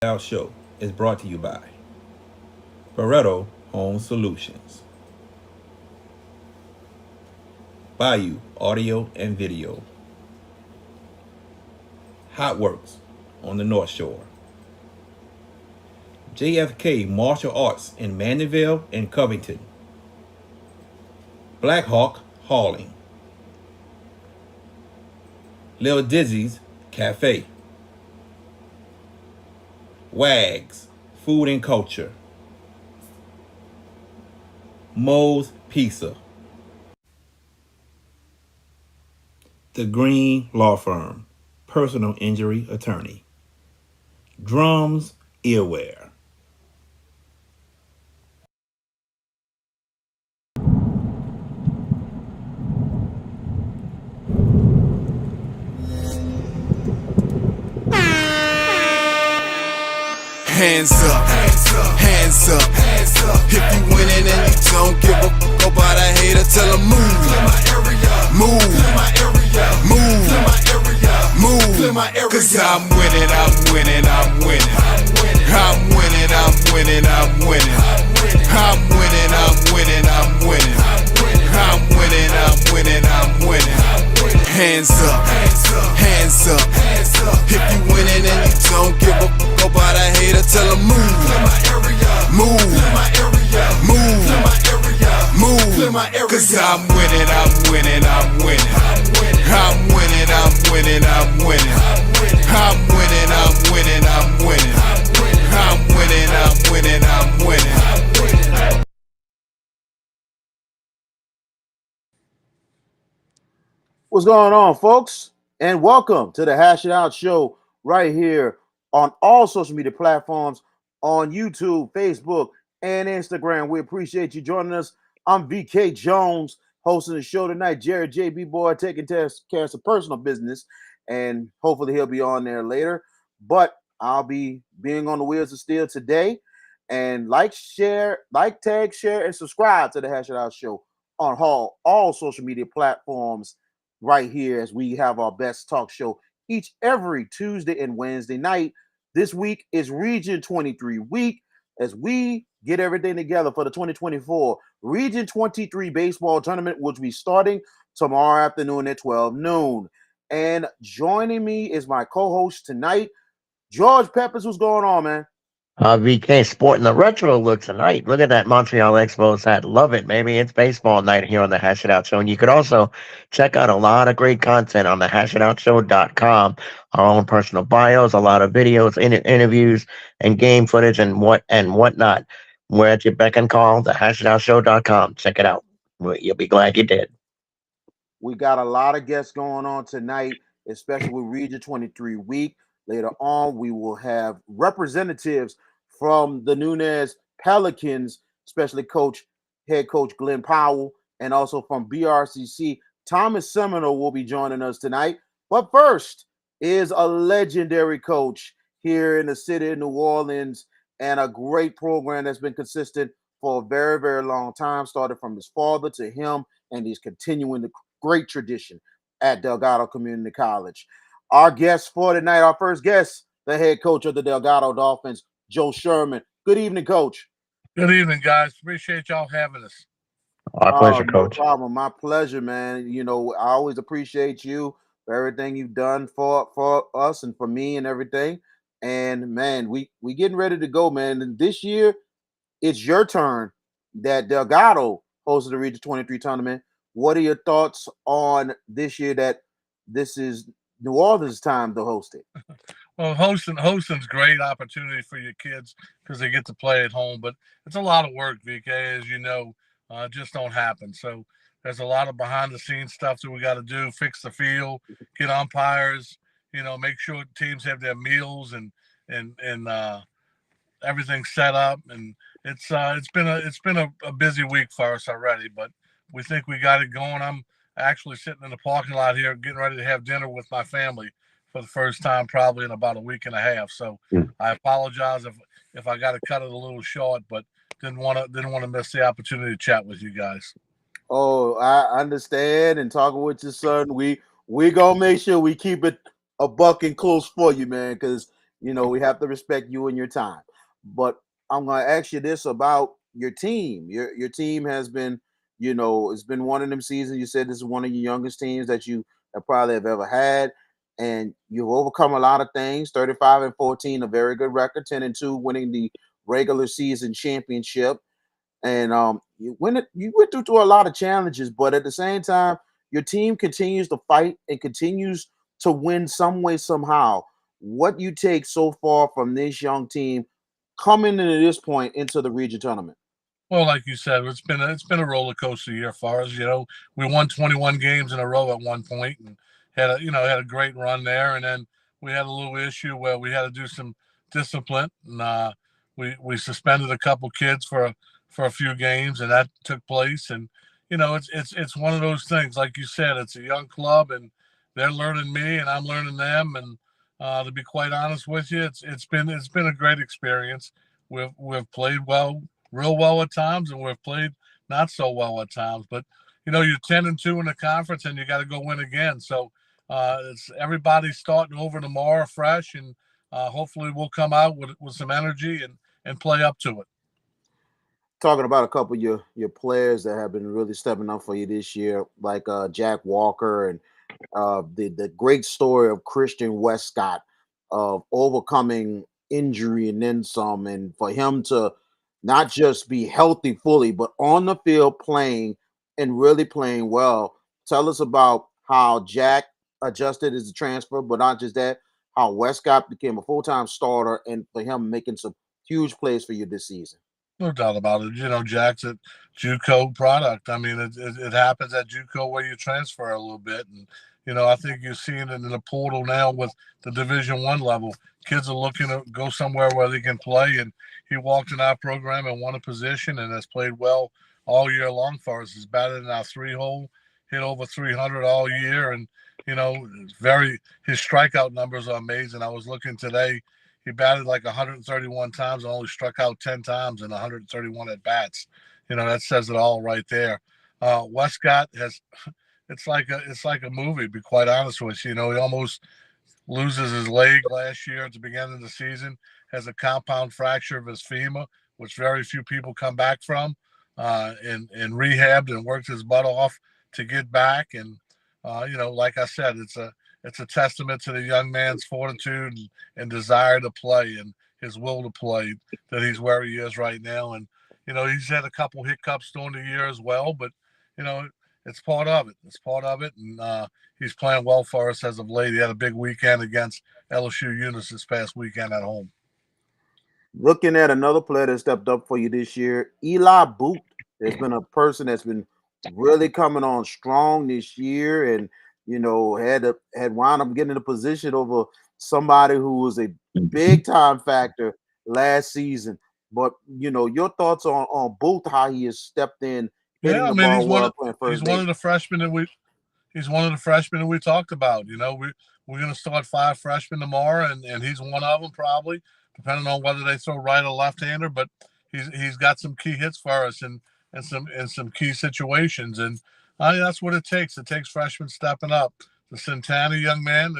Our show is brought to you by Barreto Home Solutions, Bayou Audio and Video, Hot Works on the North Shore, JFK Martial Arts in Mandeville and Covington, Black Hawk Hauling, Lil Dizzy's Cafe, Wags Food and Culture, Moe's Pizza, The Green Law Firm, Personal Injury Attorney, Drums Earwear. Hands up, hands up, hands up, hands up. If you winning and you don't give a fuck about a hater, tell them move. Clear my area, move. Clear my area, move. Clear my area, move. Clear my area. Cause I'm winning, I'm winning, I'm winning. I'm winning, I'm winning, I'm winning. I'm winning, I'm winning, I'm winning. I'm winning, I'm winning, I'm winning. Hands up, hands up, hands up, hands up. If you winning and you don't give a fuck about a hater, tell them move. Clear my area, move. Clear my area, move. Clear my area, move. Clear my area. Cause I'm winning, I'm winning, I'm winning. I'm winning, I'm winning, I'm winning. I'm winning, I'm winning, I'm winning. I'm winning, I'm winning, I'm winning. What's going on, folks? And welcome to the Hash It Out Show right here on all social media platforms on YouTube, Facebook, and Instagram. We appreciate you joining us. I'm VK Jones, hosting the show tonight. Jared JB Boy taking care of some personal business, and hopefully he'll be on there later. But I'll be being on the Wheels of Steel today. And tag, share, and subscribe to the Hash It Out Show on all social media platforms right here as we have our best talk show every Tuesday and Wednesday night. This week is Region 23 week as we get everything together for the 2024 Region 23 baseball tournament, which will be starting tomorrow afternoon at 12 noon. And joining me is my co-host tonight, George Peppers. What's going on, man? VK sporting the retro look tonight. Look at that Montreal Expos hat. Love it. Maybe it's baseball night here on the Hash It Out Show. And you could also check out a lot of great content on the hashitoutshow.com. Our own personal bios, a lot of videos, interviews, and game footage and whatnot. We're at your beck and call, the hashitoutshow.com. Check it out. You'll be glad you did. We got a lot of guests going on tonight, especially with Region 23 week. Later on, we will have representatives from the Nunez Pelicans, especially head coach Glenn Powell, and also from BRCC. Thomas Seminole will be joining us tonight. But first is a legendary coach here in the city of New Orleans and a great program that's been consistent for a very, very long time, started from his father to him, and he's continuing the great tradition at Delgado Community College. Our guest for tonight, our first guest, the head coach of the Delgado Dolphins, Joe Sherman. Good evening, Coach. Good evening, guys. Appreciate y'all having us. Our pleasure, No Coach. problem. My pleasure, man. You know, I always appreciate you for everything you've done for us and for me and everything. And man, we getting ready to go, man. And this year, it's your turn. That Delgado hosted the Region 23 tournament. What are your thoughts on this year that this is New Orleans' time to host it? Well, hosting's great opportunity for your kids because they get to play at home, but it's a lot of work, VK, as you know, just don't happen. So there's a lot of behind the scenes stuff that we got to do, fix the field, get umpires, make sure teams have their meals and everything set up. And it's been a busy week for us already, but we think we got it going. I'm actually sitting in the parking lot here, getting ready to have dinner with my family for the first time probably in about a week and a half. So I apologize if I got to cut it a little short, but didn't want to miss the opportunity to chat with you guys. Oh, I understand. And talking with your son, we gonna make sure we keep it a buck and close for you, man. Because We have to respect you and your time. But I'm going to ask you this about your team. Your team has been, it's been one of them seasons. You said this is one of your youngest teams that you have probably have ever had, and you've overcome a lot of things. 35-14, a very good record. 10-2, winning the regular season championship. And you went through a lot of challenges, but at the same time, your team continues to fight and continues to win some way, somehow. What you take so far from this young team coming into this point into the region tournament? Well, like you said, it's been a roller coaster year for us. We won 21 games in a row at one point, and had a great run there. And then we had a little issue where we had to do some discipline, and we suspended a couple kids for a few games, and that took place. And it's one of those things. Like you said, it's a young club, and they're learning me, and I'm learning them. And to be quite honest with you, it's been a great experience. We've played well, real well at times, and we've played not so well at times. But you're 10-2 in the conference, and you got to go win again. So it's everybody's starting over tomorrow fresh, and hopefully we'll come out with some energy and play up to it. Talking about a couple of your players that have been really stepping up for you this year, like Jack Walker and the great story of Christian Westcott of overcoming injury and then some, and for him to not just be healthy fully, but on the field playing and really playing well. Tell us about how Jack adjusted as a transfer, but not just that, how Westcott became a full-time starter, and for him making some huge plays for you this season. No doubt about it. Jack's a JUCO product. I mean, it happens at JUCO where you transfer a little bit, and I think you're seeing it in the portal now with the Division I level. Kids are looking to go somewhere where they can play, and he walked in our program and won a position and has played well all year long for us. He's batted in our 3-hole, hit over 300 all year, and his strikeout numbers are amazing. I was looking today. He batted like 131 times and only struck out 10 times in 131 at bats. That says it all right there. Westcott it's like a movie, to be quite honest with you. He almost loses his leg last year at the beginning of the season, has a compound fracture of his femur, which very few people come back from, and rehabbed and worked his butt off to get back. And, like I said, it's a testament to the young man's fortitude and desire to play and his will to play that he's where he is right now. And, he's had a couple hiccups during the year as well, but, it's part of it. It's part of it. And he's playing well for us as of late. He had a big weekend against LSU Nunez this past weekend at home. Looking at another player that stepped up for you this year, Eli Boot. There's been a person that's been really coming on strong this year, and had wound up getting in a position over somebody who was a big time factor last season. But your thoughts on Booth, how he has stepped in, hitting the ball well, playing first base. One of the freshmen that we talked about. We're going to start 5 freshmen tomorrow, and he's one of them probably, depending on whether they throw right or left-hander. But he's got some key hits for us and some key situations, and that's what it takes. It takes freshmen stepping up. The Santana young man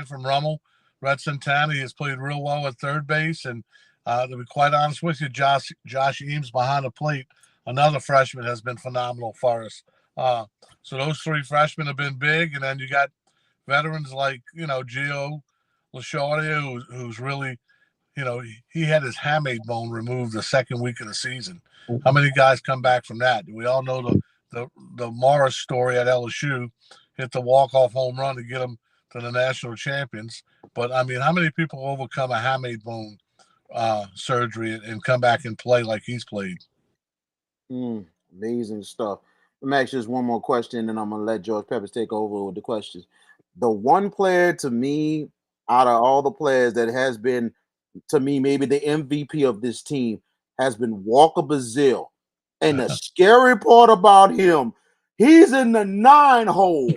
from Rummel, Red Santana, he has played real well at third base, and to be quite honest with you, Josh Eames behind the plate, another freshman, has been phenomenal for us. So those 3 freshmen have been big, and then you got veterans like Gio LaShortia, who's really, he had his hamate bone removed the second week of the season. How many guys come back from that? We all know the Morris story at LSU, hit the walk-off home run to get them to the national champions. But, I mean, how many people overcome a hamate bone surgery and come back and play like he's played? Amazing stuff. Let me ask you just one more question, and I'm going to let George Peppers take over with the questions. The one player to me, out of all the players that has been, to me, maybe the MVP of this team, has been Walker Brazil. And the scary part about him, he's in the 9-hole,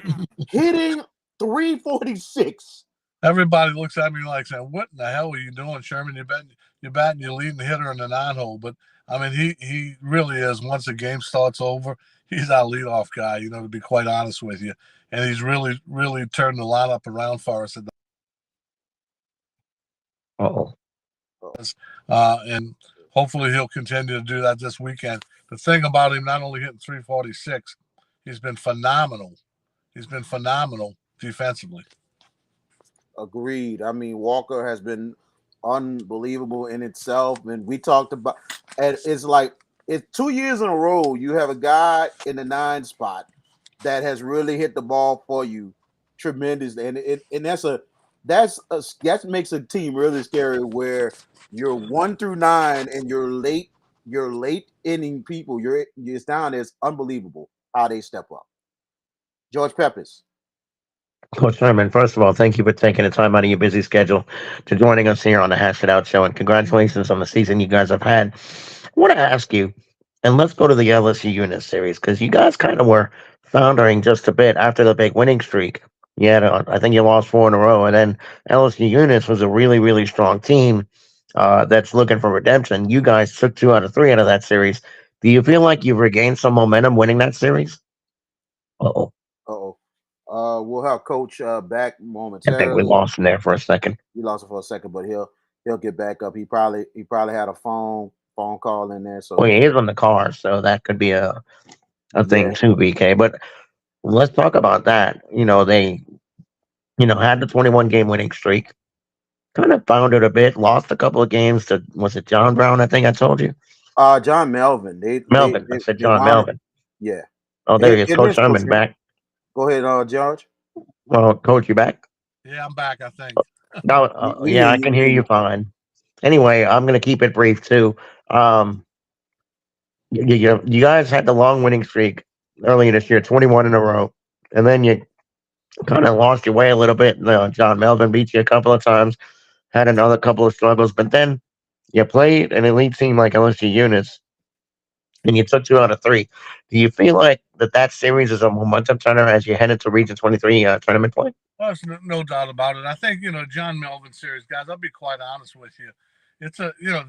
hitting 346. Everybody looks at me like saying, "What in the hell are you doing, Sherman? You're batting your leading hitter in the 9-hole." But I mean, he really is. Once the game starts over, he's our leadoff guy. To be quite honest with you, and he's really turned the lineup around for us. Oh, And hopefully he'll continue to do that this weekend. The thing about him not only hitting 346, he's been phenomenal. He's been phenomenal defensively. Agreed. I mean, Walker has been unbelievable in itself, and we talked about. And it's like it's 2 years in a row you have a guy in the 9 spot that has really hit the ball for you tremendously, and that makes a team really scary where you're 1 through 9 and you're late inning people. You're down. It's unbelievable how they step up. George Peppers. Coach Sherman, first of all, thank you for taking the time out of your busy schedule to joining us here on the Hash It Out Show, and congratulations on the season you guys have had. I want to ask you, and let's go to the LSU Unit series, because you guys kind of were foundering just a bit after the big winning streak. You had, I think you lost 4 in a row, and then LSU Units was a really, really strong team that's looking for redemption. You guys took 2 out of 3 out of that series. Do you feel like you've regained some momentum winning that series? Uh-oh. Uh-oh. We'll have Coach back I think we momentarily. lost him there for a second. We lost him for a second, but he'll get back up. He probably had a phone call in there. Well, So he is on the car, so that could be a yeah, thing too, BK. But let's talk about that. They, had the 21 game winning streak, kind of foundered a bit, lost a couple of games to, was it John Brown? I think I told you. John Melvin. Melvin. I said They John wound up. Melvin. Yeah, Oh, there he is. it Coach is Coach Sherman Sherman. back. Go ahead, George. Well, Coach, you back? Yeah, I'm back, I think. No, We yeah, hear I you. can We hear hear you you. fine. Anyway, I'm going to keep it brief too. You guys had the long winning streak earlier this year, 21 in a row. And then you kind of lost your way a little bit. John Melvin beat you a couple of times, had another couple of struggles, but then you played an elite team like LSU Units, and you took 2 out of 3. Do you feel like that series is a momentum turner as you head into Region 23 tournament play? Well, there's no doubt about it. I think, John Melvin series, guys, I'll be quite honest with you.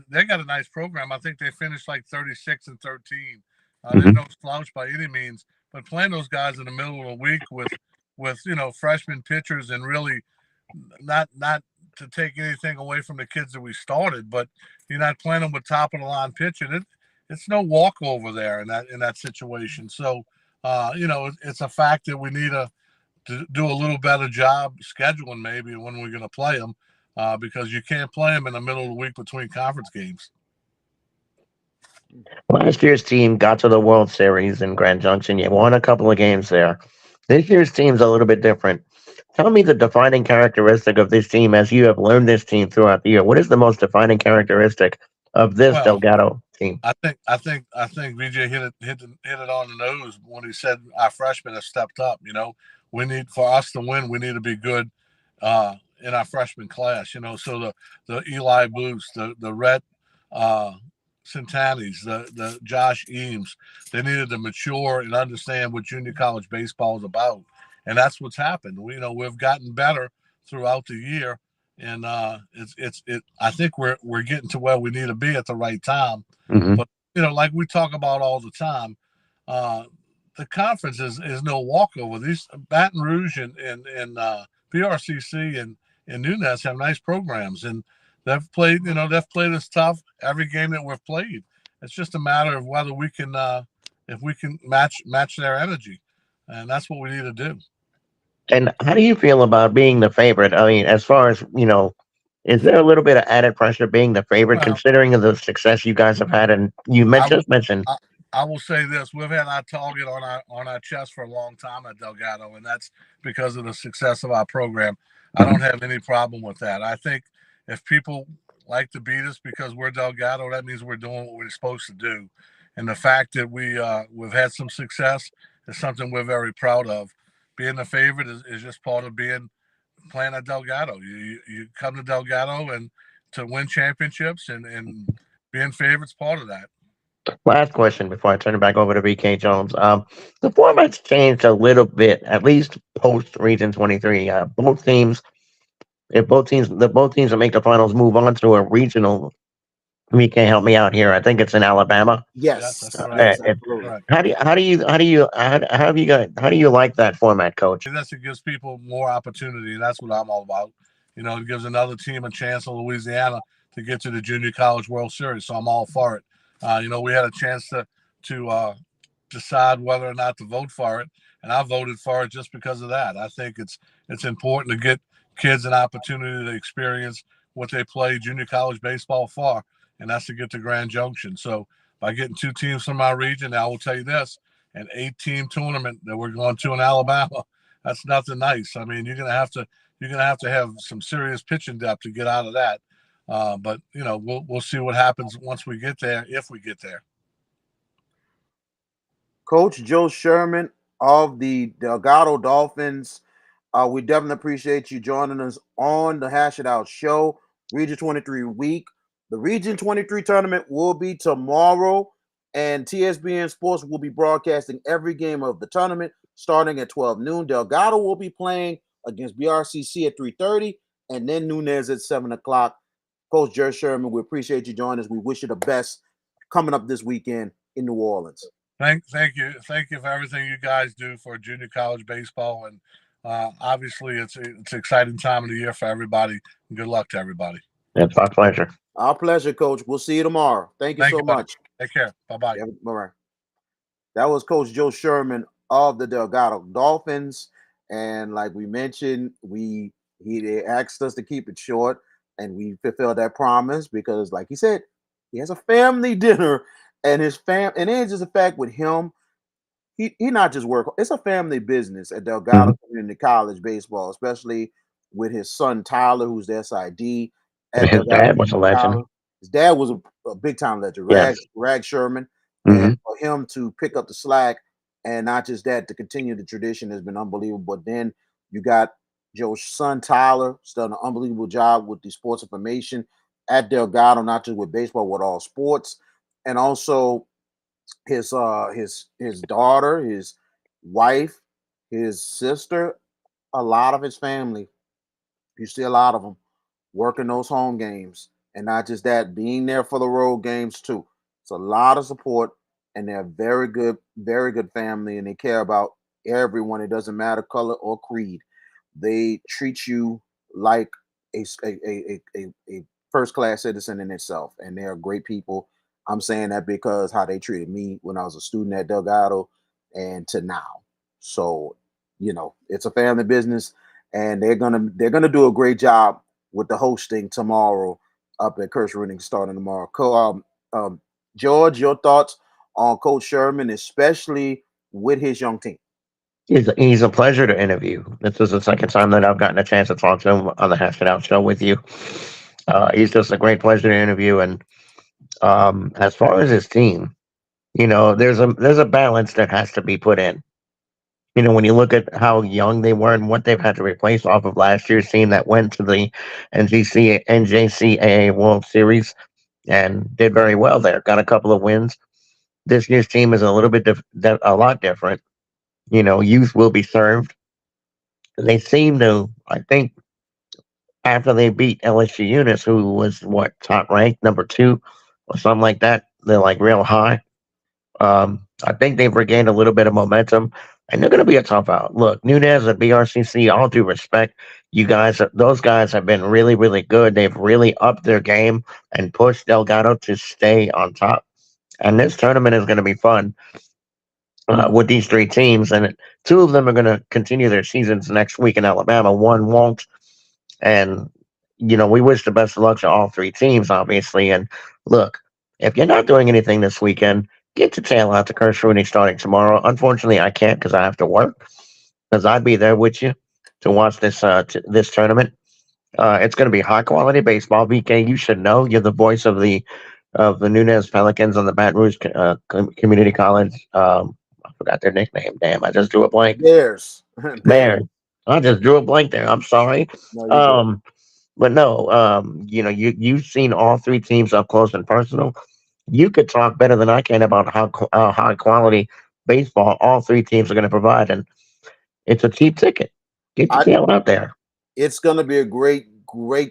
They got a nice program. I think they finished like 36 and 13. They're Hmm. no slouch by any means, but playing those guys in the middle of the week with freshman pitchers and really not to take anything away from the kids that we started, but you're not playing them with top of the line pitching. It's no walkover there in that situation. So, it's a fact that we need to do a little better job scheduling maybe when we're going to play them, because you can't play them in the middle of the week between conference games. Last year's team got to the World Series in Grand Junction. You won a couple of games there. This year's team's a little bit different. Tell me the defining characteristic of this team as you have learned this team throughout the year. What is the most defining characteristic of this Well, Delgado team? I think VJ hit it on the nose when he said our freshmen have stepped up. We need, for us to win, we need to be good in our freshman class. So the Eli Booth, the Rhett Centannis, the Josh Eames, they needed to mature and understand what junior college baseball is about, and that's what's happened. We've gotten better throughout the year, and I think we're getting to where we need to be at the right time. Hmm. But like we talk about all the time, uh, the conference is no walkover. These Baton Rouge and BRCC and Nunez have nice programs, and they've played us tough every game that we've played. It's just a matter of whether we can if we can match their energy, and that's what we need to do. And how do you feel about being the favorite? I mean, as far as, is there a little bit of added pressure being the favorite Well, considering the success you guys have had? And you I will just mentioned, I, I will say this: we've had our target on our chest for a long time at Delgado, and that's because of the success of our program. I Mhm. don't have any problem with that. I think if people like to beat us because we're Delgado, that means we're doing what we're supposed to do. And the fact that we've had some success is something we're very proud of. Being a favorite is just part of being playing at Delgado. You come to Delgado and to win championships, and being favorites part of that. last question before I turn it back over to BK Jones. The format's changed a little bit, at least post Region 23. Both teams that make the finals move on to a regional. BK, help me out here. I think it's in Alabama. Yes, that's Yes, correct. yes, It, absolutely. Correct. how do you like that format, Coach? That's it gives people more opportunity, and that's what I'm all about. it gives another team a chance in Louisiana to get to the Junior College World Series. So I'm all for it. We had a chance to decide whether or not to vote for it, and I voted for it just because of that. I think it's important to get kids an opportunity to experience what they play junior college baseball for, and that's to get to Grand Junction. So by getting two teams from my region, I will tell you this: an 8-team tournament that we're going to in Alabama, that's nothing nice. I mean, you're gonna have to have some serious pitching depth to get out of that. But we'll see what happens once we get there, if we get there. Coach Joe Sherman of the Delgado Dolphins. We definitely appreciate you joining us on the Hash It Out show, Region 23 week. The Region 23 tournament will be tomorrow, and TSBN Sports will be broadcasting every game of the tournament starting at 12 noon. Delgado will be playing against BRCC at 3:30, and then Nunez at 7 o'clock. Coach Joe Sherman, we appreciate you joining us. We wish you the best coming up this weekend in New Orleans. Thank you for everything you guys do for junior college baseball, and obviously it's an exciting time of the year for everybody. And good luck to everybody. It's my pleasure. Our pleasure, Coach. We'll see you tomorrow. Thank you so buddy. much. Take care. Bye-bye. Yeah, bye-bye. That was Coach Joe Sherman of the Delgado Dolphins, and like we mentioned, he asked us to keep it short, and we fulfilled that promise because, like he said, he has a family dinner. And his and it's just a fact with him, he not just work. It's a family business at Delgado Community College baseball, especially with his son Tyler, who's the SID at His Delgado dad was a legend. College. His dad was a big time legend, Yes. Rag Sherman, Mhm. and for him to pick up the slack and not just that, to continue the tradition has been unbelievable. But then you got Joe's son Tyler, who's done an unbelievable job with the sports information at Delgado, not just with baseball, with all sports. And also his daughter, his wife, his sister, a lot of his family. You see a lot of them working those home games, and not just that, being there for the road games too. It's a lot of support, and they're very good family, and they care about everyone. It doesn't matter color or creed. They treat you like a first class citizen in itself, and they are great people. I'm saying that because how they treated me when I was a student at Delgado and to now. So, it's a family business, and they're gonna do a great job with the hosting tomorrow up at Kirsch Running starting tomorrow. George, your thoughts on Coach Sherman, especially with his young team? He's a pleasure to interview. This is the second time that I've gotten a chance to talk to him on the Hash It Out show with you. He's just a great pleasure to interview. And as far as his team, there's a balance that has to be put in. When you look at how young they were and what they've had to replace off of last year's team that went to the NJCAA World Series and did very well there, got a couple of wins. This year's team is a little bit a lot different. Youth will be served. They seem to, I think, after they beat LSU Eunice, who was top ranked, number 2 or something like that, they're like real high. I think they've regained a little bit of momentum, and they're going to be a tough out. Look, Nunez at BRCC, all due respect, those guys have been really, really good. They've really upped their game and pushed Delgado to stay on top. And this tournament is going to be fun with these 3 teams, and 2 of them are going to continue their seasons next week in Alabama. One won't, and we wish the best of luck to all 3 teams, obviously. And look, if you're not doing anything this weekend, get your tail out to Kirsch Rooney starting tomorrow. Unfortunately, I can't because I have to work. Because I'd be there with you to watch this tournament. It's going to be high quality baseball. VK, you should know. You're the voice of the Nunez Pelicans on the Baton Rouge Community College. I forgot their nickname. Damn, I just drew a blank. Bears. Bears. I just drew a blank there. I'm sorry. No, you're good. But no, you've seen all 3 teams up close and personal. You could talk better than I can about how high quality baseball all 3 teams are going to provide, and it's a cheap ticket. Get your tail out there. It's going to be a great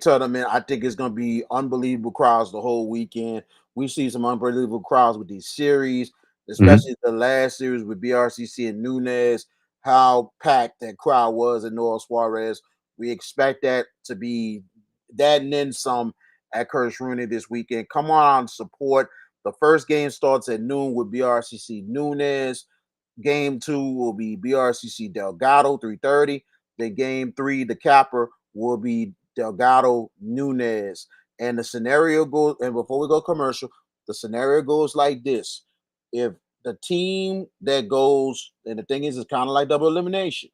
tournament. I think it's going to be unbelievable crowds the whole weekend. We see some unbelievable crowds with these series, especially the last series with BRCC and Nunez. How packed that crowd was in Noel Suarez We expect that to be that and then some at Curtis Rooney this weekend. Come on and support. The first game starts at noon with BRCC Nunez. Game 2 will be BRCC Delgado 3:30. Then game 3, the capper, will be Delgado Nunez. And the scenario goes, and before we go commercial, the scenario goes like this. If the team that goes, and the thing is, it's kind of like double elimination.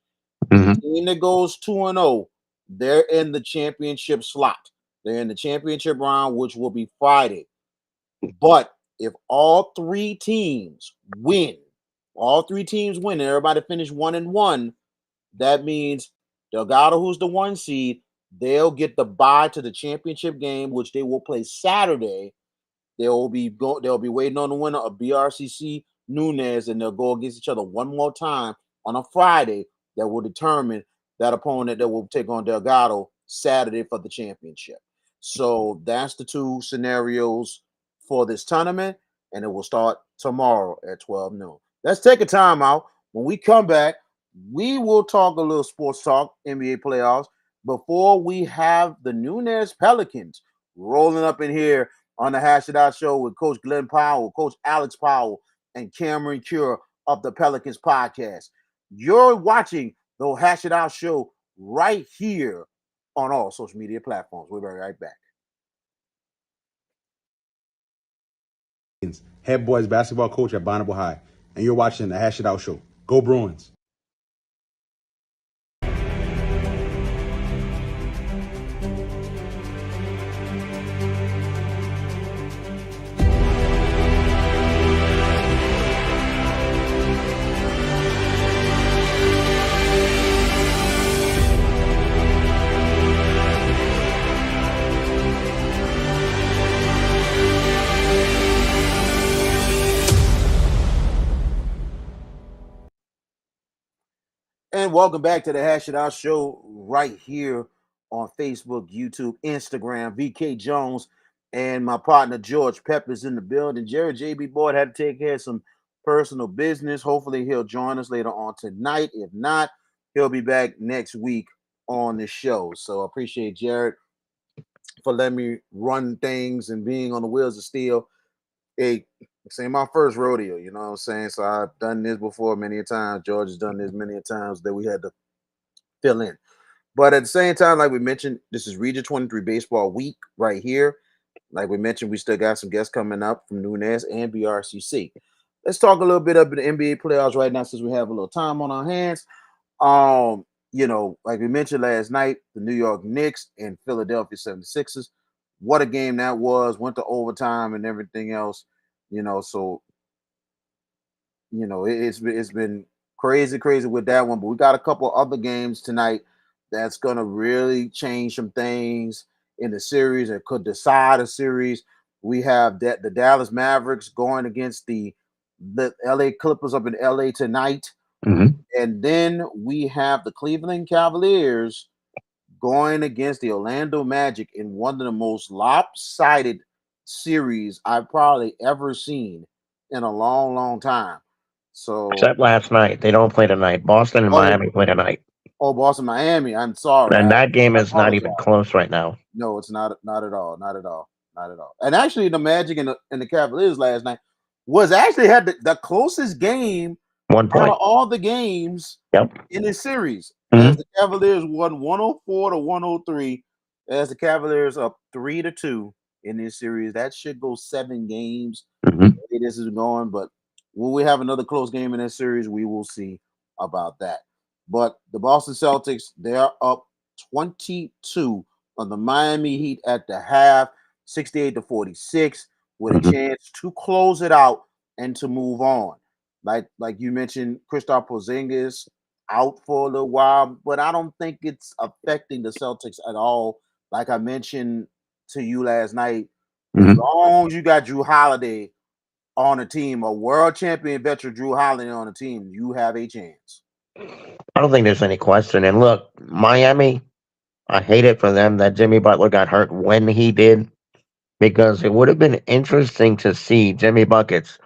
The Hmm. team that goes 2-0, they're in the championship slot. They're in the championship round, which will be Friday. But if all three teams win, and everybody finish 1-1, that means Delgado, who's the 1 seed, they'll get the bye to the championship game, which they will play Saturday. They'll be waiting on the winner of BRCC Nunez, and they'll go against each other one more time on a Friday that will determine that opponent that will take on Delgado Saturday for the championship. So that's the two scenarios for this tournament, and it will start tomorrow at 12 noon. Let's take a time out. When we come back, we will talk a little sports talk, NBA playoffs, before we have the Nunez Pelicans rolling up in here on the Hash It Out show with Coach Glenn Powell, Coach Alex Powell, and Cameron Cure of the Pelicans podcast. You're watching the Hash It Out show right here on all social media platforms. We'll be right back. Head boys basketball coach at Bonneville High, and you're watching the Hash It Out show. Go Bruins. And welcome back to the Hash It Out show right here on Facebook, YouTube, Instagram. VK Jones and my partner George Pepper's in the building. Jared JB Boyd had to take care of some personal business. Hopefully he'll join us later on tonight. If not, he'll be back next week on the show. So I appreciate Jared for letting me run things and being on the wheels of steel. Hey, this ain't my first rodeo, you know what I'm saying? So I've done this before many a times. George has done this many a times that we had to fill in. But at the same time, like we mentioned, this is Region 23 Baseball Week right here. Like we mentioned, we still got some guests coming up from Nunez and BRCC. Let's talk a little bit about the NBA playoffs right now since we have a little time on our hands. Like we mentioned last night, the New York Knicks and Philadelphia 76ers. What a game that was, went to overtime and everything else, so it's been crazy with that one. But we got a couple other games tonight that's gonna really change some things in the series and could decide a series. We have that the Dallas Mavericks going against the LA Clippers up in LA tonight. Hmm. And then we have the Cleveland Cavaliers going against the Orlando Magic in one of the most lopsided series I've probably ever seen in a long time. So, Except last night. They don't play tonight. Boston and oh, Miami play tonight. Boston, Miami. I'm sorry. And I that game is not apologize. even close right now. No, it's not at all. Not at all. Not at all. And actually, the Magic and the Cavaliers last night was actually had the closest game One out of point. all the games Yep. in this series, Hmm. as the Cavaliers won 104 to 103, as the Cavaliers up 3-2 in this series. That should go 7 games. Hmm. This is going, but will we have another close game in this series? We will see about that. But the Boston Celtics, they're up 22 on the Miami Heat at the half, 68 to 46, with a Hmm. chance to close it out and to move on. Like you mentioned, Kristaps Porzingis out for a little while, but I don't think it's affecting the Celtics at all. Like I mentioned to you last night, as Hmm. long as you got Drew Holiday on a team, a world champion veteran Drew Holiday on a team, you have a chance. I don't think there's any question. And look, Miami, I hate it for them that Jimmy Butler got hurt when he did because it would have been interesting to see Jimmy Buckets.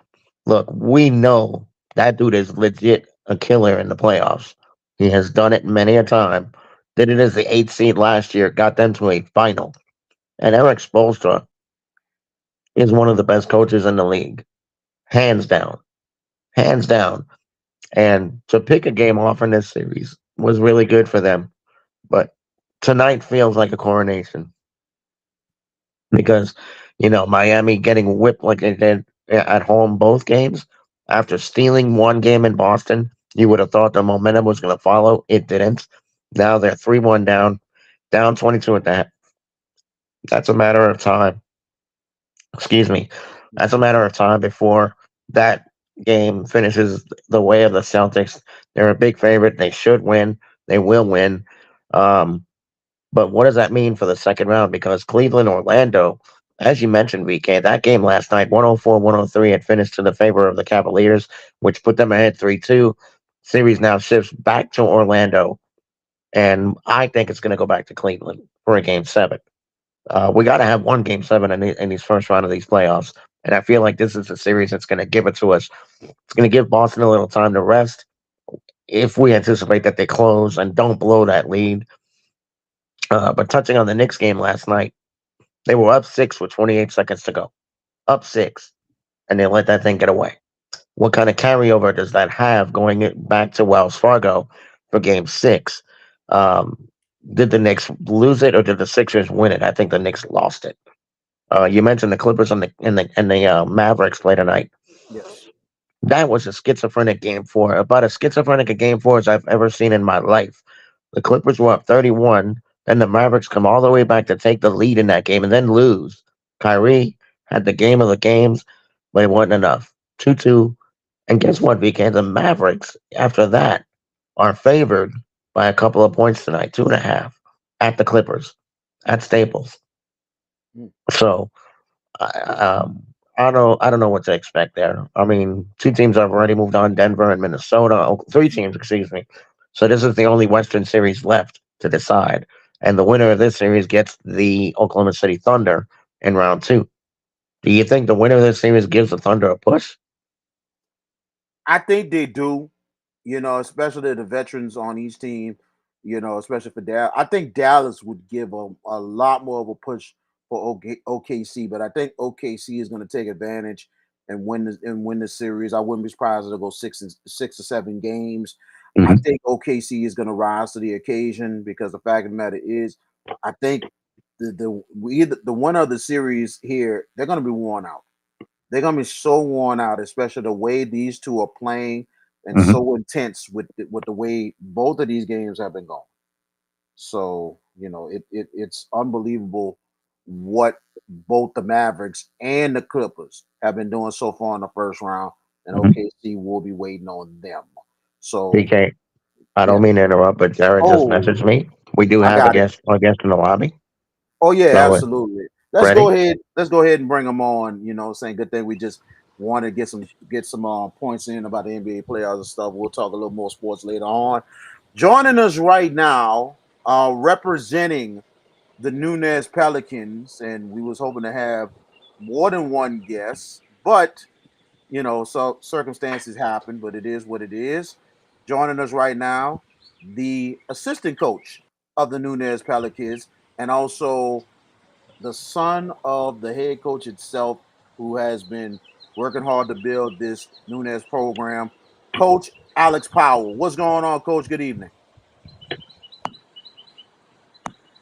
Look, we know that dude is legit a killer in the playoffs. He has done it many a time. did it as the 8th seed last year, got them to a final. And Eric Spoelstra is one of the best coaches in the league, hands down, hands down. And to pick a game off in this series was really good for them. But tonight feels like a coronation because, Miami getting whipped like they did at home both games after stealing one game in Boston. You would have thought the momentum was going to follow. It didn't. Now they're 3-1 down 22 at that. That's a matter of time. Excuse me. That's a matter of time before that game finishes the way of the Celtics. They're a big favorite. They should win. They will win. Um, but what does that mean for the second round? Because Cleveland, Orlando, as you mentioned, VK, that game last night, 104-103, had finished to the favor of the Cavaliers, which put them ahead 3-2. Series now shifts back to Orlando, and I think it's going to go back to Cleveland for a game 7. We got to have one game 7 in these first round of these playoffs. And I feel like this is a series that's going to give it to us. It's going to give Boston a little time to rest if we anticipate that they close and don't blow that lead. But touching on the Knicks game last night, they were up 6 with 28 seconds to go. Up 6. And they let that thing get away. What kind of carryover does that have going back to Wells Fargo for game 6? Did the Knicks lose it or did the Sixers win it? I think the Knicks lost it. You mentioned the Clippers and the Mavericks play tonight. Yes. That was a schizophrenic game 4, about as schizophrenic a game 4 as I've ever seen in my life. The Clippers were up 31, then the Mavericks come all the way back to take the lead in that game and then lose. Kyrie had the game of the games, but it wasn't enough. 2-2. And guess what, VK? The Mavericks, after that, are favored by a couple of points tonight, 2.5, at the Clippers, at Staples. Mm. So I don't know what to expect there. I mean, 2 teams have already moved on, Denver and Minnesota. 3 teams, excuse me. So this is the only Western Series left to decide. And the winner of this series gets the Oklahoma City Thunder in round 2. Do you think the winner of this series gives the Thunder a push? I think they do, especially the veterans on each team, especially for Dallas. I think Dallas would give a lot more of a push for OKC, but I think OKC is going to take advantage and win the series. I wouldn't be surprised if they go 6 or 7 games. I Mhm. think OKC is going to rise to the occasion because the fact of the matter is, I think the winner of the series here, they're going to be worn out. They're gonna be so worn out, especially the way these two are playing and Mhm. so intense with the way both of these games have been going. So it's unbelievable what both the Mavericks and the Clippers have been doing so far in the first round, and Mhm. OKC will be waiting on them. So PK, I yeah. don't mean to interrupt, but Jared just Oh, messaged me. We do I have got it. a guest in the lobby. Oh yeah, So absolutely. Let's go ready? ahead. Let's go ahead and bring them on. Saying good thing we just want to get some points in about the NBA playoffs and stuff. We'll talk a little more sports later on. Joining us right now, representing the Nunez Pelicans, and we was hoping to have more than one guest, but so circumstances happen. But it is what it is. Joining us right now, the assistant coach of the Nunez Pelicans, and also the son of the head coach itself, who has been working hard to build this Nunez program, Coach Alex Powell. What's going on, Coach? Good evening.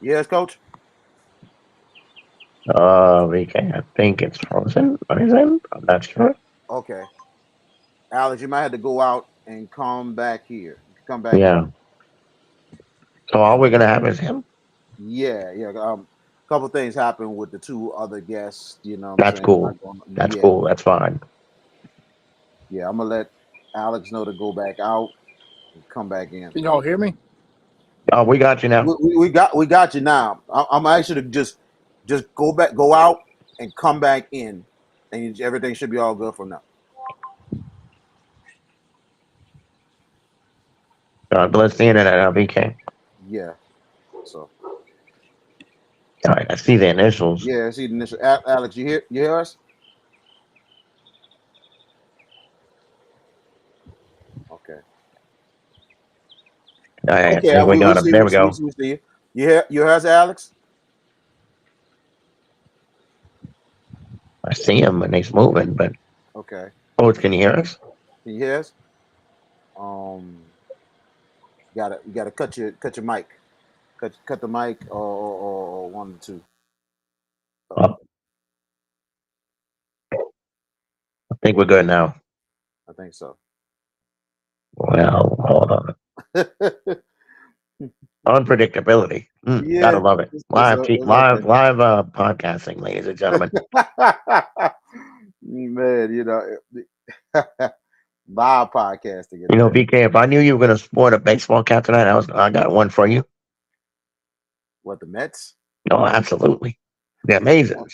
Yes, Coach. VK, I think it's frozen. What is it? I'm not sure. Okay, Alex, you might have to go out and come back here. Come back in. Yeah. So all we're gonna have is him. Yeah, yeah. A couple things happened with the two other guests. You know what I'm That's saying? cool. That's Yeah, cool. That's fine. yeah. I'm gonna let Alex know to go back out and come back in. Can y'all hear me? Oh, we got you now. We got you now. I'm actually just go out and come back in, and everything should be all good from now. God bless the internet, VK. Yeah. So All right, I see the initials. yeah, see the initial. Alex, you hear us? Okay. All right, Okay, see, we we'll got him. see. There We'll we see. go. We'll see. We'll see. You hear us, Alex? I see him and he's moving, but Okay. Coach, can you hear us? Can you hear us? You gotta cut your mic. Cut the mic or one or two. Oh, I think we're good now. I think so. Well, hold on. Unpredictability. Gotta Yeah, love it. it's Live podcasting, ladies and gentlemen. Man, live podcasting at You know, that. BK, if I knew you were gonna sport a baseball cap tonight, I got one for you. What, the Mets? No, absolutely. They're amazing. Of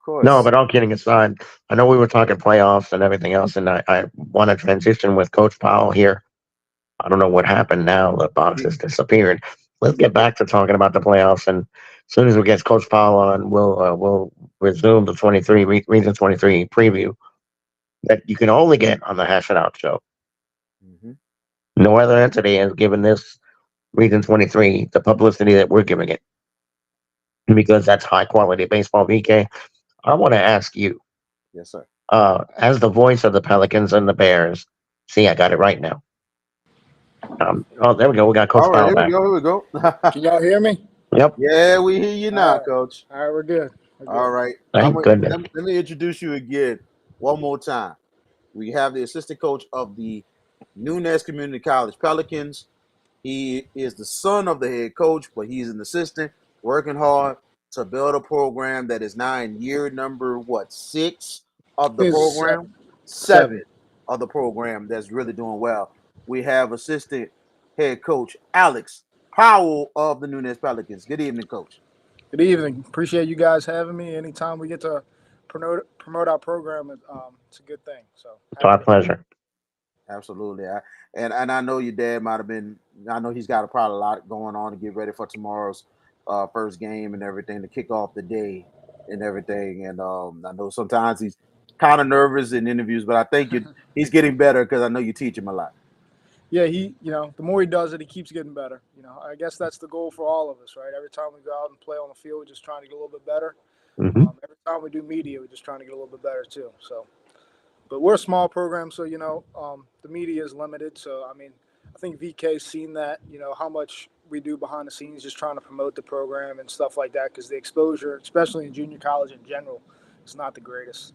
No, course. but all kidding aside, I know we were talking playoffs and everything else, and I want to transition with Coach Powell here. I don't know what happened now. The box has disappeared. Let's get back to talking about the playoffs, and as soon as we get Coach Powell on, we'll resume the 23 Region 23 preview that you can only get on the Hash It Out show. Mm-hmm. No other entity has given this Region 23 the publicity that we're giving it because that's high quality baseball. VK, I want to ask you, Yes, sir. as the voice of the Pelicans and the Bears. See, I got it right now. Oh, there we go. We got Coach All right, Powell here we back. go. Here we go. Can y'all hear me? Yep. Yeah, we hear you now, All right. Coach. All right, we're good. We're good. All right. Thank goodness. Let me introduce you again one more time. We have the assistant coach of the Nunez Community College Pelicans. He is the son of the head coach, but he's an assistant working hard to build a program that is now in year number, 6 of the It's program? Seven of the program that's really doing well. We have assistant head coach Alex Powell of the Nunez Pelicans. Good evening, coach. Good evening. Appreciate you guys having me. Anytime we get to promote our program, it's a good thing. So It's our pleasure. Absolutely. And I know your dad might have been, I know he's got probably a lot going on to get ready for tomorrow's first game and everything to kick off the day and everything. And I know sometimes he's kind of nervous in interviews, but I think he's getting better because I know you teach him a lot. Yeah, the more he does it, he keeps getting better. I guess that's the goal for all of us, right? Every time we go out and play on the field, we're just trying to get a little bit better. Mm-hmm. Every time we do media, we're just trying to get a little bit better too. So, but we're a small program, so the media is limited. So I think VK's seen that. How much we do behind the scenes, just trying to promote the program and stuff like that, because the exposure, especially in junior college in general, is not the greatest.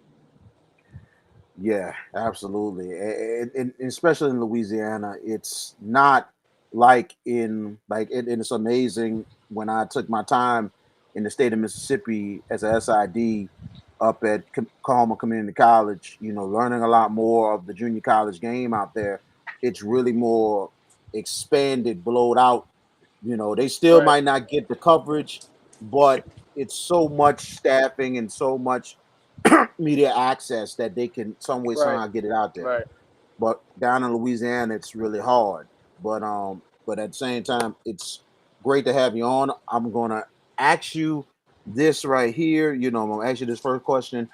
Yeah, absolutely. And especially in Louisiana, it's not like and it's amazing when I took my time in the state of Mississippi as a SID up at Oklahoma Community College, learning a lot more of the junior college game out there. It's really more expanded, blowed out. They still Right, might not get the coverage, but it's so much staffing and so much media access that they can some way right, somehow get it out there. right. But down in Louisiana, it's really hard. But at the same time, it's great to have you on. I'm gonna ask you this right here. I'm gonna ask you this first question.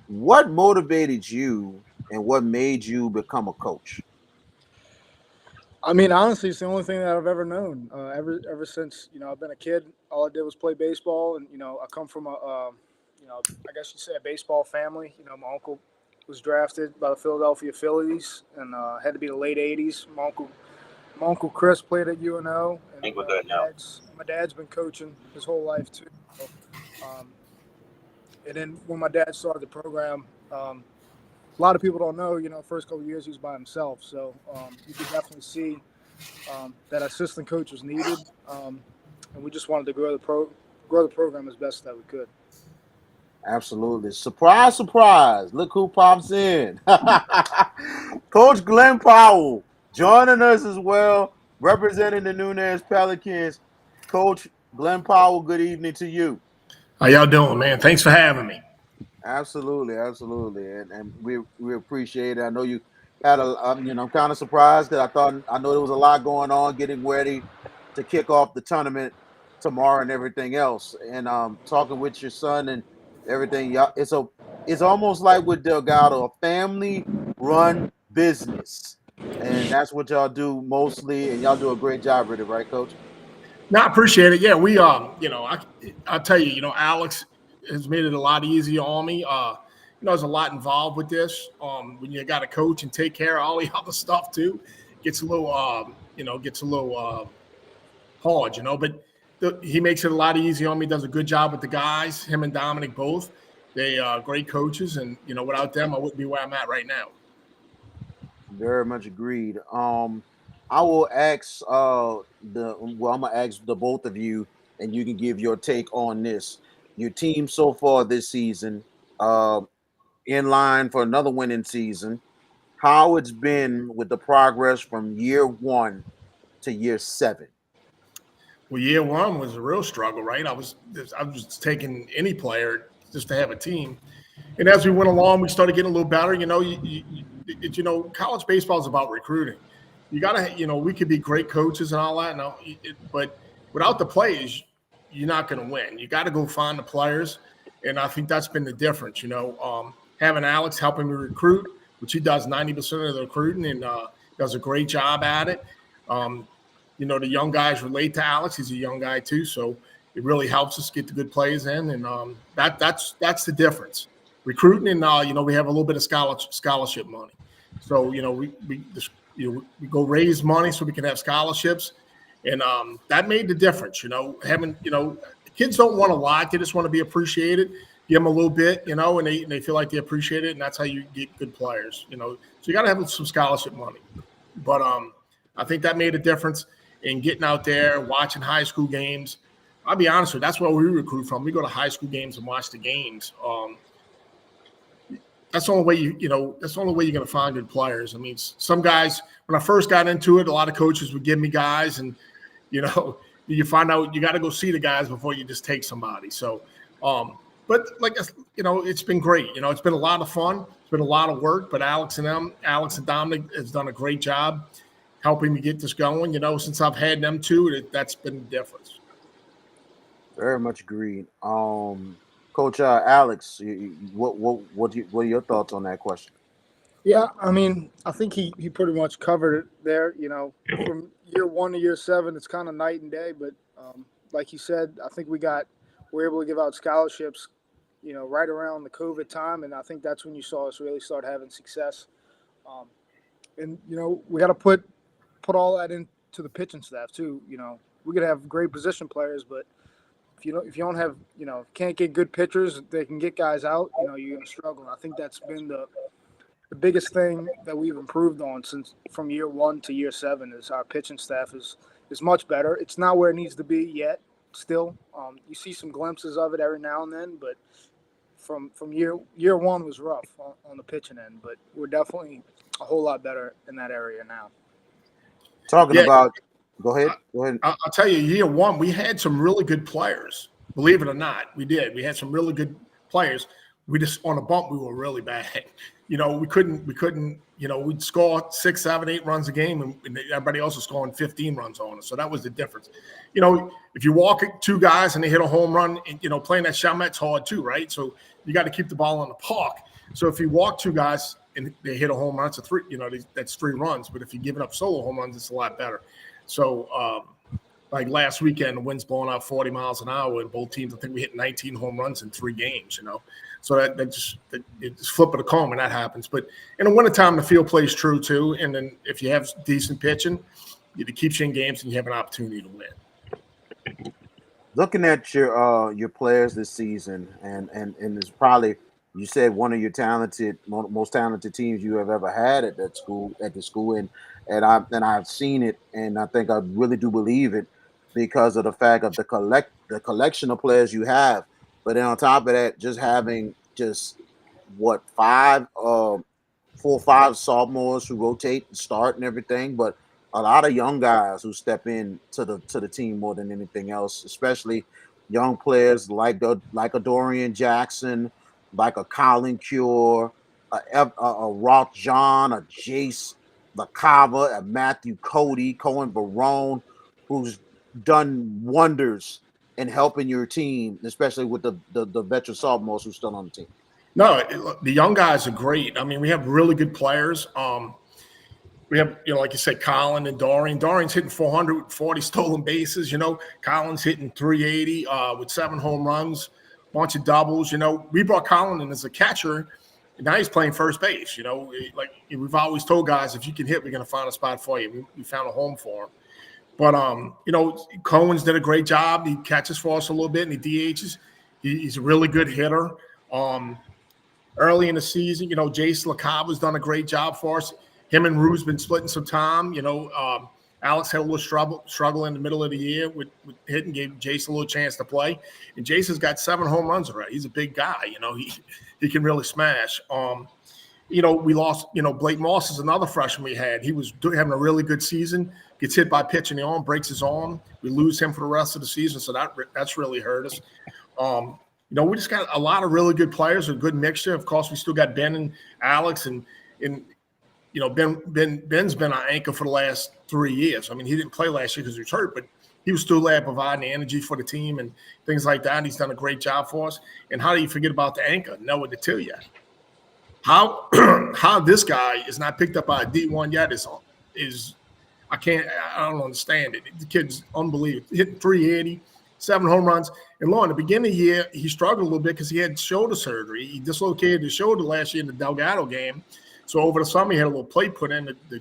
What motivated you and what made you become a coach? Honestly, it's the only thing that I've ever known. Ever since I've been a kid, all I did was play baseball, and I come from I guess you'd say a baseball family. My uncle was drafted by the Philadelphia Phillies, and had to be the late '80s. My uncle Chris played at UNO, I and think we're good now. my dad's been coaching his whole life too. So, and then when my dad started the program. A lot of people don't know, first couple of years he was by himself. So you could definitely see that assistant coach was needed, and we just wanted to grow the program as best that we could. Absolutely. Surprise, surprise. Look who pops in. Coach Glenn Powell joining us as well, representing the Nunez Pelicans. Coach Glenn Powell, good evening to you. How y'all doing, man? Thanks for having me. Absolutely, absolutely. And we appreciate it. I know you had I'm kind of surprised because I know there was a lot going on getting ready to kick off the tournament tomorrow and everything else. And talking with your son and everything, yeah, it's almost like with Delgado, a family run business. And that's what y'all do mostly, and y'all do a great job with it, right, Coach? No, I appreciate it. Yeah, we I'll tell you, Alex has made it a lot easier on me. There's a lot involved with this. When you got to coach and take care of all the other stuff too, gets a little hard, but he makes it a lot easier on me, does a good job with the guys, him and Dominic both. They are great coaches, and without them I wouldn't be where I'm at right now. Very much agreed. I will ask I'm gonna ask the both of you, and you can give your take on this. Your team so far this season, in line for another winning season. How it's been with the progress from year 1 to year 7. Well, year one was a real struggle, right? I was taking any player just to have a team, and as we went along, we started getting a little better. College baseball is about recruiting. You gotta, we could be great coaches and all that, but without the players, you're not going to win. You got to go find the players, and I think that's been the difference. Having Alex helping me recruit, which he does 90% of the recruiting, and does a great job at it. The young guys relate to Alex. He's a young guy too, so it really helps us get the good plays in, and that's the difference. Recruiting, and we have a little bit of scholarship money, so we go raise money so we can have scholarships, and that made the difference. Having kids don't want a lot; they just want to be appreciated. Give them a little bit, and they feel like they appreciate it, and that's how you get good players. So you got to have some scholarship money, but I think that made a difference in getting out there, watching high school games. I'll be honest with you, that's where we recruit from. We go to high school games and watch the games. That's the only way that's the only way you're going to find good players. I mean, some guys, when I first got into it, a lot of coaches would give me guys, and you find out you got to go see the guys before you just take somebody. So, but it's been great. It's been a lot of fun. It's been a lot of work, but Alex and Dominic has done a great job helping me get this going. Since I've had them too, that's been the difference. Very much agreed. Coach Alex, what are your thoughts on that question? Yeah, I mean, I think he pretty much covered it there. From year 1 to year 7, it's kind of night and day. But like you said, I think we're able to give out scholarships, right around the COVID time, and I think that's when you saw us really start having success. And we got to put all that into the pitching staff too. We could have great position players, but if you don't have, can't get good pitchers, they can get guys out. You're gonna struggle. And I think that's been the biggest thing that we've improved on since from year 1 to year 7 is our pitching staff is much better. It's not where it needs to be yet. Still, you see some glimpses of it every now and then, but from year 1 was rough on the pitching end. But we're definitely a whole lot better in that area now. Talking about, go ahead. I'll tell you, year 1, we had some really good players. Believe it or not, we did. We had some really good players. We just, on a bump, we were really bad. We couldn't, we'd score 6, 7, 8 runs a game, and everybody else was scoring 15 runs on us. So that was the difference. If you walk 2 guys and they hit a home run, and, playing that Chalmette's hard too, right? So you got to keep the ball in the park. So if you walk 2 guys and they hit a home run, it's a 3, that's 3 runs. But if you're giving up solo home runs, it's a lot better. So, like last weekend, the wind's blowing out 40 miles an hour, and both teams, I think we hit 19 home runs in 3 games, So it's flip of the coin when that happens. But in the wintertime, the field plays true too. And then if you have decent pitching, it keeps you in games and you have an opportunity to win. Looking at your players this season, and it's probably, you said, one of your most talented teams you have ever had at the school, and I've seen it, and I think I really do believe it because of the fact of the collection of players you have. But then on top of that, just having 4 or 5 sophomores who rotate and start and everything, but a lot of young guys who step in to the team more than anything else, especially young players like a Dorian Jackson, like a Colin Cure, a Roth John, a Jace LaCava, a Matthew Cody, Cohen Barone, who's done wonders in helping your team, especially with the veteran sophomores who's still on the team. No, the young guys are great. I mean, we have really good players. We have, like you said, Colin and Dorian. Dorian's hitting 440 stolen bases. Colin's hitting 380 with 7 home runs, bunch of doubles. We brought Colin in as a catcher, and now he's playing first base. Like we've always told guys, if you can hit, we're going to find a spot for you. We found a home for him. But, Cohen's did a great job. He catches for us a little bit, and he DHs. He's a really good hitter. Early in the season, Jace LaCava's done a great job for us. Him and Rue's been splitting some time. Alex had a little struggle in the middle of the year with hitting, gave Jace a little chance to play. And Jace has got 7 home runs already. He's a big guy. He can really smash. We lost, Blake Moss is another freshman we had. He was having a really good season, gets hit by a pitch in the arm, breaks his arm. We lose him for the rest of the season, so that's really hurt us. We just got a lot of really good players, a good mixture. Of course, we still got Ben and Alex, and Ben's been our anchor for the last 3 years. I mean, he didn't play last year because he was hurt, but he was still there providing energy for the team and things like that. And he's done a great job for us. And how do you forget about the anchor, Noah Detillier? How this guy is not picked up by a D1 yet is I don't understand it. The kid's unbelievable. Hitting 380, 7 home runs. And in the beginning of the year, he struggled a little bit because he had shoulder surgery. He dislocated his shoulder last year in the Delgado game. So over the summer, he had a little plate put in to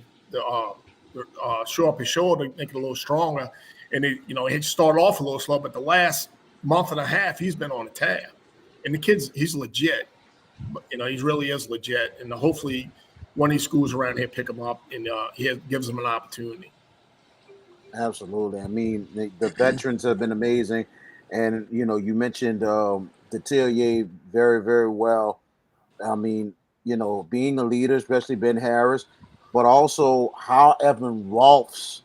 shore up his shoulder, make it a little stronger. And he started off a little slow, but the last month and a half, he's been on a tab. And the kid's he's legit. But, he really is legit. And hopefully one of these schools around here pick him up and gives him an opportunity. Absolutely. I mean, the veterans have been amazing. And, you mentioned Detillier very, very well. I mean, being a leader, especially Ben Harris, but also how Evan Rolfs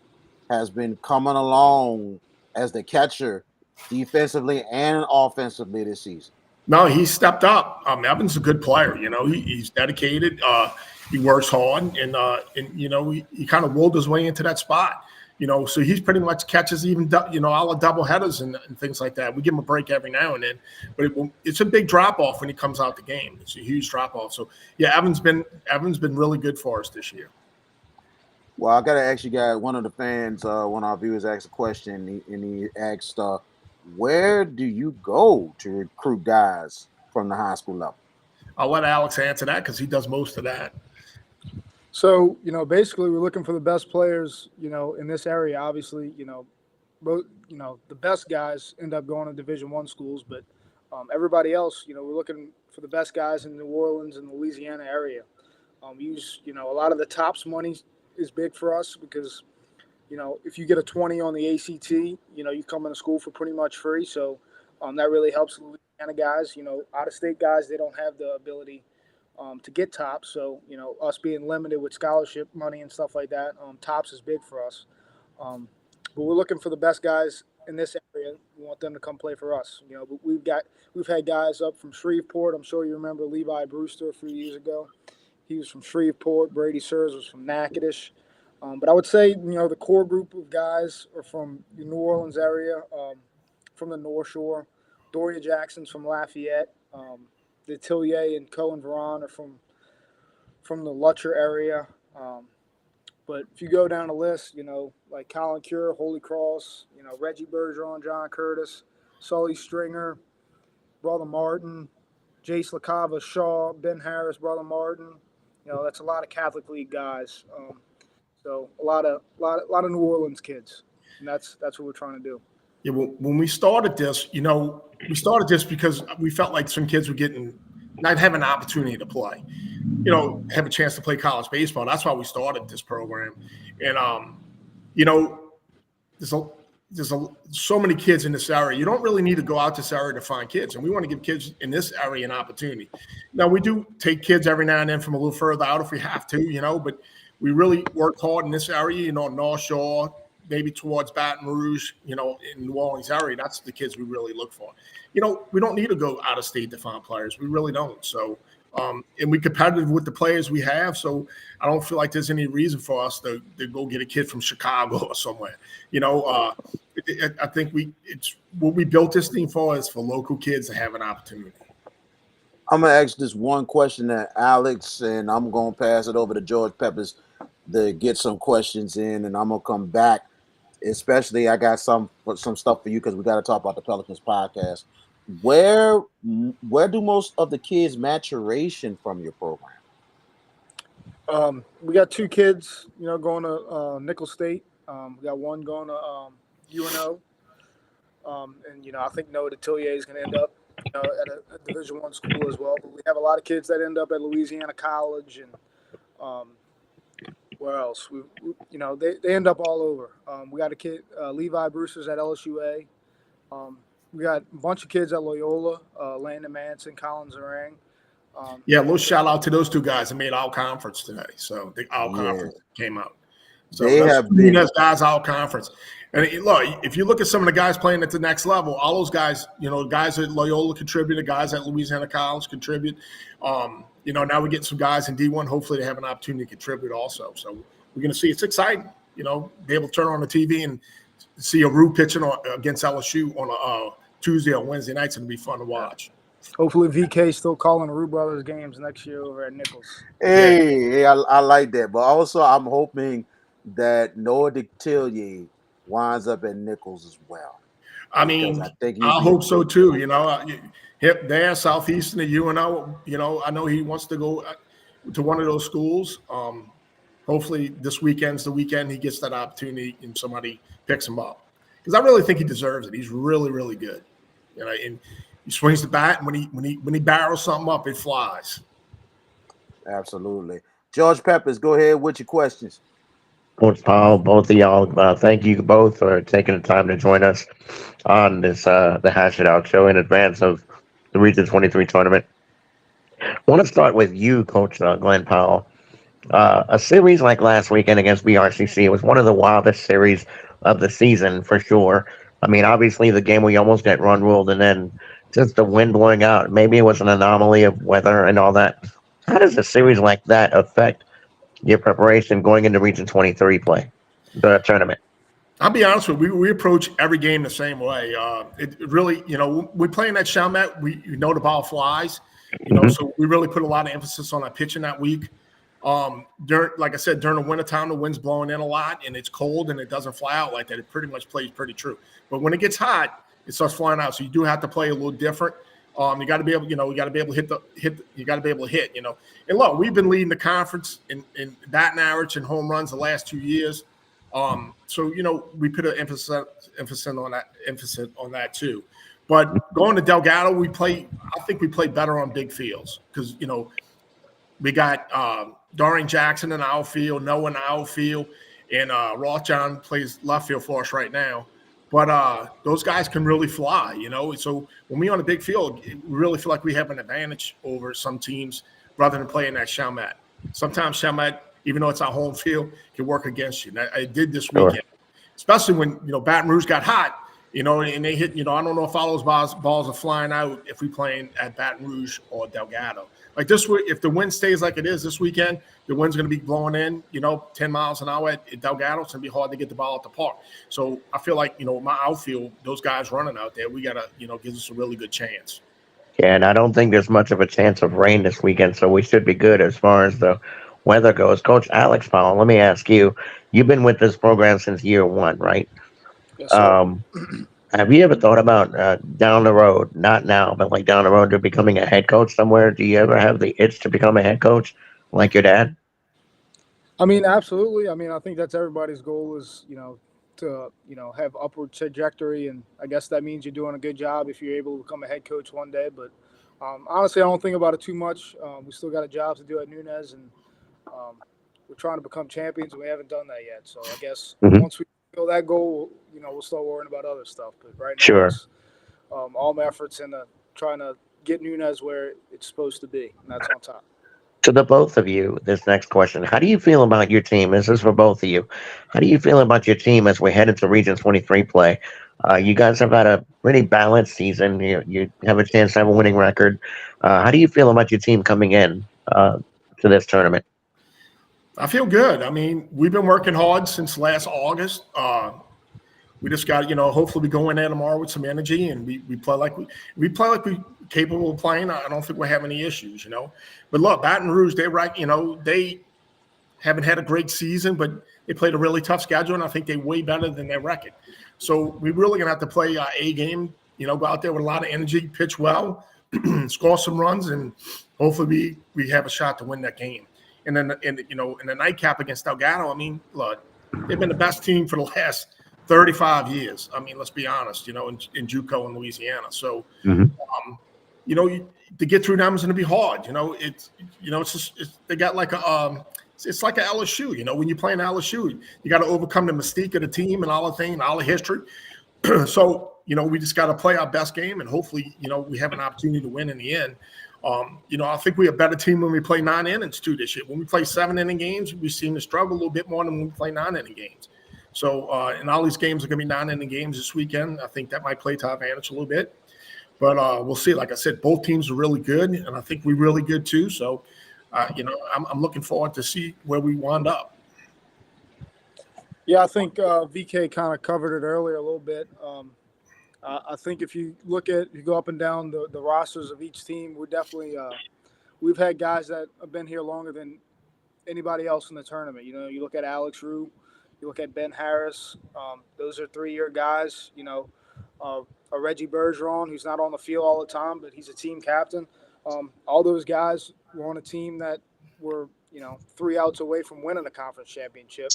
has been coming along as the catcher defensively and offensively this season. No, he stepped up. Evan's a good player. He's dedicated. He works hard, and he kind of rolled his way into that spot. So he's pretty much catches even, all the double headers and things like that. We give him a break every now and then, but it's a big drop off when he comes out the game. It's a huge drop off. So yeah, Evan's been really good for us this year. Well, I got to ask you guys, one of the fans, one of our viewers asked a question, and he asked, where do you go to recruit guys from the high school level? I'll let Alex answer that because he does most of that. So, basically we're looking for the best players, in this area. Obviously, the best guys end up going to Division I schools, but everybody else, we're looking for the best guys in New Orleans and the Louisiana area. A lot of the TOPS money is big for us because, if you get a 20 on the ACT, you come into school for pretty much free. So that really helps Louisiana guys. Out-of-state guys, they don't have the ability to get TOPS. So, us being limited with scholarship money and stuff like that, TOPS is big for us. But we're looking for the best guys in this area. We want them to come play for us. But we've had guys up from Shreveport. I'm sure you remember Levi Brewster a few years ago. He was from Shreveport. Brady Sears was from Natchitoches. But I would say, the core group of guys are from the New Orleans area, from the North Shore. Doria Jackson's from Lafayette. Detillier and Cohen Veron are from the Lutcher area. But if you go down the list, like Colin Cure, Holy Cross, Reggie Bergeron, John Curtis, Sully Stringer, Brother Martin, Jace LaCava, Shaw, Ben Harris, Brother Martin. That's a lot of Catholic League guys. So a lot of New Orleans kids, and that's what we're trying to do. Yeah, well, when we started this, we started this because we felt like some kids were not having an opportunity to play, have a chance to play college baseball. That's why we started this program. And, there's so many kids in this area. You don't really need to go out this area to find kids. And we want to give kids in this area an opportunity. Now, we do take kids every now and then from a little further out if we have to, but we really work hard in this area, North Shore, maybe towards Baton Rouge, in New Orleans area. That's the kids we really look for. We don't need to go out of state to find players. We really don't. So, and we're competitive with the players we have. So I don't feel like there's any reason for us to go get a kid from Chicago or somewhere. I think it's what we built this thing for is for local kids to have an opportunity. I'm going to ask this one question to Alex, and I'm going to pass it over to George Peppers. to get some questions in, and I'm gonna come back. Especially, I got some stuff for you because we got to talk about the Pelicans podcast. Where do most of the kids maturation from your program? We got 2 kids, going to Nicholls State. We got one going to UNO, and I think Noah Detillier is going to end up, at a Division I school as well. But we have a lot of kids that end up at Louisiana College, and where else? They end up all over. We got a kid, Levi Bruce's at LSUA. We got a bunch of kids at Loyola, Landon Manson, Collins Orang. Yeah, a little shout out to those 2 guys that made our conference today. So the our conference came out. So They that's have been guys our conference. And look, if you look at some of the guys playing at the next level, all those guys, guys at Loyola contributed, guys at Louisiana College contribute. Now we're getting some guys in D1. Hopefully they have an opportunity to contribute also. So we're going to see. It's exciting, be able to turn on the TV and see a Rue pitching against LSU on a Tuesday or Wednesday nights. It'll be fun to watch. Hopefully VK still calling the Rue Brothers games next year over at Nicholls. Hey, I like that. But also, I'm hoping that Noah Detillier winds up at Nicholls as well. I mean, I hope so too. Hip there, Southeastern at UNO. I know he wants to go to one of those schools. Hopefully this weekend's the weekend he gets that opportunity and somebody picks him up. Because I really think he deserves it. He's really, really good. And he swings the bat, and when he barrels something up, it flies. Absolutely. George Peppers, go ahead with your questions. Coach Powell, both of y'all, thank you both for taking the time to join us on this the Hash It Out show in advance of the Region 23 tournament. I want to start with you, Coach Glenn Powell. A series like last weekend against BRCC was one of the wildest series of the season for sure. I mean, obviously the game we almost got run ruled, and then just the wind blowing out. Maybe it was an anomaly of weather and all that. How does a series like that affect your preparation going into Region 23 play, the tournament? I'll be honest with you, we approach every game the same way. It really, we play in that Chalmette, we the ball flies, so we really put a lot of emphasis on our pitching that week. Like I said, during the wintertime, the wind's blowing in a lot and it's cold and it doesn't fly out like that. It pretty much plays pretty true. But when it gets hot, it starts flying out. So you do have to play a little different. You got to be able, you got to be able to you got to be able to hit, And look, we've been leading the conference in batting average and home runs the last 2 years. So we put an emphasis on that too. But going to Delgado, I think we play better on big fields because we got Dorian Jackson in the outfield, Noah in the outfield, and Rothjohn plays left field for us right now. But those guys can really fly, So when we're on a big field, we really feel like we have an advantage over some teams rather than playing that Chalmette. Sometimes Chalmette, even though it's our home field, can work against you. And I did this weekend, especially when, Baton Rouge got hot, and they hit, I don't know if all those balls are flying out if we playing at Baton Rouge or Delgado. Like this week, if the wind stays like it is this weekend, the wind's going to be blowing in, 10 miles an hour at Delgado. It's going to be hard to get the ball at the park. So I feel like, my outfield, those guys running out there, we got to, give us a really good chance. Yeah, and I don't think there's much of a chance of rain this weekend, so we should be good as far as the weather goes. Coach Alex Powell, let me ask you, you've been with this program since year one, right? Yes, sir. Have you ever thought about down the road, not now, but like down the road to becoming a head coach somewhere? Do you ever have the itch to become a head coach like your dad? I mean, absolutely. I mean, I think that's everybody's goal is, to, have upward trajectory. And I guess that means you're doing a good job if you're able to become a head coach one day. But honestly, I don't think about it too much. We still got a job to do at Nunez, and we're trying to become champions, and we haven't done that yet. So I guess once we fulfill that goal, we'll start worrying about other stuff. But right now, it's, all my efforts in trying to get Nunez where it's supposed to be, and that's on top. To the both of you, this next question. How do you feel about your team? This is for both of you. How do you feel about your team as we head into Region 23 play? You guys have had a pretty balanced season. You have a chance to have a winning record. How do you feel about your team coming in to this tournament? I feel good. I mean, we've been working hard since last August. We just got, hopefully we go in there tomorrow with some energy and we play like we play like we're capable of playing. I don't think we have any issues, But look, Baton Rouge, they're right, haven't had a great season, but they played a really tough schedule, and I think they're way better than their record. So we're really going to have to play our A game, go out there with a lot of energy, pitch well, score some runs, and hopefully we have a shot to win that game. And then, in the nightcap against Delgado, I mean, look, they've been the best team for the last 35 years. I mean, let's be honest, in JUCO in Louisiana. So, to get through them is going to be hard. They got like it's like an LSU. When you play in LSU, you got to overcome the mystique of the team and all the things, all the history. So, we just got to play our best game, and hopefully, we have an opportunity to win in the end. I think we're a better team when we play 9 innings too this year. When we play 7-inning games, we seem to struggle a little bit more than when we play 9-inning games. So, and all these games are going to be 9-inning games this weekend. I think that might play to our advantage a little bit. But we'll see. Like I said, both teams are really good, and I think we're really good too. So, I'm looking forward to see where we wind up. Yeah, I think VK kind of covered it earlier a little bit. I think if you go up and down the rosters of each team, we're definitely we've had guys that have been here longer than anybody else in the tournament. You look at Alex Rue, you look at Ben Harris. Those are 3-year guys. A Reggie Bergeron, who's not on the field all the time, but he's a team captain. All those guys were on a team that were 3 outs away from winning a conference championship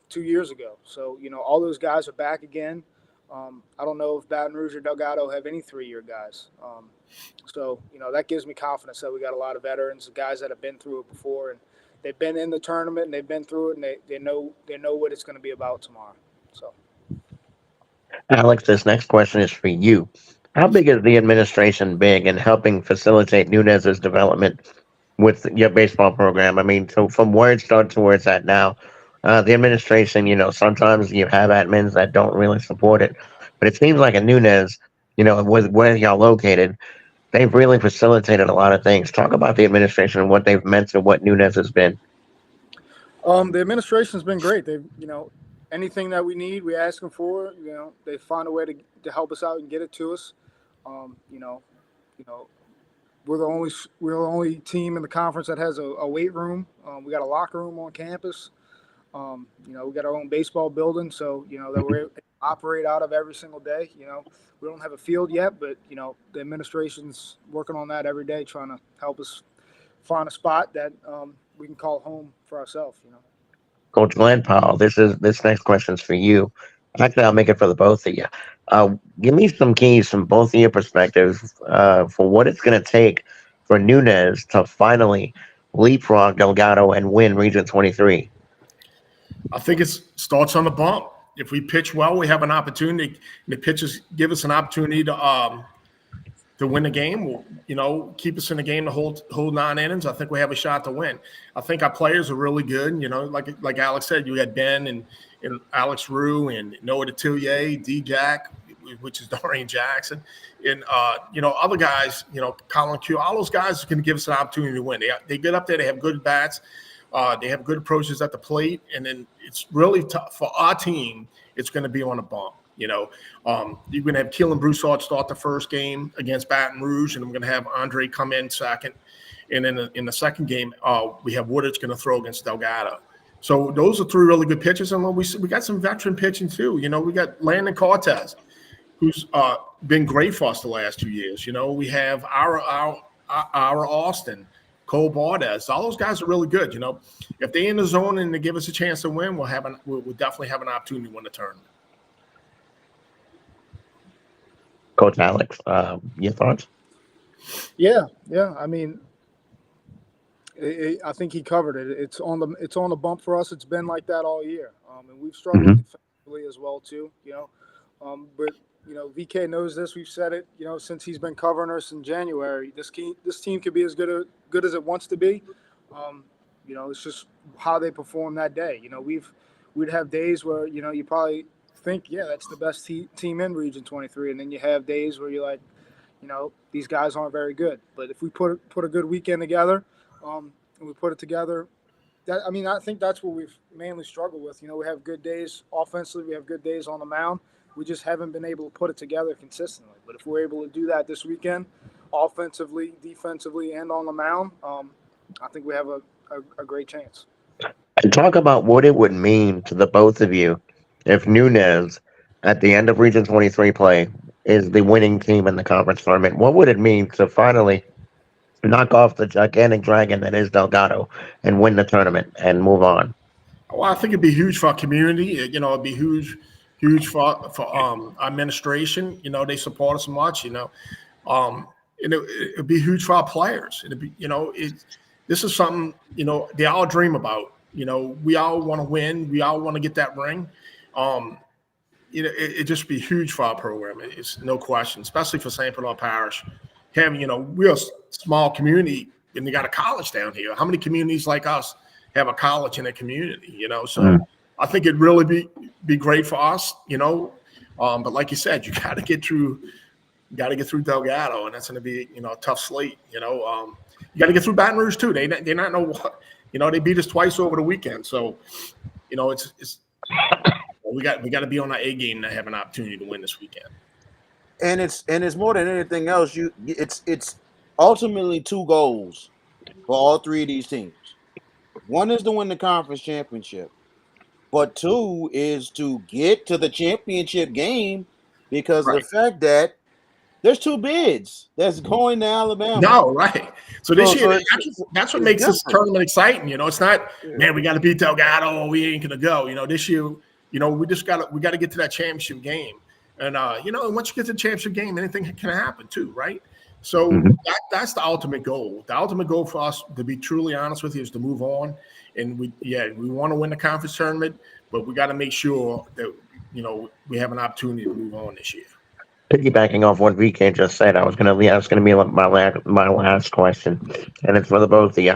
2 years ago. So all those guys are back again. I don't know if Baton Rouge or Delgado have any 3-year guys. So that gives me confidence that we got a lot of veterans, guys that have been through it before, and they've been in the tournament and they've been through it, and they know what it's going to be about tomorrow. So, Alex, this next question is for you. How big is the administration in helping facilitate Nunez's development with your baseball program? I mean, so from where it started to where it's at now, the administration, sometimes you have admins that don't really support it, but it seems like in Nunez, with where y'all located, they've really facilitated a lot of things. Talk about the administration and what they've meant to what Nunez has been. The administration's been great. They've, anything that we need, we ask them for. They find a way to help us out and get it to us. We're the only team in the conference that has a weight room. We got a locker room on campus. We got our own baseball building, so that we're able to operate out of every single day. We don't have a field yet, but the administration's working on that every day, trying to help us find a spot that we can call home for ourselves. Coach Glenn Powell, this next question's for you. Actually, I'll make it for the both of you. Give me some keys from both of your perspectives for what it's going to take for Nunez to finally leapfrog Delgado and win Region 23. I think it starts on the bump. If we pitch well, we have an opportunity. The pitchers give us an opportunity to win the game. Keep us in the game to hold 9 innings. I think we have a shot to win. I think our players are really good. Like Alex said, you had Ben and Alex Rue and Noah Detillier, D-Jack, which is Dorian Jackson, and other guys. Colin Q. All those guys are going to give us an opportunity to win. They get up there. They have good bats. They have good approaches at the plate, and then it's really tough for our team. It's going to be on a bump. You're going to have Keelan Broussard start the first game against Baton Rouge, and I'm going to have Andre come in second. And in the second game, we have Woodard's going to throw against Delgado. So those are 3 really good pitchers, and we got some veteran pitching too. We got Landon Cortez, who's been great for us the last 2 years. We have our Austin. Cole Bardez, all those guys are really good. If they're in the zone and they give us a chance to win, we'll definitely have an opportunity to win the tournament. Coach Alex, your thoughts? Yeah. I mean, I think he covered it. It's on the bump for us. It's been like that all year, and we've struggled defensively as well too. But VK knows this. We've said it, since he's been covering us in January. This team could be as good as it wants to be. It's just how they perform that day. We'd have days where you probably think, yeah, that's the best team in Region 23, and then you have days where you're like, these guys aren't very good. But if we put a good weekend together, and we put it together, I think that's what we've mainly struggled with. We have good days offensively, we have good days on the mound. We just haven't been able to put it together consistently. But if we're able to do that this weekend, offensively, defensively, and on the mound, I think we have a great chance. And talk about what it would mean to the both of you if Nunez, at the end of Region 23 play, is the winning team in the conference tournament. What would it mean to finally knock off the gigantic dragon that is Delgado and win the tournament and move on? Well, I think it'd be huge for our community. It'd be huge for administration. They support us much. And it'd be huge for our players. It'd be, this is something they all dream about. We all want to win. We all want to get that ring. It just be huge for our program. It's no question, especially for St. Bernard Parish. Having, we're a small community and you got a college down here. How many communities like us have a college in a community, So I think it'd really be great for us, but like you said, you got to get through Delgado, and that's going to be, a tough slate, You got to get through Baton Rouge too. They not know what, they beat us twice over the weekend. So, it's we got to be on our A game to have an opportunity to win this weekend. And it's more than anything else. It's ultimately two goals for all three of these teams. One is to win the conference championship, but two is to get to the championship game because of the fact that there's two bids that's going to Alabama. No, right. So this year, that's what makes this tournament exciting. It's not, man, we got to beat Delgado or we ain't going to go. This year, we got to get to that championship game. And, once you get to the championship game, anything can happen too, right? So that's the ultimate goal. The ultimate goal for us, to be truly honest with you, is to move on. And we want to win the conference tournament, but we got to make sure that, we have an opportunity to move on this year. Piggybacking off what VK just said, that's going to be my last question, and it's for the both of you.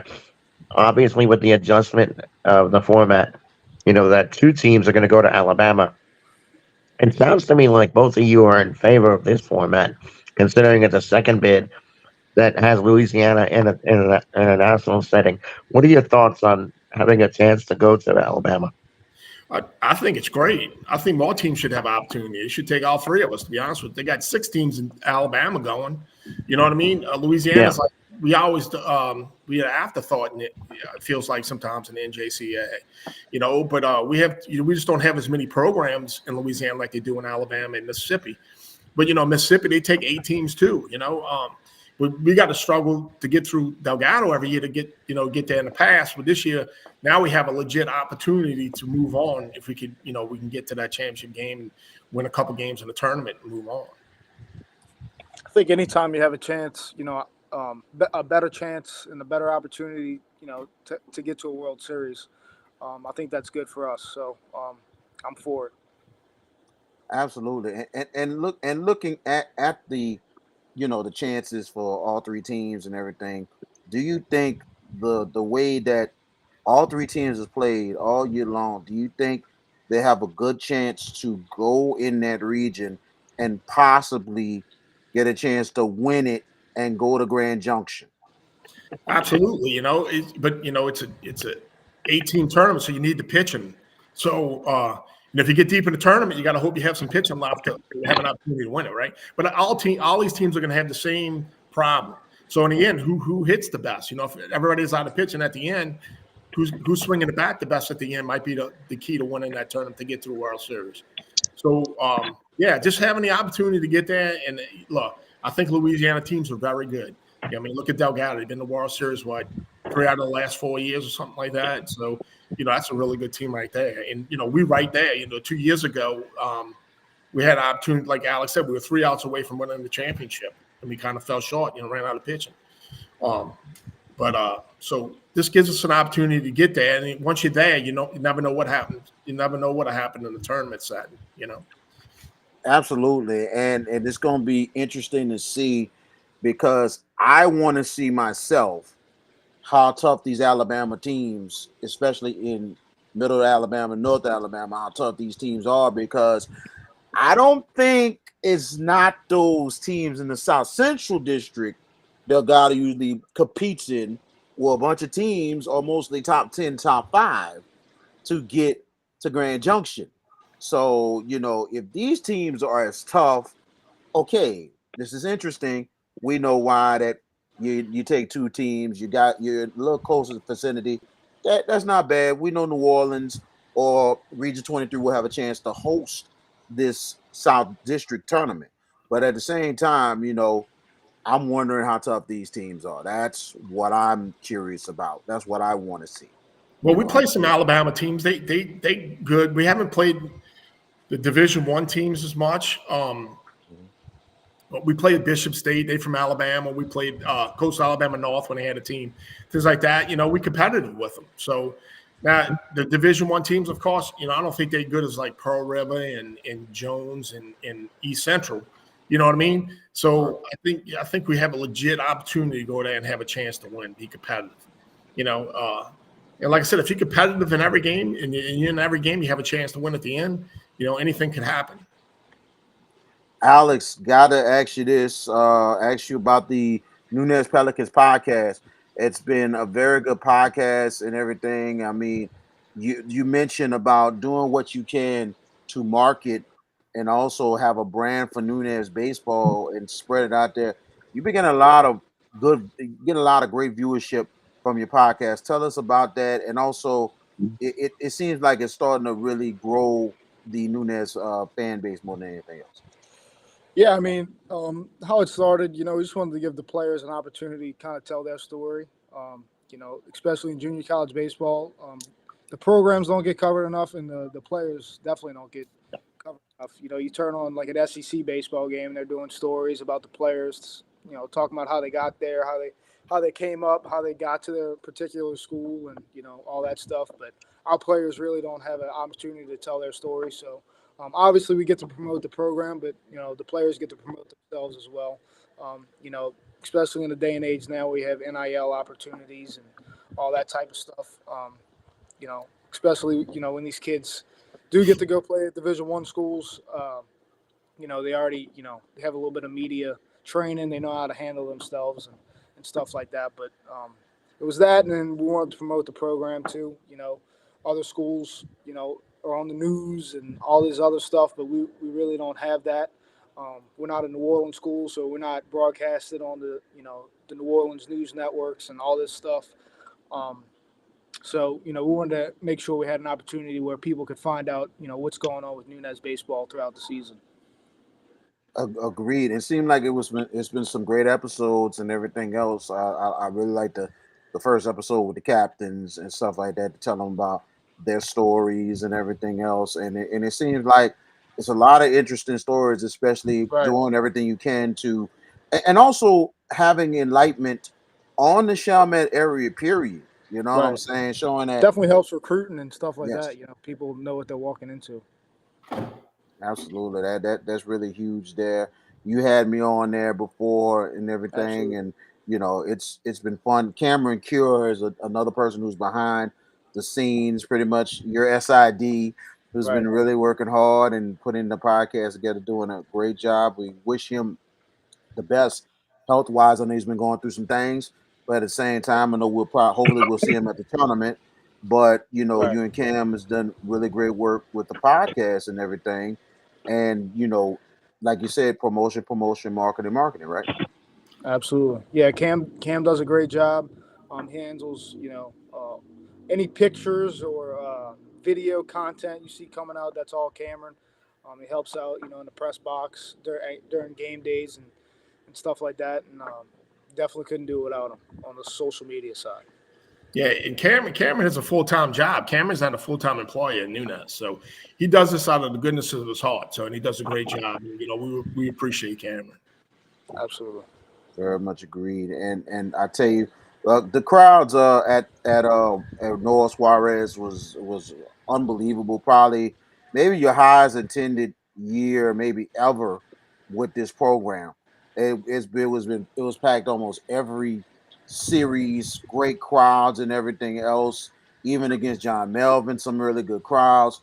Obviously, with the adjustment of the format, that two teams are going to go to Alabama. It sounds to me like both of you are in favor of this format, considering it's a second bid that has Louisiana in a national setting. What are your thoughts on having a chance to go to Alabama? I think it's great. I think more teams should have opportunity. It should take all three of us, to be honest with you. They got 6 teams in Alabama going. You know what I mean? Louisiana's like, we always we had an afterthought, and it feels like sometimes in the NJCAA, but we just don't have as many programs in Louisiana like they do in Alabama and Mississippi. But, Mississippi, they take 8 teams too, we got to struggle to get through Delgado every year to get there in the past. But this year, now we have a legit opportunity to move on. If we could, we can get to that championship game and win a couple games in the tournament and move on. I think anytime you have a chance, a better chance and a better opportunity, to get to a World Series, I think that's good for us. So I'm for it. Absolutely. And looking at the the chances for all three teams and everything, do you think the way that all three teams has played all year long, do you think they have a good chance to go in that region and possibly get a chance to win it and go to Grand Junction? Absolutely, it's a 18 tournament, so you need the pitching. So if you get deep in the tournament, you got to hope you have some pitching left to have an opportunity to win it, right? But all these teams are going to have the same problem. So in the end, who hits the best? If everybody's out of pitching at the end, who's swinging the bat the best at the end might be the key to winning that tournament to get to the World Series. So just having the opportunity to get there. And look, I think Louisiana teams are very good. Look at Delgado. They've been in the World Series, 3 out of the last 4 years or something like that. So, that's a really good team right there. And, we right there, 2 years ago, we had an opportunity, like Alex said, we were 3 outs away from winning the championship. And we kind of fell short, ran out of pitching. So this gives us an opportunity to get there. And once you're there, you never know what happens. You never know what happened in the tournament setting, Absolutely. And it's going to be interesting to see, because I want to see myself how tough these Alabama teams, especially in Middle Alabama, North Alabama, how tough these teams are, because I don't think it's not those teams in the South Central District Delgado usually competes in, where a bunch of teams are mostly top 10, top 5 to get to Grand Junction. So, if these teams are as tough, okay, this is interesting. We know why that you take 2 teams, you're a little closer to the vicinity. That's not bad. We know New Orleans or Region 23 will have a chance to host this South District tournament. But at the same time, I'm wondering how tough these teams are. That's what I'm curious about. That's what I want to see. Well, we play some Alabama teams. They good. We haven't played the Division I teams as much. We played Bishop State. They from Alabama. We played Coastal Alabama North when they had a team. Things like that. We competitive with them. So now the Division I teams, of course, I don't think they're good as like Pearl River and Jones and East Central. You know what I mean? So I think we have a legit opportunity to go there and have a chance to win, be competitive. And like I said, if you're competitive in every game and you're in every game, you have a chance to win at the end. Anything can happen. Alex, gotta ask you this. Ask you about the Nunez Pelicans podcast. It's been a very good podcast and everything. I mean, you mentioned about doing what you can to market and also have a brand for Nunez baseball and spread it out there. You've been getting a lot of great viewership from your podcast. Tell us about that, and also it seems like it's starting to really grow the Nunez fan base more than anything else. Yeah, I mean, how it started, we just wanted to give the players an opportunity to kind of tell their story, especially in junior college baseball. The programs don't get covered enough, and the players definitely don't get covered enough. You turn on like an SEC baseball game, and they're doing stories about the players, talking about how they got there, how they came up, how they got to their particular school, and, all that stuff. But our players really don't have an opportunity to tell their story, so – obviously, we get to promote the program, but, the players get to promote themselves as well. Especially in the day and age now, we have NIL opportunities and all that type of stuff. Especially, when these kids do get to go play at Division I schools, they already, they have a little bit of media training. They know how to handle themselves and stuff like that. But it was that, and then we wanted to promote the program too. Other schools, are on the news and all this other stuff, but we really don't have that. We're not a New Orleans school, so we're not broadcasted on the New Orleans news networks and all this stuff. So we wanted to make sure we had an opportunity where people could find out, what's going on with Nunez baseball throughout the season. Agreed. It seemed like it's been some great episodes and everything else. I really like the first episode with the captains and stuff like that to tell them about their stories and everything else, and it seems like it's a lot of interesting stories, especially doing everything you can to, and also having enlightenment on the Chalmette area. Period. You know what I'm saying? Showing that definitely helps recruiting and stuff like that. People know what they're walking into. Absolutely, that's really huge. There, you had me on there before and everything, and it's been fun. Cameron Cure is another person who's behind the scenes, pretty much your SID, who's been really working hard and putting the podcast together, doing a great job. We wish him the best health-wise. I know he's been going through some things, but at the same time, I know hopefully we'll see him at the tournament. But you and Cam has done really great work with the podcast and everything, and like you said, promotion, marketing, right? Absolutely, yeah. Cam does a great job. He handles any pictures or video content you see coming out, that's all Cameron. He helps out, in the press box during game days and stuff like that. And definitely couldn't do it without him on the social media side. Yeah, and Cameron has a full-time job. Cameron's not a full-time employee at Nunez, so he does this out of the goodness of his heart. So, and he does a great job. We appreciate Cameron. Absolutely. Very much agreed. And I tell you, the crowds at Noah Suarez was unbelievable. Probably maybe your highest attended year, maybe ever, with this program. It was packed almost every series. Great crowds and everything else. Even against John Melvin, some really good crowds.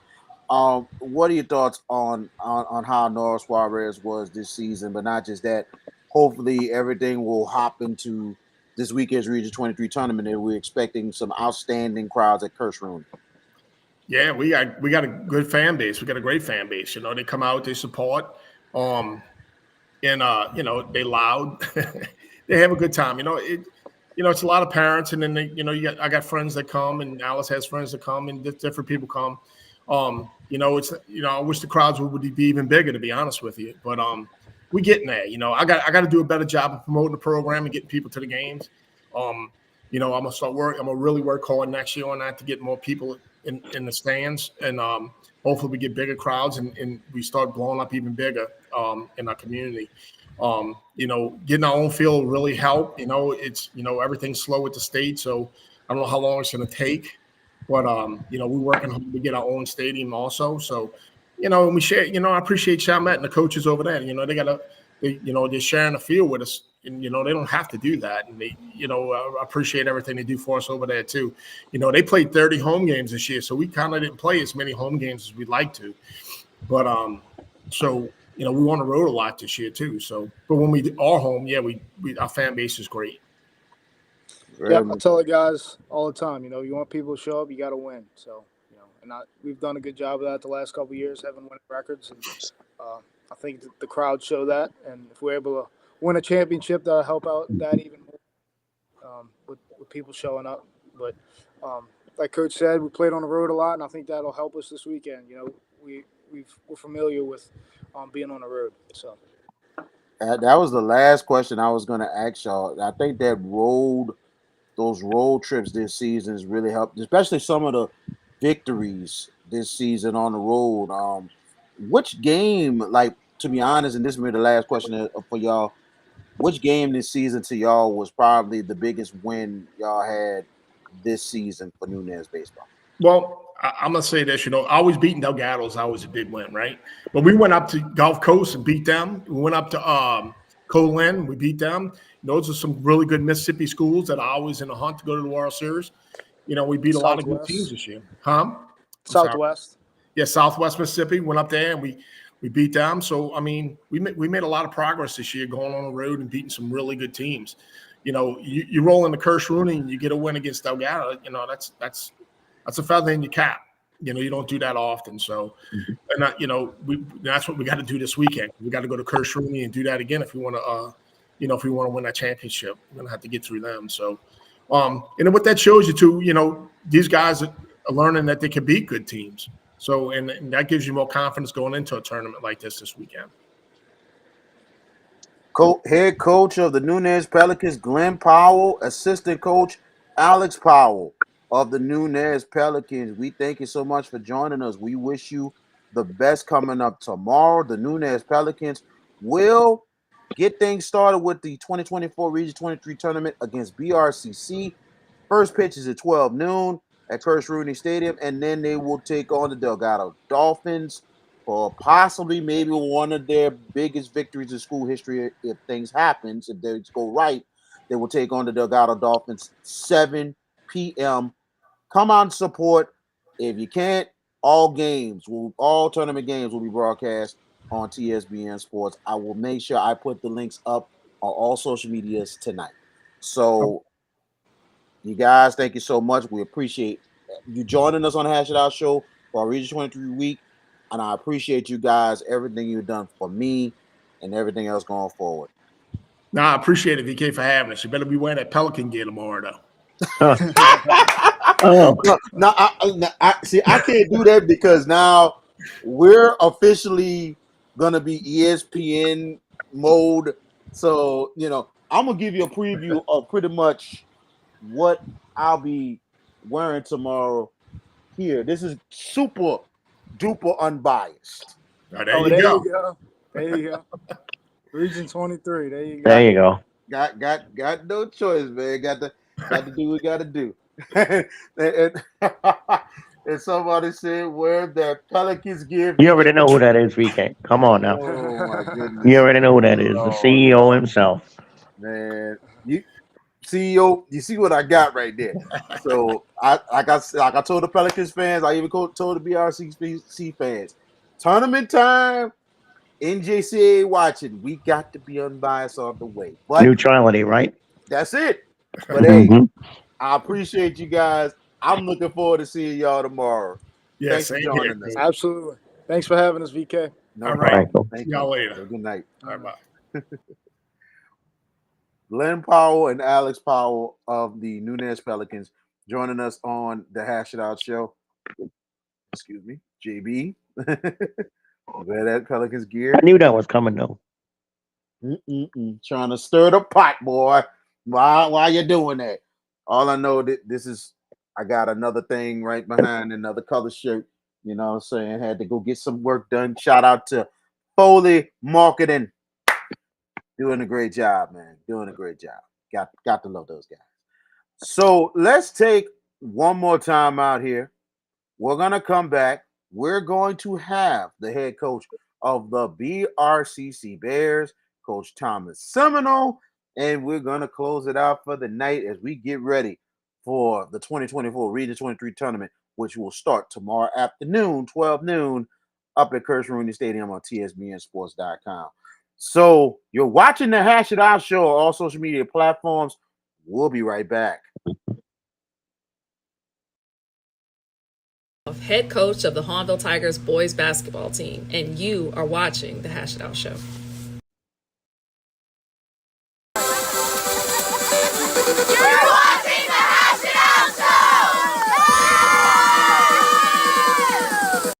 What are your thoughts on how Noah Suarez was this season? But not just that. Hopefully, everything will hop into this weekend's Region 23 tournament, and we're expecting some outstanding crowds at Kirschroom. Yeah, we got a good fan base. We got a great fan base. They come out, they support, and they loud, they have a good time. it's a lot of parents, and then I got friends that come, and Alice has friends that come, and different people come. I wish the crowds would be even bigger, to be honest with you. But we getting there. I got to do a better job of promoting the program and getting people to the games. I'm gonna start work. I'm gonna really work hard next year on that to get more people in the stands, and hopefully we get bigger crowds and we start blowing up even bigger in our community. Getting our own field will really help. It's everything's slow with the state, so I don't know how long it's gonna take. But we're working hard to get our own stadium also. So, and we share. I appreciate Chalmette and the coaches over there. They're sharing the field with us, and they don't have to do that. And they, I appreciate everything they do for us over there too. They played 30 home games this year, so we kind of didn't play as many home games as we'd like to. But so we were on the road a lot this year too. So, but when we are home, we our fan base is great. Yeah, I tell the guys all the time, you want people to show up, you got to win. So, and we've done a good job of that the last couple of years, having winning records. And I think the crowd show that. And if we're able to win a championship, that'll help out that even more with people showing up. But like Coach said, we played on the road a lot, and I think that'll help us this weekend. We're familiar with being on the road. So that was the last question I was going to ask y'all. I think that those road trips this season has really helped, especially some of the victories this season on the road. Which game, to be honest, and this will be the last question for y'all, which game this season to y'all was probably the biggest win y'all had this season for Nunez baseball? Well, I'm going to say this, always beating Delgado is always a big win, right? But we went up to Gulf Coast and beat them. We went up to Colin, we beat them. Those are some really good Mississippi schools that are always in the hunt to go to the World Series. We beat a lot of good teams this year. Southwest. Yeah, Southwest Mississippi. Went up there and we beat them. So, we made a lot of progress this year going on the road and beating some really good teams. You roll into Kirsch Rooney and you get a win against Delgado, that's a feather in your cap. You don't do that often. So, and that's what we got to do this weekend. We got to go to Kirsch Rooney and do that again if we want to, if we want to win that championship. We're gonna have to get through them. So, and then what that shows you too, these guys are learning that they can beat good teams. So, and that gives you more confidence going into a tournament like this weekend. Head coach of the Nunez Pelicans, Glenn Powell, assistant coach Alex Powell of the Nunez Pelicans. We thank you so much for joining us. We wish you the best coming up tomorrow. The Nunez Pelicans will get things started with the 2024 Region 23 tournament against BRCC. First pitch is at 12 noon at Kirsch Rooney Stadium, and then they will take on the Delgado Dolphins for possibly maybe one of their biggest victories in school history if things happen. If they go right, they will take on the Delgado Dolphins 7 p.m. Come on, support. If you can't, all tournament games will be broadcast on TSBN Sports. I will make sure I put the links up on all social medias tonight. So, you guys, thank you so much. We appreciate you joining us on the Hash It Out show for our Region 23 week. And I appreciate you guys, everything you've done for me and everything else going forward. I appreciate it, VK, for having us. You better be wearing that Pelican gear tomorrow, though. No, I can't do that because now we're officially gonna be ESPN mode. So I'm gonna give you a preview of pretty much what I'll be wearing tomorrow. Here, this is super duper unbiased. There you go. There you go. Region 23. There you go. There you go. Got no choice, man. Got to do what we got to do. and somebody said, "Where the Pelicans give." You already know who that is, VK. Come on now. Oh my goodness! You already know who that is. The CEO himself. Man, CEO, you see what I got right there. So I told the Pelicans fans, I even told the BRCC fans, tournament time, NJCAA watching, we got to be unbiased all the way. But neutrality, right? That's it. But hey, I appreciate you guys. I'm looking forward to seeing y'all tomorrow. Yes, thanks for joining us. Absolutely. Thanks for having us, VK. No problem. Thank you. Y'all later. Good night. All right, bye. Glenn Powell and Alex Powell of the Nunez Pelicans joining us on the Hash It Out show. Excuse me, JB. Wear that Pelicans gear. I knew that was coming though. Trying to stir the pot, boy. Why you doing that? All I know that this is I got another thing right behind another color shirt. You know what I'm saying? Had to go get some work done. Shout out to Foley Marketing. Doing a great job, man. Doing a great job. Got to love those guys. So let's take one more time out here. We're gonna come back. We're going to have the head coach of the BRCC Bears, Coach Thomas Seminole, and we're gonna close it out for the night as we get ready for the 2024 Region 23 tournament, which will start tomorrow afternoon, 12 noon, up at Curtis Rooney Stadium on TSBNSports.com. So you're watching the Hash It Out show on all social media platforms. We'll be right back. Head coach of the Hahnville Tigers boys basketball team, and you are watching the Hash It Out show. You're watching the Hash It Out show!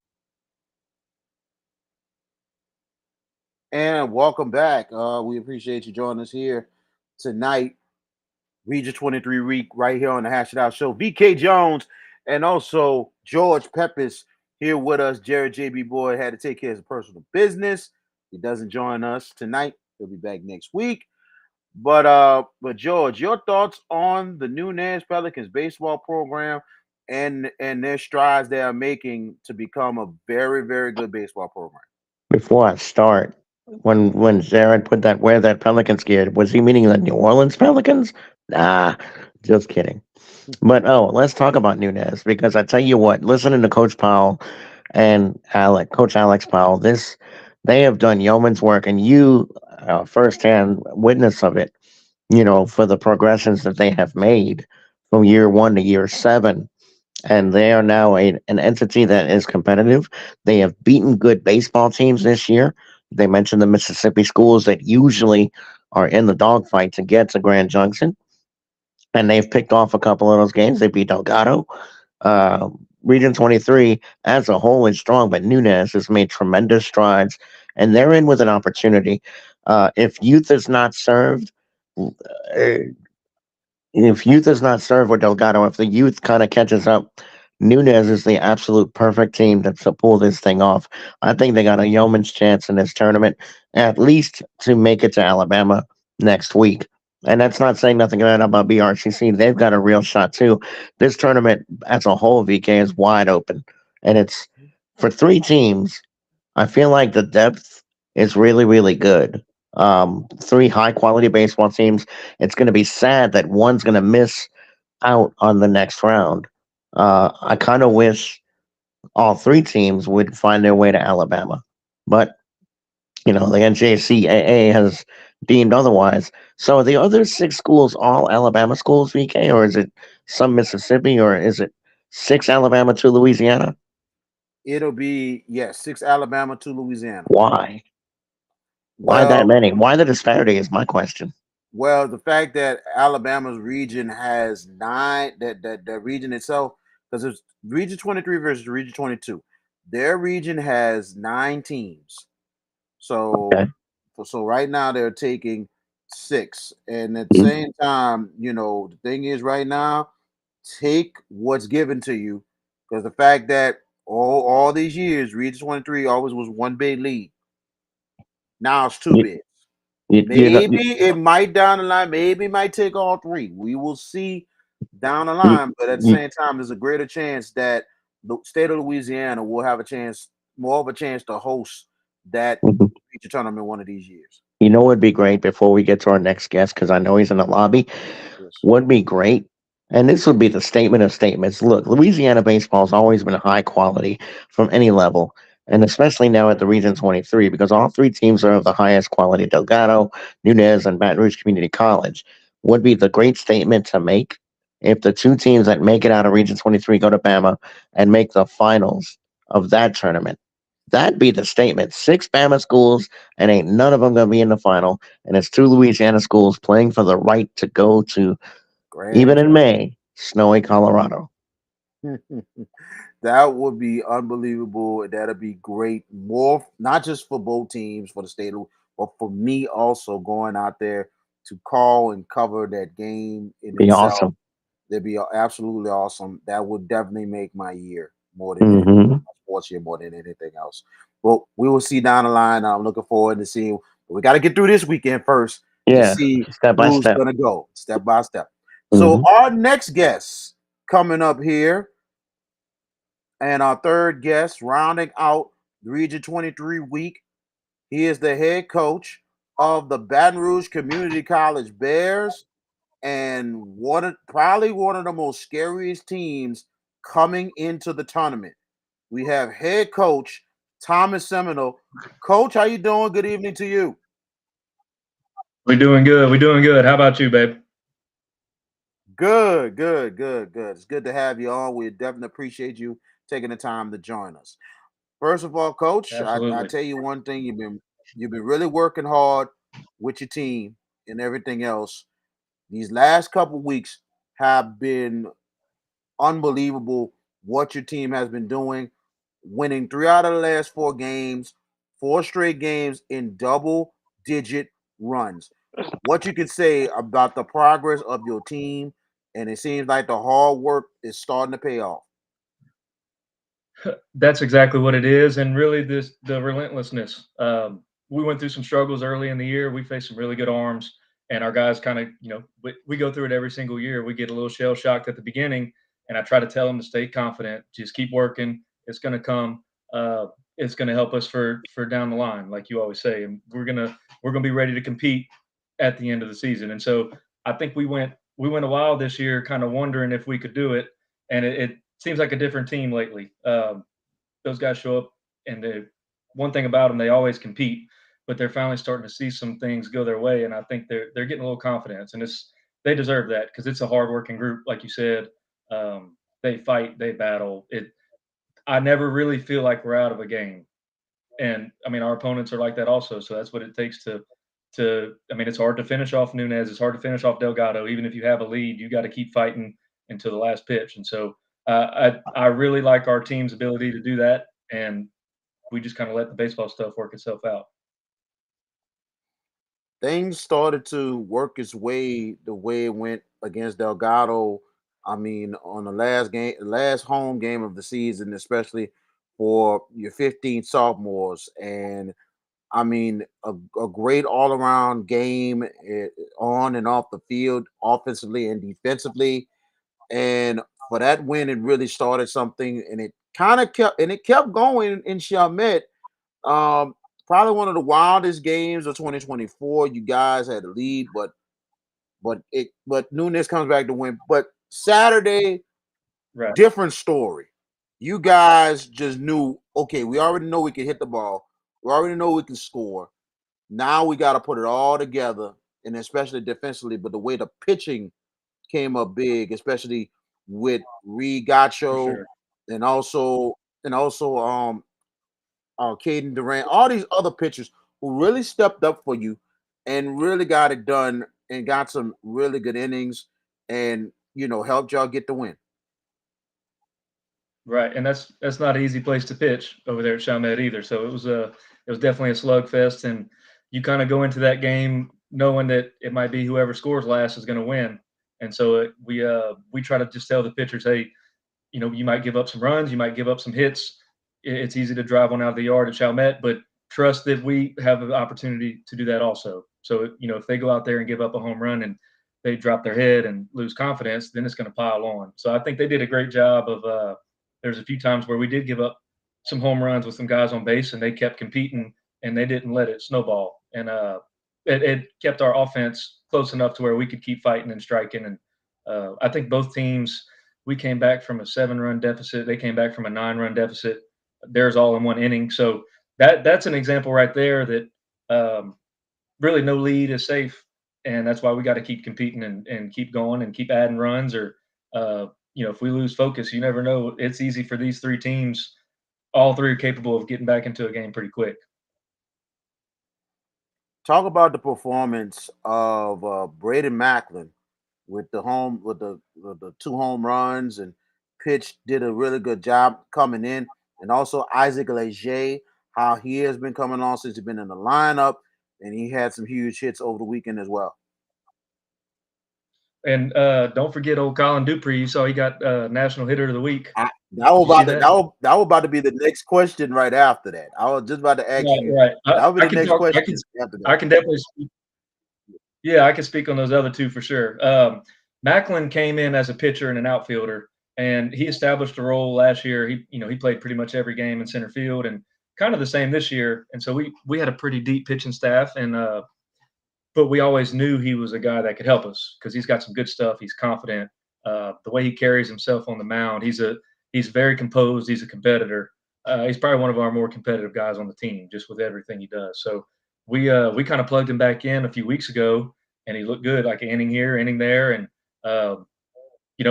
And welcome back. We appreciate you joining us here tonight. Region 23 week right here on the Hash It Out show. VK Jones and also George Peppis here with us. Jared JB Boy had to take care of his personal business. He doesn't join us tonight. He'll be back next week. But George, your thoughts on the Nunez Pelicans baseball program and their strides they are making to become a very, very good baseball program. Before I start, when Jared put that wear that Pelicans gear, was he meaning the New Orleans Pelicans? Nah, just kidding. But let's talk about Nunez because I tell you what, listening to Coach Powell and Coach Alex Powell, they have done yeoman's work, and you firsthand witness of it. You know, for the progressions that they have made from year 1 to year 7, and they are now an entity that is competitive. They have beaten good baseball teams this year. They mentioned the Mississippi schools that usually are in the dogfight to get to Grand Junction, and they've picked off a couple of those games. They beat Delgado. Region 23 as a whole is strong, but Nunez has made tremendous strides, and they're in with an opportunity. If youth is not served, with Delgado, if the youth kind of catches up, Nunez is the absolute perfect team to pull this thing off. I think they got a yeoman's chance in this tournament, at least to make it to Alabama next week. And that's not saying nothing bad about BRCC. They've got a real shot too. This tournament as a whole, VK, is wide open. And it's for 3 teams. I feel like the depth is really, really good. 3 high quality baseball teams. It's going to be sad that one's going to miss out on the next round. I kind of wish all 3 teams would find their way to Alabama, but the NJCAA has deemed otherwise. So are the other 6 schools all Alabama schools, VK, or is it some Mississippi, or is it 6 Alabama to Louisiana? It'll be 6 Alabama to Louisiana. Why? Why that many? Why the disparity is my question. Well, the fact that Alabama's region has 9, that region itself, because it's Region 23 versus Region 22. Their region has 9 teams. So, so right now they're taking 6. And at the same time, the thing is right now, take what's given to you. Because the fact that all these years, Region 23 always was 1 big lead. Now it's 2 bigs. Maybe it might down the line. Maybe it might take all 3. We will see down the line. But at the same time, there's a greater chance that the state of Louisiana will have more of a chance to host that feature tournament one of these years. You know what would be great before we get to our next guest, because I know he's in the lobby? Yes. Would be great. And this would be the statement of statements. Look, Louisiana baseball has always been high quality from any level, and especially now at the Region 23, because all 3 teams are of the highest quality: Delgado, Nunez, and Baton Rouge Community College. Would be the great statement to make if the 2 teams that make it out of Region 23 go to Bama and make the finals of that tournament. That'd be the statement. 6 Bama schools, and ain't none of them going to be in the final. And it's 2 Louisiana schools playing for the right to go to, even Grand in May, snowy Colorado. That would be unbelievable. That'd be great. More, not just for both teams, for the state, but for me also going out there to call and cover that game in Be itself. awesome. That'd be absolutely awesome. That would definitely make my year more than anything, Hmm. my sports year more than anything else. But we will see down the line. I'm looking forward to seeing. But we got to get through this weekend first to Yeah, see step by who's step. gonna go step by step. So Hmm. our next guest coming up here, and our third guest rounding out the Region 23 week. He is the head coach of the Baton Rouge Community College Bears, and probably one of the most scariest teams coming into the tournament. We have head coach Thomas Seminole. Coach, how you doing? Good evening to you. We're doing good. We're doing good. How about you, babe? Good, good, good, good. It's good to have you on. We definitely appreciate you taking the time to join us. First of all, Coach, I Absolutely. tell you one thing: you've been really working hard with your team and everything else. These last couple weeks have been unbelievable. What your team has been doing, winning 3 out of the last 4 games, 4 straight games in double-digit runs. What you could say about the progress of your team, and it seems like the hard work is starting to pay off. That's exactly what it is, and really the relentlessness. We went through some struggles early in the year. We faced some really good arms, and our guys kind of, we go through it every single year. We get a little shell shocked at the beginning, and I try to tell them to stay confident, just keep working. It's going to come. Uh, it's going to help us for down the line, like you always say, and we're gonna be ready to compete at the end of the season. And so I think we went a while this year, kind of wondering if we could do it, and it seems like a different team lately. Those guys show up, and one thing about them, they always compete, but they're finally starting to see some things go their way, and I think they're getting a little confidence, and they deserve that because it's a hardworking group, like you said. They fight, they battle. I never really feel like we're out of a game, and I mean our opponents are like that also. So that's what it takes to. I mean, it's hard to finish off Nunez. It's hard to finish off Delgado. Even if you have a lead, you got to keep fighting until the last pitch. And so I really like our team's ability to do that, and we just kind of let the baseball stuff work itself out. Things started to work its way the way it went against Delgado. I mean, on the last home game of the season, especially for your 15 sophomores, and I mean, a great all around game, on and off the field, offensively and defensively. And for that win, it really started something, and it kept going in Chalmette. Um, Probably one of the wildest games of 2024. You guys had the lead, but Nunez comes back to win. But Saturday, Right. different story. You guys just knew, okay, we already know we can hit the ball. We already know we can score. Now we got to put it all together, and especially defensively. But the way the pitching came up big, especially with Reed For Gacho, sure. and also Caden Durant, all these other pitchers who really stepped up for you and really got it done and got some really good innings and helped y'all get the win. Right, and that's not an easy place to pitch over there at Chalmette either. So it was definitely a slugfest, and you kind of go into that game knowing that it might be whoever scores last is going to win. And so we try to just tell the pitchers, hey, you might give up some runs, you might give up some hits. It's easy to drive one out of the yard at Chalmette, but trust that we have an opportunity to do that also. So if they go out there and give up a home run and they drop their head and lose confidence, then it's going to pile on. So I think they did a great job of. There's a few times where we did give up some home runs with some guys on base, and they kept competing, and they didn't let it snowball. And it kept our offense close enough to where we could keep fighting and striking. And I think both teams, we came back from a 7-run deficit. They came back from a 9-run deficit. Theirs all in one inning. So that's an example right there that really no lead is safe, and that's why we got to keep competing and keep going and keep adding runs. Or if we lose focus, you never know. It's easy for these three teams all three are capable of getting back into a game pretty quick. Talk about the performance of Braden Macklin with the 2 home runs, and pitch did a really good job coming in, and also Isaac Leger, how he has been coming on since he's been in the lineup, and he had some huge hits over the weekend as well. And don't forget old Colin Dupree. You saw he got National Hitter of the Week. That was about to be the next question right after that. I was just about to ask you. Right. That would be the next question after that. I can definitely speak. Yeah, I can speak on those other two for sure. Macklin came in as a pitcher and an outfielder, and he established a role last year. He played pretty much every game in center field, and kind of the same this year. And so we had a pretty deep pitching staff, and but we always knew he was a guy that could help us because he's got some good stuff. He's confident. The way he carries himself on the mound, he's very composed. He's a competitor. He's probably one of our more competitive guys on the team, just with everything he does. So we kind of plugged him back in a few weeks ago, and he looked good, like inning here, inning there, and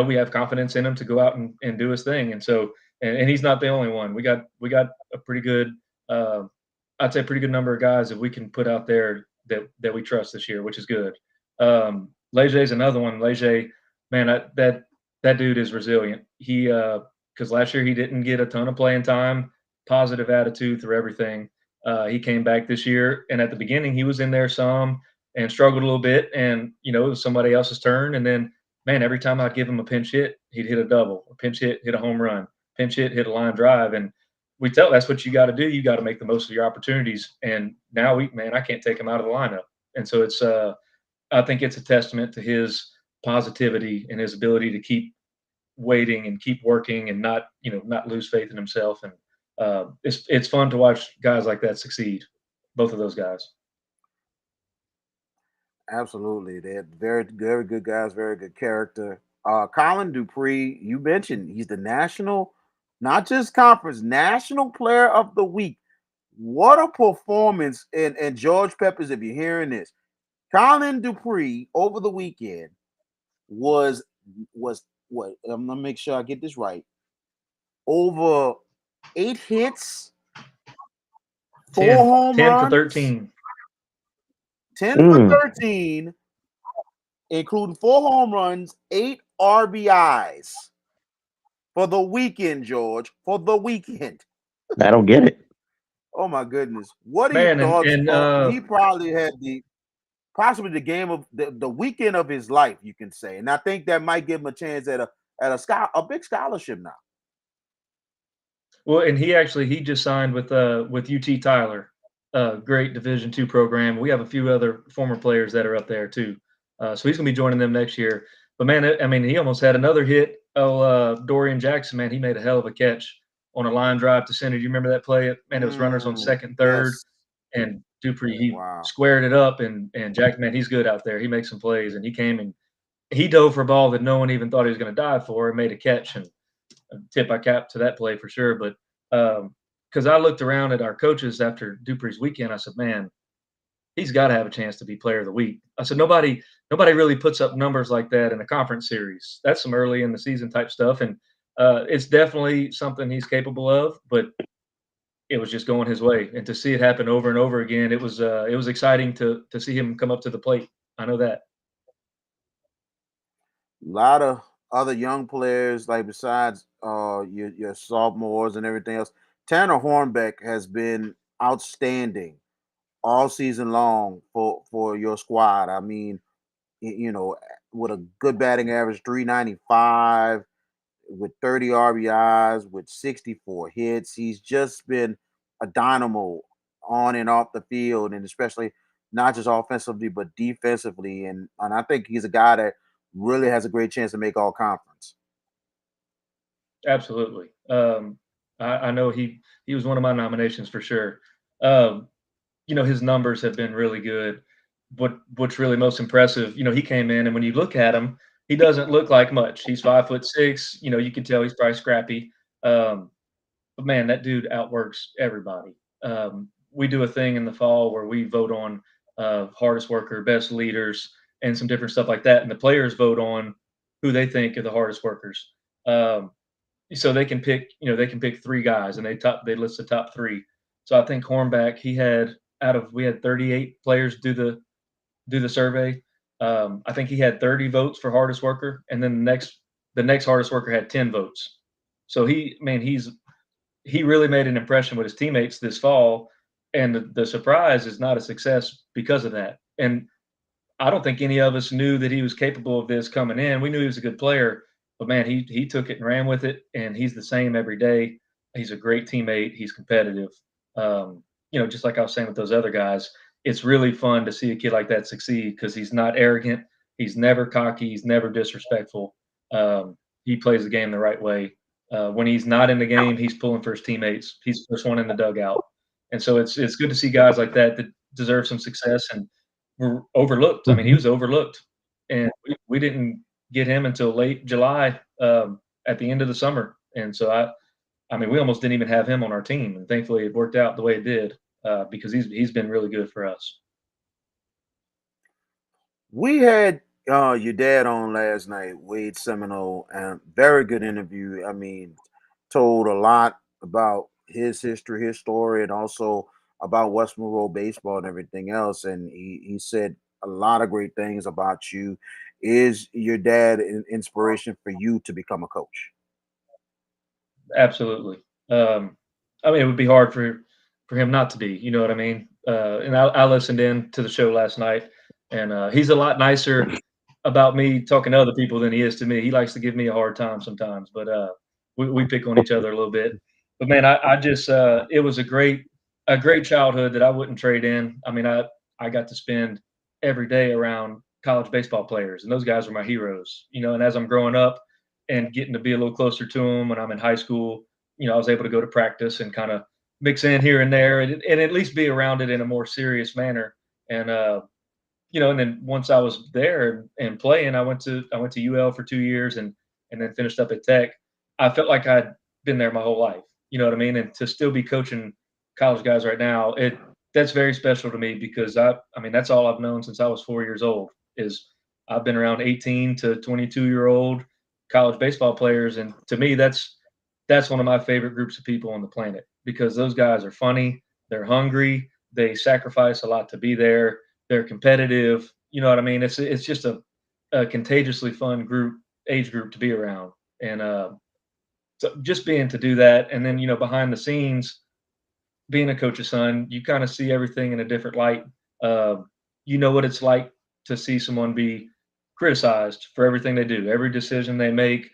we have confidence in him to go out and do his thing. And so, and he's not the only one. We got a pretty good, I'd say, a pretty good number of guys that we can put out there that we trust this year, which is good. Leger's another one. Leger, man, that dude is resilient. He because last year he didn't get a ton of playing time, positive attitude through everything. He came back this year, and at the beginning he was in there some and struggled a little bit, and it was somebody else's turn. And then, man, every time I'd give him a pinch hit, he'd hit a double, a pinch hit a home run, pinch hit a line drive, and we tell that's what you got to do. You got to make the most of your opportunities. And now I can't take him out of the lineup. And so it's I think it's a testament to his positivity and his ability to keep waiting and keep working and not lose faith in himself. And it's fun to watch guys like that succeed. Both of those guys. Absolutely. They're very, very good guys, very good character. Colin Dupree, you mentioned he's the national, not just conference, national player of the week. What a performance. And George Peppers, if you're hearing this, Colin Dupree over the weekend was what? I'm gonna make sure I get this right. Over 8 hits, 4 home 10 runs, for 13. 10 for 13, including 4 home runs, 8 RBIs for the weekend, George. For the weekend. I don't get it. Oh my goodness. What are your thoughts? He probably had possibly the game of the weekend of his life, you can say. And I think that might give him a chance at a big scholarship now. Well, and he just signed with UT Tyler, great Division II program. We have a few other former players that are up there too. So he's going to be joining them next year. But man, I mean, he almost had another hit. Dorian Jackson, man, he made a hell of a catch on a line drive to center. Do you remember that play? Man, it was runners on second, third, and Dupree, squared it up. And Jackson, man, he's good out there. He makes some plays, and he came and he dove for a ball that no one even thought he was going to dive for, and made a catch. And tip I cap to that play for sure. But because I looked around at our coaches after Dupree's weekend, I said, man, he's got to have a chance to be player of the week. I said, nobody really puts up numbers like that in a conference series. That's some early in the season type stuff. And it's definitely something he's capable of, but it was just going his way. And to see it happen over and over again, it was exciting to see him come up to the plate. I know that. A lot of other young players, like besides your sophomores and everything else. Tanner Hornbeck has been outstanding all season long for your squad. I mean, with a good batting average, 395, with 30 RBIs, with 64 hits. He's just been a dynamo on and off the field, and especially not just offensively, but defensively. And I think he's a guy that really has a great chance to make all conference. Absolutely. I know he was one of my nominations for sure. His numbers have been really good. What's really most impressive, he came in, and when you look at him, he doesn't look like much. He's 5'6". You can tell he's probably scrappy. But man, that dude outworks everybody. We do a thing in the fall where we vote on hardest worker, best leaders, and some different stuff like that. And the players vote on who they think are the hardest workers. so they can pick, they can pick 3 guys, and they list the top 3. So I think Hornback, we had 38 players do the survey. I think he had 30 votes for hardest worker, and then the next hardest worker had 10 votes. So he really made an impression with his teammates this fall, and the surprise is not a success because of that. And I don't think any of us knew that he was capable of this coming in. We knew he was a good player, but man, he took it and ran with it, and he's the same every day. He's a great teammate. He's competitive. Just like I was saying with those other guys, it's really fun to see a kid like that succeed because he's not arrogant. He's never cocky. He's never disrespectful. He plays the game the right way. When he's not in the game, he's pulling for his teammates. He's the first one in the dugout. And so it's good to see guys like that deserve some success and were overlooked. I mean, he was overlooked, and we didn't get him until late July, at the end of the summer. And so I mean, we almost didn't even have him on our team, and thankfully it worked out the way it did, because he's been really good for us. We had your dad on last night, Wade Seminole, and very good interview. I mean, told a lot about his history, his story, and also about West Monroe baseball and everything else. And he said a lot of great things about you. Is your dad an inspiration for you to become a coach? Absolutely. I mean, it would be hard for him not to be. You know what I mean? And I listened in to the show last night, and he's a lot nicer about me talking to other people than he is to me. He likes to give me a hard time sometimes, but we pick on each other a little bit. But man, I just it was a great childhood that I wouldn't trade in. I mean, I got to spend every day around college baseball players, and those guys were my heroes. And as I'm growing up and getting to be a little closer to them when I'm in high school, I was able to go to practice and kind of mix in here and there, and at least be around it in a more serious manner. And and then once I was there and playing, I went to UL for 2 years and then finished up at Tech. I felt like I'd been there my whole life. You know what I mean? And to still be coaching college guys right now, that's very special to me because I mean that's all I've known since I was 4 years old. Is I've been around 18 to 22-year-old college baseball players, and to me that's one of my favorite groups of people on the planet because those guys are funny, they're hungry, they sacrifice a lot to be there, they're competitive. You know what I mean? It's just a contagiously fun age group to be around, and so just being to do that, and then behind the scenes, being a coach's son, you kind of see everything in a different light. You know what it's like to see someone be criticized for everything they do, every decision they make,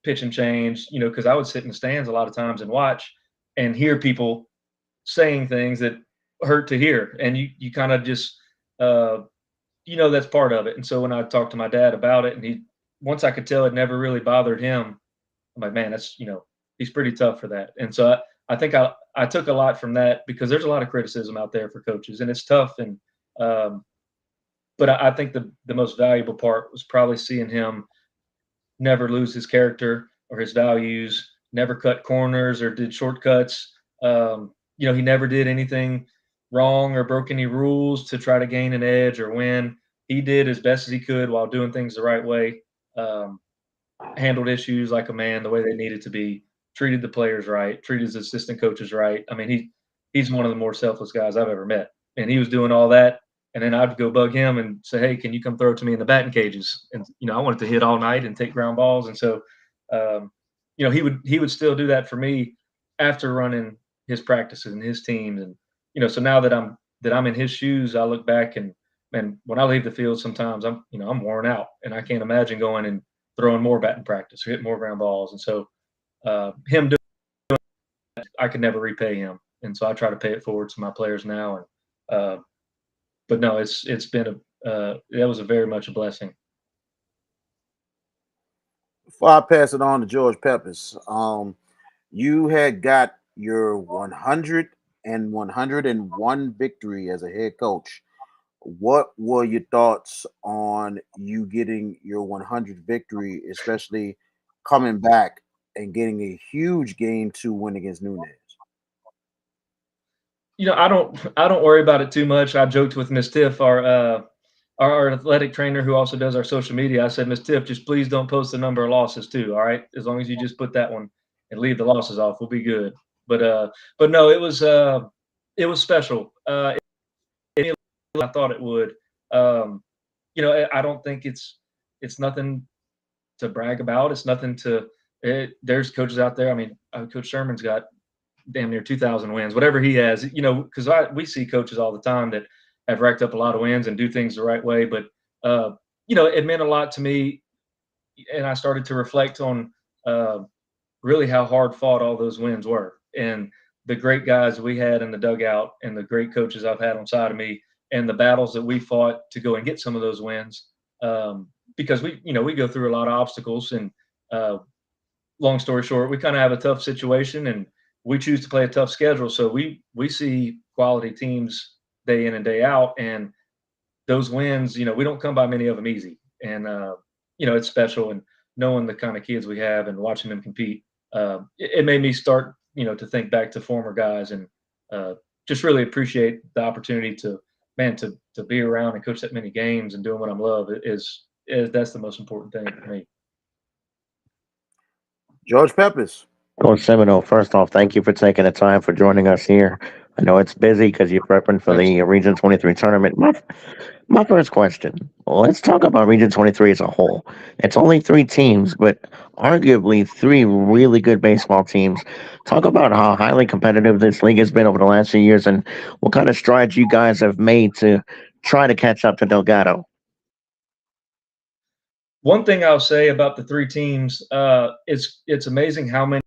pitch and change. Because I would sit in the stands a lot of times and watch and hear people saying things that hurt to hear, and you kind of just that's part of it. And so when I talked to my dad about it, and once I could tell it never really bothered him, I'm like, man, that's he's pretty tough for that. And so I think I took a lot from that because there's a lot of criticism out there for coaches, and it's tough. And but I think the most valuable part was probably seeing him never lose his character or his values, never cut corners or did shortcuts. He never did anything wrong or broke any rules to try to gain an edge or win. He did as best as he could while doing things the right way. Handled issues like a man, the way they needed to be, treated the players right, treated his assistant coaches right. I mean, he's one of the more selfless guys I've ever met. And he was doing all that. And then I'd go bug him and say, hey, can you come throw it to me in the batting cages? And, I wanted to hit all night and take ground balls. And so, he would still do that for me after running his practices and his teams. And, so now that I'm in his shoes, I look back and when I leave the field, sometimes I'm worn out and I can't imagine going and throwing more batting practice or hitting more ground balls. And so, him doing that, I could never repay him. And so I try to pay it forward to my players now. And, but no, it's been that was a very much a blessing. Before I pass it on to George Peppers, you had got your 100 and 101 victory as a head coach. What were your thoughts on you getting your 100 victory, especially coming back and getting a huge game 2 win against Nunez? I don't worry about it too much. I joked with Miss Tiff, our our athletic trainer who also does our social media, I said, Miss Tiff, just please don't post the number of losses too. All right. As long as you just put that one and leave the losses off, we'll be good. But no, it was special. I thought it would. I don't think it's nothing to brag about. It's nothing to. There's coaches out there. I mean, Coach Sherman's got damn near 2,000 wins, whatever he has. Because we see coaches all the time that have racked up a lot of wins and do things the right way. But it meant a lot to me, and I started to reflect on really how hard fought all those wins were, and the great guys we had in the dugout, and the great coaches I've had on side of me, and the battles that we fought to go and get some of those wins. Because we go through a lot of obstacles, and long story short, we kind of have a tough situation, and we choose to play a tough schedule. So we see quality teams day in and day out, and those wins, we don't come by many of them easy. And it's special, and knowing the kind of kids we have and watching them compete, it made me start, to think back to former guys, and just really appreciate the opportunity to be around and coach that many games and doing what I love is that's the most important thing for me. George Peppers. Coach Semino, first off, thank you for taking the time for joining us here. I know it's busy because you're prepping for the Region 23 tournament. My first question, let's talk about Region 23 as a whole. It's only 3 teams, but arguably 3 really good baseball teams. Talk about how highly competitive this league has been over the last few years, and what kind of strides you guys have made to try to catch up to Delgado. One thing I'll say about the 3 teams, it's amazing how many.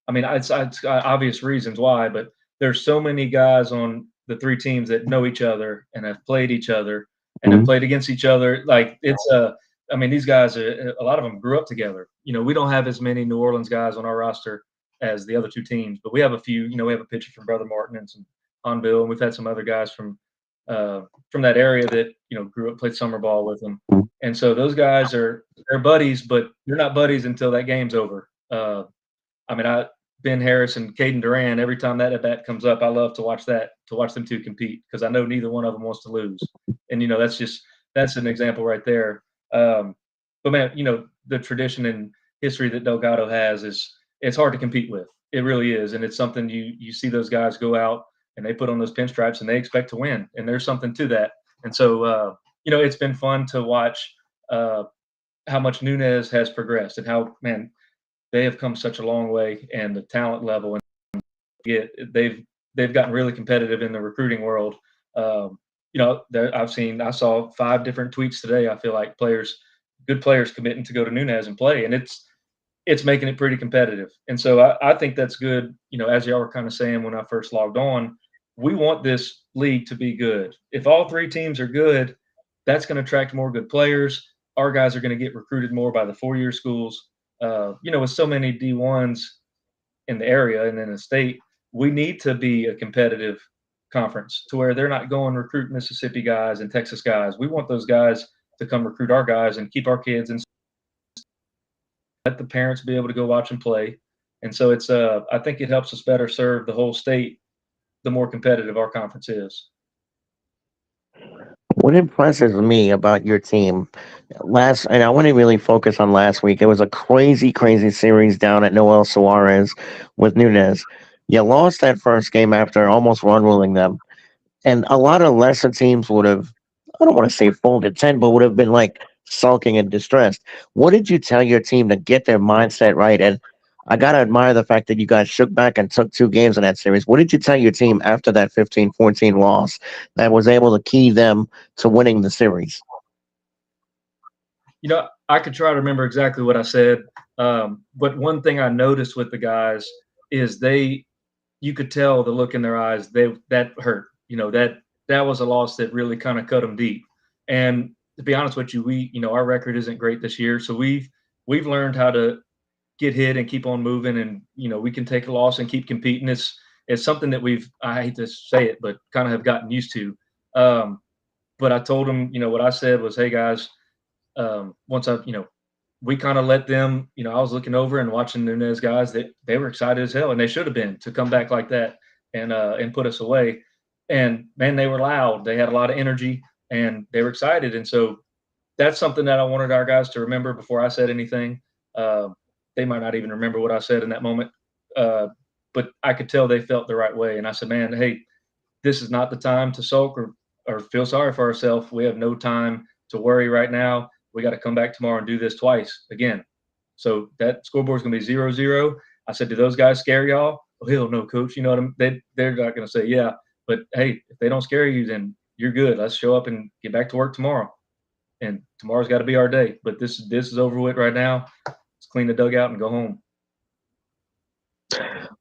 I mean, it's obvious reasons why, but there's so many guys on the 3 teams that know each other and have played each other and have played against each other. Like I mean, these guys, a lot of them grew up together. We don't have as many New Orleans guys on our roster as the other 2 teams, but we have a few. We have a pitcher from Brother Martin and some Hanville, and we've had some other guys from that area that grew up, played summer ball with them. And so those guys they're buddies, but you're not buddies until that game's over. I mean, Ben Harris and Caden Duran, every time that at bat comes up, I love to watch them 2 compete, because I know neither one of them wants to lose. And that's an example right there. But man, the tradition and history that Delgado has it's hard to compete with. It really is, and it's something you see those guys go out and they put on those pinstripes and they expect to win, and there's something to that. And so it's been fun to watch how much Nunez has progressed, and how, man, they have come such a long way, and the talent level, and they've gotten really competitive in the recruiting world. I saw 5 different tweets today. I feel like good players committing to go to Nunez and play, and it's making it pretty competitive. And so I think that's good. As y'all were kind of saying when I first logged on, we want this league to be good. If all 3 teams are good, that's going to attract more good players. Our guys are going to get recruited more by the 4-year schools. With so many D1s in the area and in the state, we need to be a competitive conference to where they're not going recruit Mississippi guys and Texas guys. We want those guys to come recruit our guys and keep our kids, and let the parents be able to go watch and play. And so I think it helps us better serve the whole state the more competitive our conference is. What impresses me about your team and I want to really focus on last week. It was a crazy, crazy series down at Noel Suarez with Nunez. You lost that first game after almost run ruling them. And a lot of lesser teams would have, I don't want to say folded 10, but would have been like sulking and distressed. What did you tell your team to get their mindset right? And I got to admire the fact that you guys shook back and took 2 games in that series. What did you tell your team after that 15-14 loss that was able to key them to winning the series? I could try to remember exactly what I said. But one thing I noticed with the guys is you could tell the look in their eyes, that hurt. That was a loss that really kind of cut them deep. And to be honest with you, our record isn't great this year. So we've learned how to get hit and keep on moving, and we can take a loss and keep competing. It's something that I hate to say it, but kind of have gotten used to. But I told them, what I said was, hey guys, once we kind of let them, I was looking over and watching Nunez guys that they were excited as hell, and they should have been, to come back like that and put us away. And man, they were loud. They had a lot of energy. and they were excited. And so that's something that I wanted our guys to remember before I said anything. They might not even remember what I said in that moment, but I could tell they felt the right way. And I said, man, hey, this is not the time to sulk or feel sorry for ourselves. We have no time to worry right now. We got to come back tomorrow and do this twice again. So that scoreboard is going to be 0-0. I said, do those guys scare y'all? Oh, hell no, coach. You know what I mean? They're not going to say, yeah. But, hey, if they don't scare you, then you're good. Let's show up and get back to work tomorrow. And tomorrow's got to be our day. But this is over with right now. Let's clean the dugout and go home.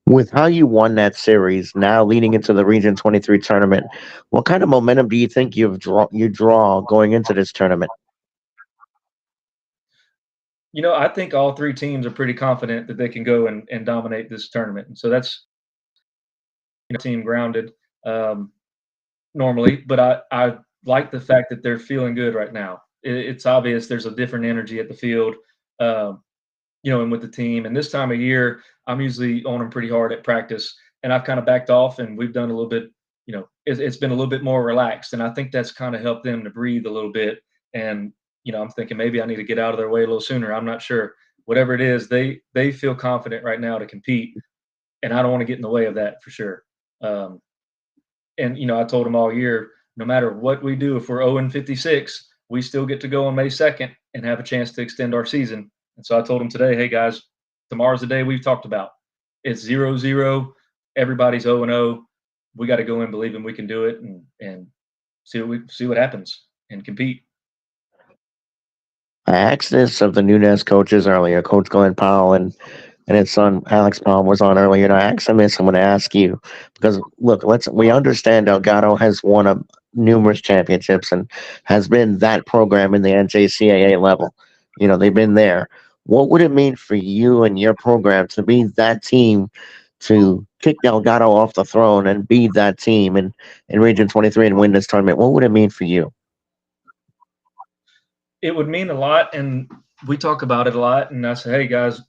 With how you won that series, now leading into the Region 23 tournament, what kind of momentum do you think you draw going into this tournament? You know, I think all three teams are pretty confident that they can go and dominate this tournament. And so that's team grounded normally, but I like the fact that they're feeling good right now. It's obvious there's a different energy at the field, and with the team. And this time of year, I'm usually on them pretty hard at practice, and I've kind of backed off, and we've done a little bit, it's been a little bit more relaxed. And I think that's kind of helped them to breathe a little bit. And, I'm thinking maybe I need to get out of their way a little sooner. I'm not sure. Whatever it is, they feel confident right now to compete, and I don't want to get in the way of that for sure. And, I told them all year, no matter what we do, if we're 0-56, we still get to go on May 2nd and have a chance to extend our season. And so I told them today, hey, guys, tomorrow's the day we've talked about. It's 0-0. Everybody's 0-0. We got to go in believing we can do it and see what happens and compete. I asked this of the Nunez coaches earlier, Coach Glenn Powell and his son Alex Powell was on earlier, and I asked him this. I'm going to ask you because look, we understand Delgado has won numerous championships and has been that program in the NJCAA level. They've been there. What would it mean for you and your program to be that team, to kick Delgado off the throne and be that team in Region 23 and win this tournament? What would it mean for you? It would mean a lot, and we talk about it a lot. And I say, hey, guys,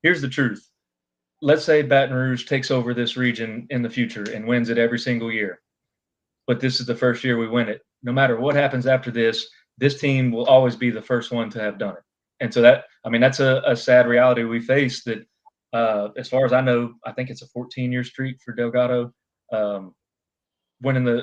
here's the truth. Let's say Baton Rouge takes over this region in the future and wins it every single year. But this is the first year we win it. No matter what happens after this team will always be the first one to have done it. And so that's a sad reality we face that, as far as I know, I think it's a 14-year streak for Delgado winning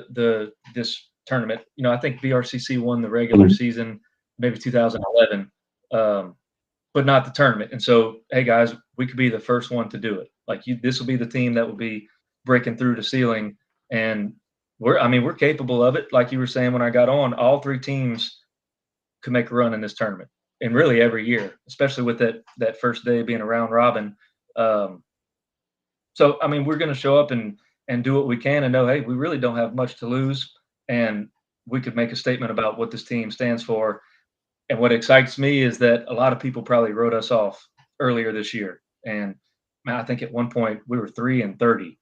this tournament. I think BRCC won the regular season, maybe 2011, but not the tournament. And so, hey, guys, we could be the first one to do it. This will be the team that will be breaking through the ceiling. And we're capable of it. Like you were saying when I got on, all three teams could make a run in this tournament. And really every year, especially with that first day being a round robin. So, we're going to show up and do what we can and know, hey, we really don't have much to lose. And we could make a statement about what this team stands for. And what excites me is that a lot of people probably wrote us off earlier this year. And I think at one point we were 3-30.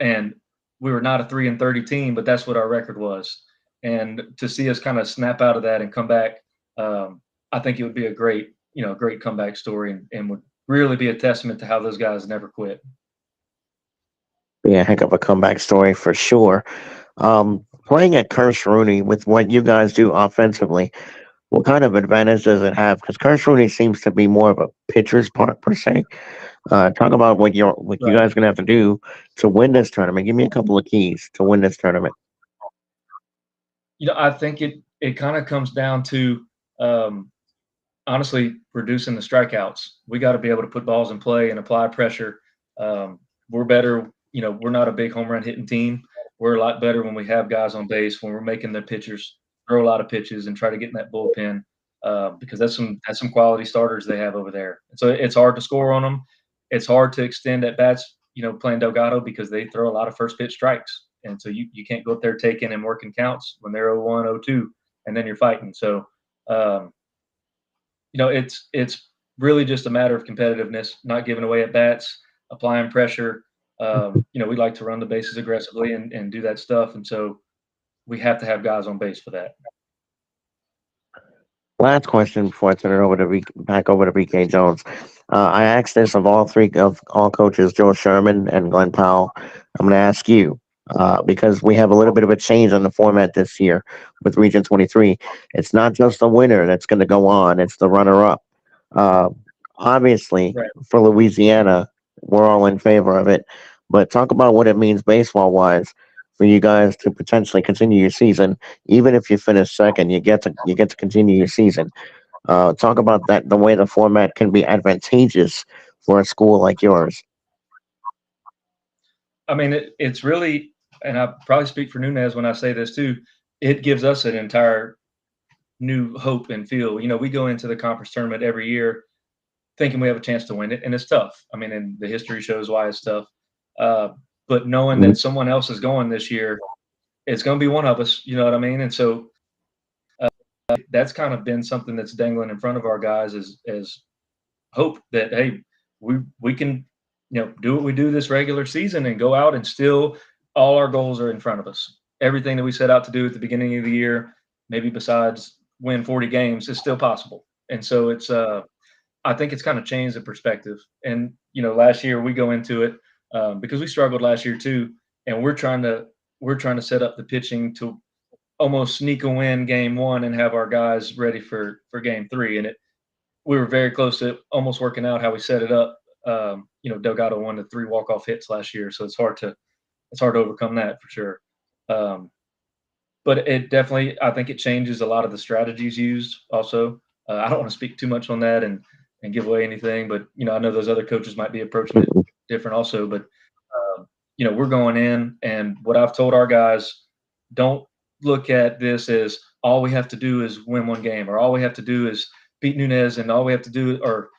And we were not a 3-30 team, but that's what our record was. And to see us kind of snap out of that and come back, I think it would be a great comeback story and would really be a testament to how those guys never quit. Yeah, a heck of a comeback story for sure. Playing at Kirsch Rooney with what you guys do offensively, what kind of advantage does it have? Because Kirsch Rooney seems to be more of a pitcher's part per se. Talk about what you guys are going to have to do to win this tournament. Give me a couple of keys to win this tournament. I think it kind of comes down to honestly reducing the strikeouts. We got to be able to put balls in play and apply pressure. We're better. We're not a big home run hitting team. We're a lot better when we have guys on base, when we're making the pitchers throw a lot of pitches and try to get in that bullpen because that's some quality starters they have over there. And so it's hard to score on them. It's hard to extend at bats, playing Delgado because they throw a lot of first pitch strikes. And so you can't go up there taking and working counts when they're 0-1, 0-2, and then you're fighting. So, it's really just a matter of competitiveness, not giving away at bats, applying pressure. We like to run the bases aggressively and do that stuff. And so we have to have guys on base for that. Last question before I turn it back over to BK Jones. I asked this of all coaches, Joe Sherman and Glenn Powell. I'm going to ask you, because we have a little bit of a change on the format this year with Region 23. It's not just the winner that's going to go on; it's the runner-up. Uh, Obviously, Right. for Louisiana, we're all in favor of it. But talk about what it means baseball-wise for you guys to potentially continue your season. Even if you finish second, you get to continue your season. Talk about that, the way the format can be advantageous for a school like yours. I mean, it's really, and I probably speak for Nunez when I say this too. It gives us an entire new hope and feel. We go into the conference tournament every year thinking we have a chance to win it, and it's tough. I mean, and the history shows why it's tough. Uh, but knowing that someone else is going this year, it's going to be one of us. You know what I mean? And so that's kind of been something that's dangling in front of our guys as hope that, hey, we can do what we do this regular season and go out and still all our goals are in front of us. Everything that we set out to do at the beginning of the year, maybe besides win 40 games, is still possible. And so it's I think it's kind of changed the perspective. And last year we go into it because we struggled last year too, and we're trying to set up the pitching to almost sneak a win game one and have our guys ready for game three. And we were very close to almost working out how we set it up. Delgado won the 3 walk-off hits last year, so it's hard to overcome that for sure. But it definitely, I think it changes a lot of the strategies used. Also, I don't want to speak too much on that and give away anything, but I know those other coaches might be approaching it different also. But we're going in, and what I've told our guys, don't look at this as all we have to do is win one game, or all we have to do is beat Nunez, and all we have to do, or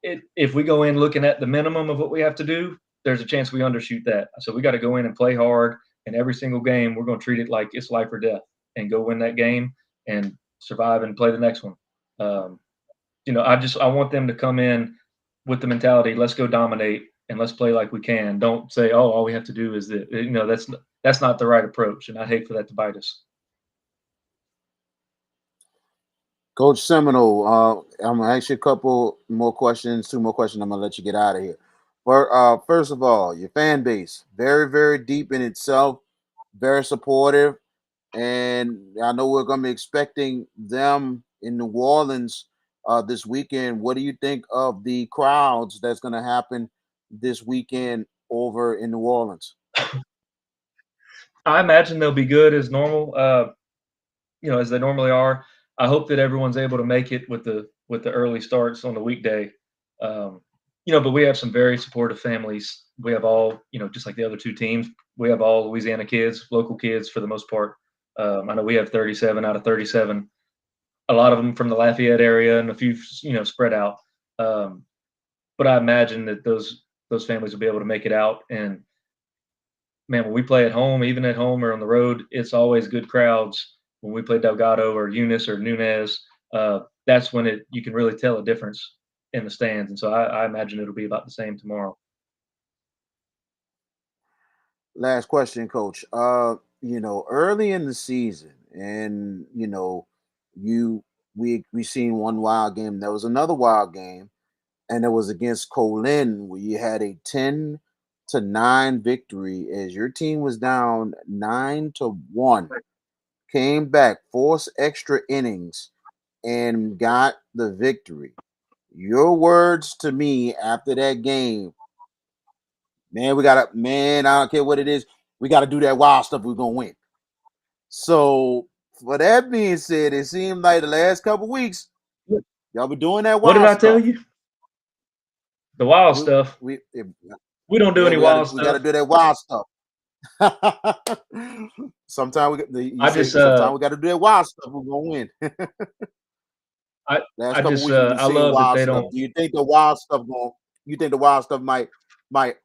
if we go in looking at the minimum of what we have to do, there's a chance we undershoot that. So we got to go in and play hard, and every single game we're going to treat it like it's life or death, and go win that game and survive and play the next one. I want them to come in with the mentality, let's go dominate and let's play like we can. Don't say, oh, all we have to do is this. That's not the right approach, and I'd hate for that to bite us. Coach Seminole, I'm gonna ask you a couple more questions, 2 more questions. I'm gonna let you get out of here. But first of all, your fan base, very, very deep in itself, very supportive, and I know we're gonna be expecting them in New Orleans this weekend. What do you think of the crowds that's gonna happen this weekend over in New Orleans? I imagine they'll be good as normal, as they normally are. I hope that everyone's able to make it with the early starts on the weekday. But we have some very supportive families. We have all, just like the other 2 teams, we have all Louisiana kids, local kids for the most part. I know we have 37 out of 37. A lot of them from the Lafayette area, and a few, spread out. But I imagine that those families will be able to make it out. And man, when we play at home, even at home or on the road, it's always good crowds. When we play Delgado or Eunice or Nunez, that's when you can really tell a difference in the stands. And so I imagine it'll be about the same tomorrow. Last question, Coach. Early in the season, and we seen one wild game. There was another wild game, and it was against Colin, where you had a 10-9 victory as your team was down 9-1, came back, forced extra innings, and got the victory. Your words to me after that game, man, I don't care what it is, we gotta do that wild stuff, we're gonna win. So for that being said, it seemed like the last couple weeks, y'all been doing that What did wild I tell stuff. you? The wild We, stuff. we, We don't do yeah, any we wild gotta stuff. do that wild stuff. Sometimes sometimes we gotta do that wild stuff, we're gonna win. I Last I couple just weeks we've been I seeing love that wild they stuff. don't. Do you think the wild stuff might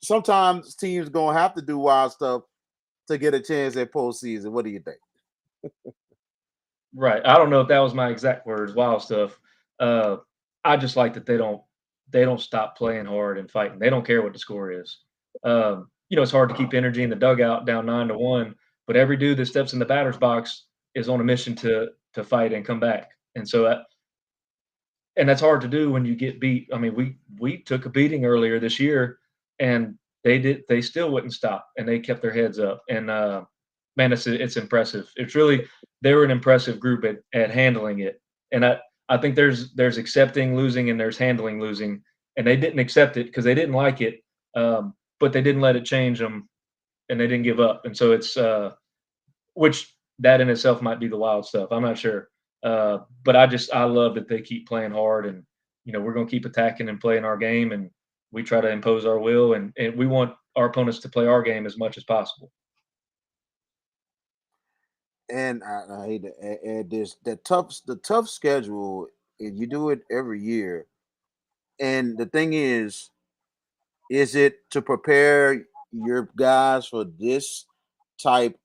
sometimes teams gonna have to do wild stuff to get a chance at postseason? What do you think? Right. I don't know if that was my exact words, wild stuff. Uh, I just like that they don't stop playing hard and fighting. They don't care what the score is. It's hard to keep energy in the dugout down 9-1, but every dude that steps in the batter's box is on a mission to fight and come back. And so and that's hard to do when you get beat. I mean, we took a beating earlier this year, and they still wouldn't stop, and they kept their heads up. And man, it's impressive. It's really they were an impressive group at handling it. And I think there's accepting losing and there's handling losing, and they didn't accept it because they didn't like it, but they didn't let it change them, and they didn't give up. And so it's which that in itself might be the wild stuff. I'm not sure, but I love that they keep playing hard, and we're gonna keep attacking and playing our game, and we try to impose our will, and we want our opponents to play our game as much as possible. And I hate to add this, the tough schedule, and you do it every year. And the thing is it to prepare your guys for this type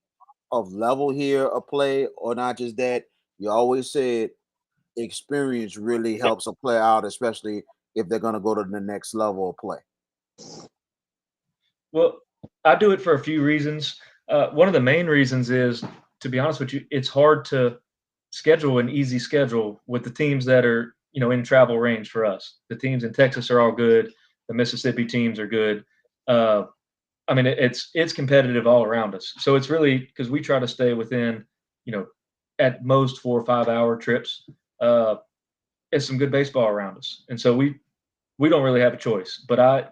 of level here of play, or not just that? You always said experience really Yeah. helps a player out, especially if they're going to go to the next level of play. Well, I do it for a few reasons. One of the main reasons is, to be honest with you, it's hard to schedule an easy schedule with the teams that are, in travel range for us. The teams in Texas are all good. The Mississippi teams are good. Uh, I mean, it's competitive all around us. So it's really because we try to stay within, at most 4 or 5 hour trips. Uh, it's some good baseball around us, and so we don't really have a choice. But I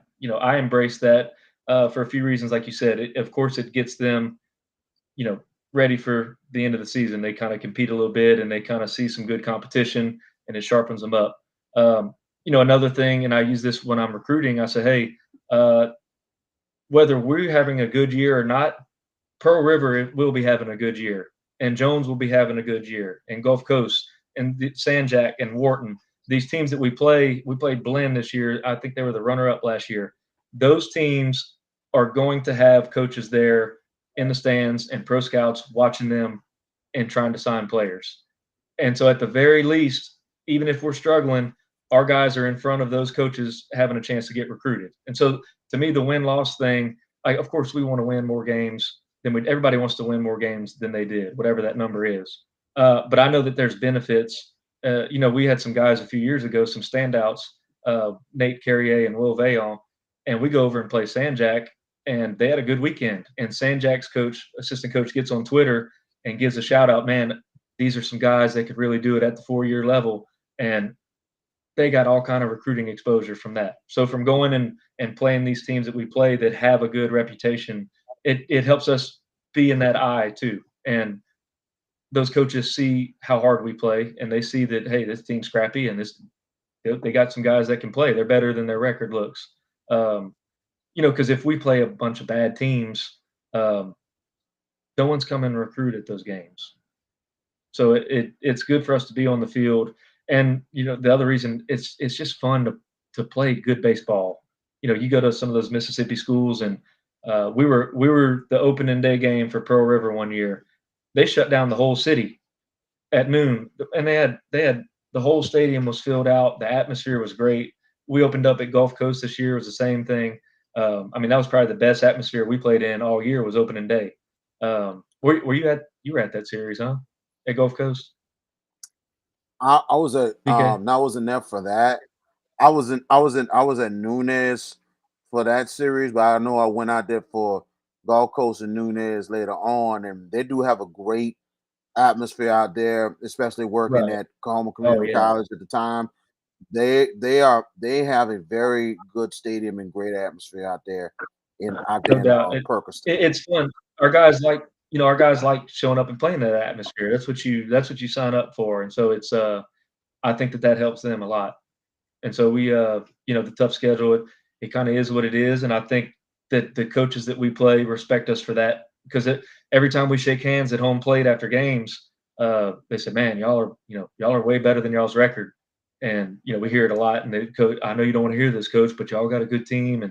embrace that for a few reasons, like you said. Of course, it gets them, you know, ready for the end of the season. They kind of compete a little bit, and they kind of see some good competition, and it sharpens them up. Another thing, and I use this when I'm recruiting. I say, hey, whether we're having a good year or not, Pearl River will be having a good year, and Jones will be having a good year, and Gulf Coast, and Sanjack, and Wharton. These teams that we played Blinn this year. I think they were the runner-up last year. Those teams are going to have coaches there in the stands and pro scouts watching them and trying to sign players. And so, at the very least, even if we're struggling, our guys are in front of those coaches having a chance to get recruited. And so, to me, the win-loss thing, like, of course, we want to win more games everybody wants to win more games than they did, whatever that number is. But I know that there's benefits. We had some guys a few years ago, some standouts, Nate Carrier and Will Vaillant, and we go over and play Sanjack, and they had a good weekend. And Sanjack's assistant coach, gets on Twitter and gives a shout out, man, these are some guys that could really do it at the 4-year level. And they got all kind of recruiting exposure from that. So from going and playing these teams that we play that have a good reputation, it helps us be in that eye too. And those coaches see how hard we play, and they see that, hey, this team's crappy, and they got some guys that can play. They're better than their record looks. Because if we play a bunch of bad teams, no one's coming to recruit at those games. So it's good for us to be on the field. And the other reason, it's just fun to play good baseball. You go to some of those Mississippi schools, and we were the opening day game for Pearl River one year. They shut down the whole city at noon, and they had the whole stadium was filled out. The atmosphere was great. We opened up at Gulf Coast this year. It was the same thing. That was probably the best atmosphere we played in all year, was opening day. Were you were at that series, huh? At Gulf Coast? I was at BK? I wasn't there for that. I was at Nunez for that series, but I know I went out there for Gulf Coast and Nunez later on, and they do have a great atmosphere out there, especially working Right. at Coleman Oh, Community yeah. College at the time. They have a very good stadium and great atmosphere out there No doubt. Perkins. It's fun. Our guys like showing up and playing that atmosphere. That's what you sign up for. And so it's I think that helps them a lot. And so we the tough schedule, it kind of is what it is. And I think that the coaches that we play respect us for that, because every time we shake hands at home plate after games, they say, man, y'all are way better than y'all's record. And we hear it a lot. And the coach, I know you don't want to hear this, coach, but y'all got a good team.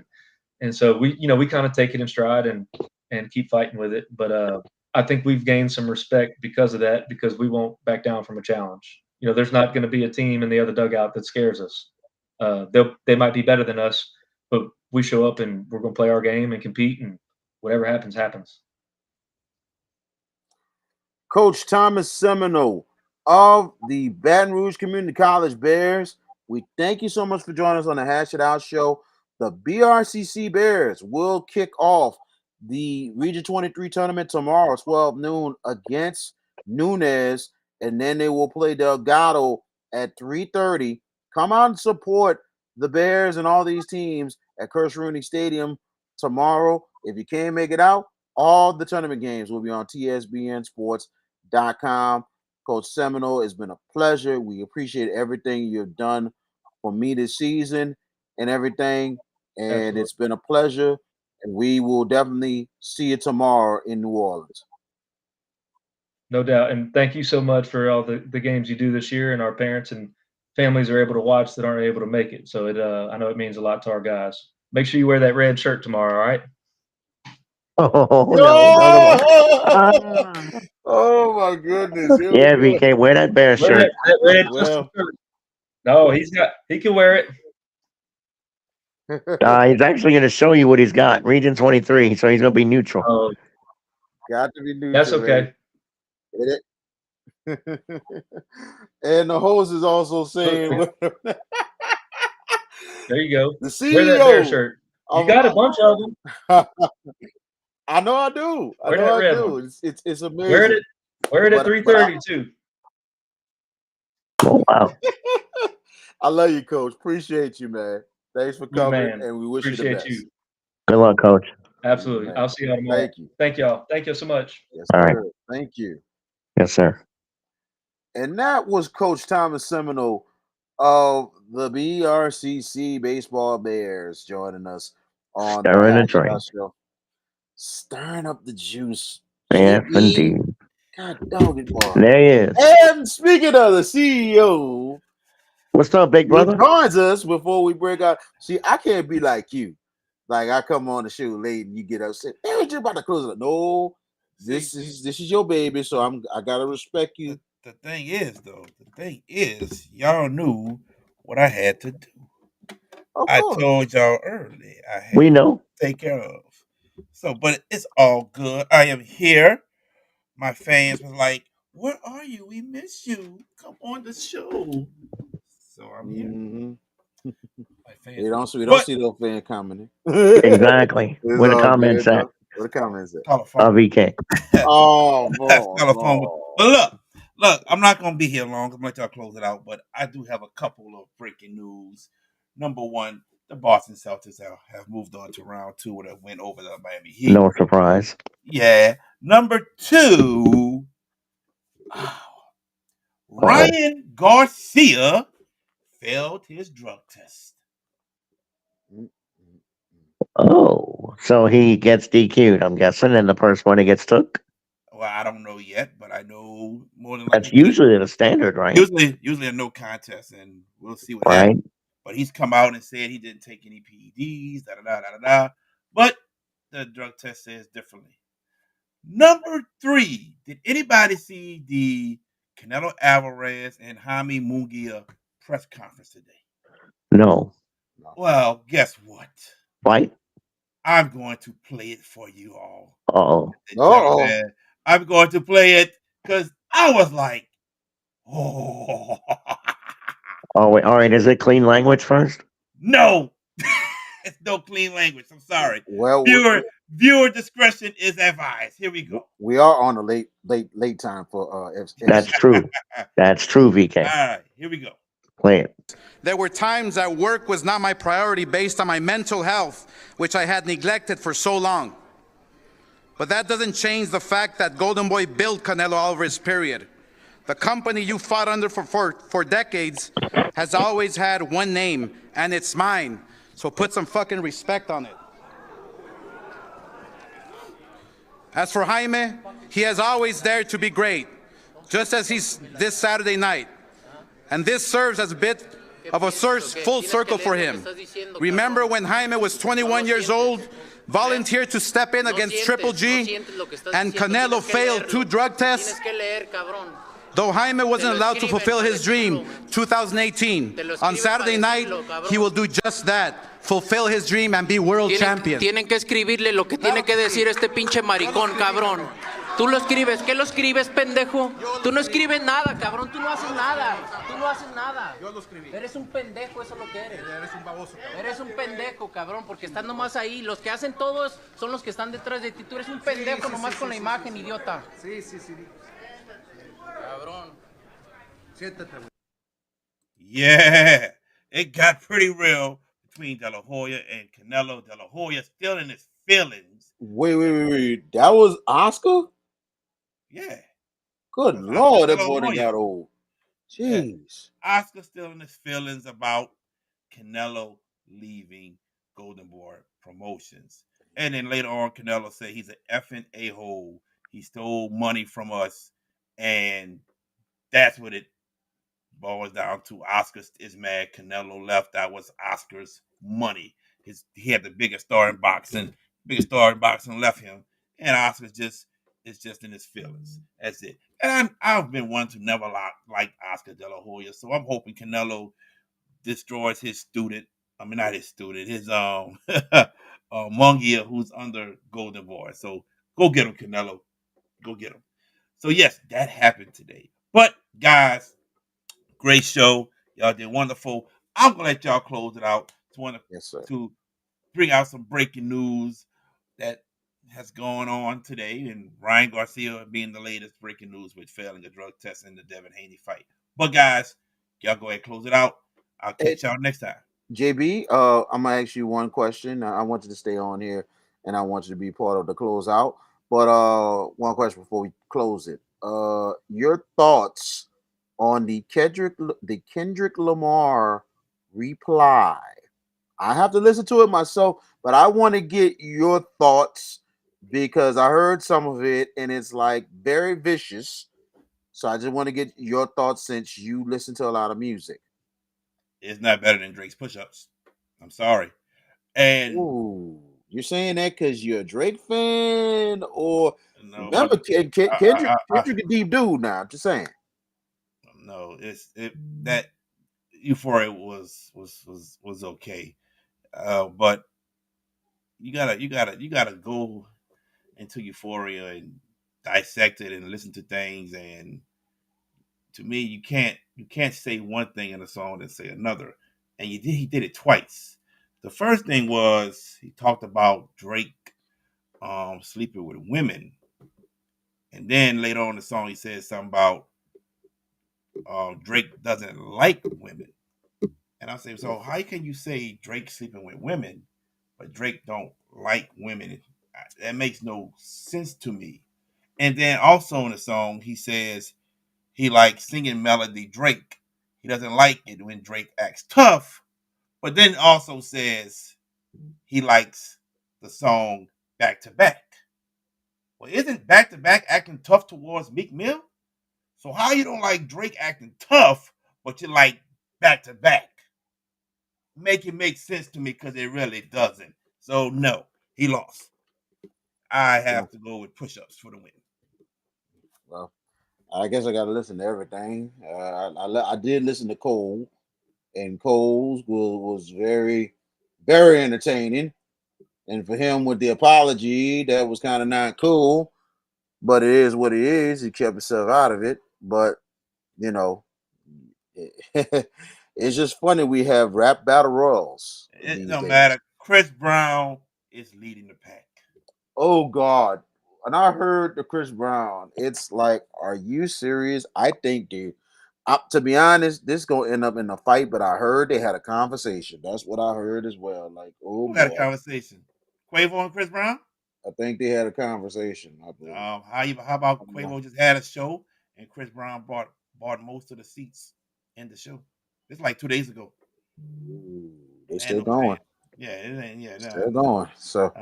And so we kind of take it in stride and keep fighting with it. But I think we've gained some respect because of that, because we won't back down from a challenge. There's not going to be a team in the other dugout that scares us. They might be better than us, but we show up and we're going to play our game and compete, and whatever happens, happens. Coach Thomas Seminole of the Baton Rouge Community College Bears, we thank you so much for joining us on the Hash It Out show. The BRCC Bears will kick off the Region 23 tournament tomorrow, 12 noon, against Nunez, and then they will play Delgado at 3:30. Come out and support the Bears and all these teams at Curtis Rooney Stadium tomorrow. If you can't make it out, all the tournament games will be on tsbnsports.com. Coach Seminole, it's been a pleasure. We appreciate everything you've done for me this season and everything. And Absolutely. It's been a pleasure. And we will definitely see you tomorrow in New Orleans. No doubt. And thank you so much for all the games you do this year, and our parents and families are able to watch that aren't able to make it. So I know it means a lot to our guys. Make sure you wear that red shirt tomorrow, all right? Oh, no. Oh my goodness. Yeah, VK, wear that bear shirt. That red shirt. No, he can wear it. He's actually going to show you what he's got. Region 23, so he's going to be neutral. Oh, got to be neutral. That's okay. And the host is also saying, there you go. The CEO. Wear that bear shirt. You got a bunch of them. I know I do. I Wear know that I red do. one. It's amazing. Wear it at 3:30 too. Oh, wow. I love you, Coach. Appreciate you, man. Thanks for coming, and we wish you the Appreciate best. you. Good luck, Coach. Absolutely. Man. I'll see you tomorrow. Thank you. Thank y'all. Thank you so much. Yes, All right. sir. Thank you. Yes, sir. And that was Coach Thomas Seminole of the BRCC Baseball Bears joining us on Stirring the the drink. Show. Stirring up the juice. Yes, GB. indeed. God dog it, boy. There he is. And speaking of the CEO, what's up, big brother? He joins us before we break out. See, I can't be like you. Like I come on the show late and you get upset. Hey, we're just about to close it. No, this is your baby, so I gotta respect you. The thing is, y'all knew what I had to do. I told y'all early. I had We know. to take care of. So, but it's all good. I am here. My fans was like, "Where are you? We miss you. Come on the show." So I'm here. Mm-hmm. My fans, we don't see no fan commenting. Exactly. Where the comments at? Where the comments at? VK. Oh, telephone. But look, I'm not gonna be here long. I'm gonna let y'all close it out. But I do have a couple of breaking news. Number one, the Boston Celtics have moved on to round 2 where they went over the Miami Heat. No surprise. Yeah. Number 2, Ryan Garcia failed his drug test. Oh, so he gets DQ'd, I'm guessing, and the first one he gets took? Well, I don't know yet, but I know more than That's usually the standard, right? Usually a no contest, and we'll see what happens. But he's come out and said he didn't take any PEDs, But the drug test says differently. Number 3, did anybody see the Canelo Alvarez and Jaime Munguia press conference today? No. Well, guess what? Fight? I'm going to play it for you all. Uh-oh. I'm going to play it because I was like, oh. Oh, wait. All right. Is it clean language first? No. It's no clean language. I'm sorry. Well, viewer discretion is advised. Here we go. We are on a late time for That's true. That's true, VK. All right. Here we go. Play it. There were times that work was not my priority based on my mental health, which I had neglected for so long. But that doesn't change the fact that Golden Boy built Canelo Alvarez, period. The company you fought under for decades has always had one name, and it's mine. So put some fucking respect on it. As for Jaime, he has always dared to be great, just as he's this Saturday night. And this serves as a bit of a full circle for him. Remember when Jaime was 21 years old, volunteered to step in against Triple G, and Canelo failed 2 drug tests? Though Jaime wasn't allowed to fulfill his dream, 2018, on Saturday night, he will do just that, fulfill his dream and be world champion. Tienen que escribirle lo que tiene que decir este pinche maricón, cabrón. Tú lo escribes. ¿Qué lo escribes, pendejo? Tú no escribes nada, cabrón. Tú no haces nada. Tú no haces nada. Yo lo escribí. Eres un pendejo, eso es lo que eres. Eres un baboso, cabrón. Eres un pendejo, cabrón, porque estás nomás ahí. Los que hacen todo son los que están detrás de ti. Tú eres un pendejo nomás con la imagen, idiota. Sí. Cabrón. Siéntate, güey. Yeah, it got pretty real between De La Hoya and Canelo. De La Hoya still in his feelings. Wait. That was Oscar? Yeah. Good Lord, that boy done got old. Jeez. Yeah. Oscar still in his feelings about Canelo leaving Golden Boy Promotions. And then later on, Canelo said he's an effing a-hole. He stole money from us. And that's what it boils down to. Oscar is mad. Canelo left. That was Oscar's money. He had the biggest star in boxing. Left him. And Oscar is just in his feelings. That's it. And I've been one to never like Oscar De La Hoya. So I'm hoping Canelo destroys his student. I mean, not his student. His Mungia, who's under Golden Boy. So go get him, Canelo. Go get him. So yes, that happened today. But guys, great show. Y'all did wonderful. I'm gonna let y'all close it out. To bring out some breaking news that has gone on today, and Ryan Garcia being the latest breaking news with failing a drug test in the Devin Haney fight. But guys, y'all go ahead and close it out. I'll catch y'all next time. JB, I'm gonna ask you one question. I want you to stay on here, and I want you to be part of the closeout. But one question before we close it. Your thoughts on the Kendrick Lamar reply. I have to listen to it myself, but I want to get your thoughts because I heard some of it and it's like very vicious. So I just want to get your thoughts since you listen to a lot of music. It's not better than Drake's push-ups. I'm sorry. And ooh, you're saying that because you're a Drake fan, or no, remember Kendrick a deep dude now. I'm just saying. No, that Euphoria was okay, but you gotta go into Euphoria and dissect it and listen to things. And to me, you can't say one thing in a song and say another. And he did it twice. The first thing was he talked about Drake sleeping with women, and then later on in the song he said something about Drake doesn't like women. And I say, so how can you say Drake sleeping with women, but Drake don't like women? That makes no sense to me. And then also in the song, he says he likes singing melody Drake. He doesn't like it when Drake acts tough, but then also says he likes the song Back to Back. Well, isn't Back to Back acting tough towards Meek Mill? So how you don't like Drake acting tough, but you like Back to Back? Make it make sense to me because it really doesn't. So no, he lost. I have to go with push-ups for the win. Well, I guess I got to listen to everything. I did listen to Cole, and Cole's was very, very entertaining. And for him with the apology, that was kind of not cool. But it is what it is. He kept himself out of it. But, you know, it's just funny we have rap battle royals. It don't matter. Chris Brown is leading the pack. Oh, God. And I heard the Chris Brown. It's like, are you serious? I think to be honest, this is going to end up in a fight, but I heard they had a conversation. That's what I heard as well. Like, oh, who had a conversation? Quavo and Chris Brown? I think they had a conversation. I believe. How about Quavo just had a show and Chris Brown bought most of the seats in the show? It's like 2 days ago. Ooh, they still going. Yeah, it ain't. Yeah, still going. So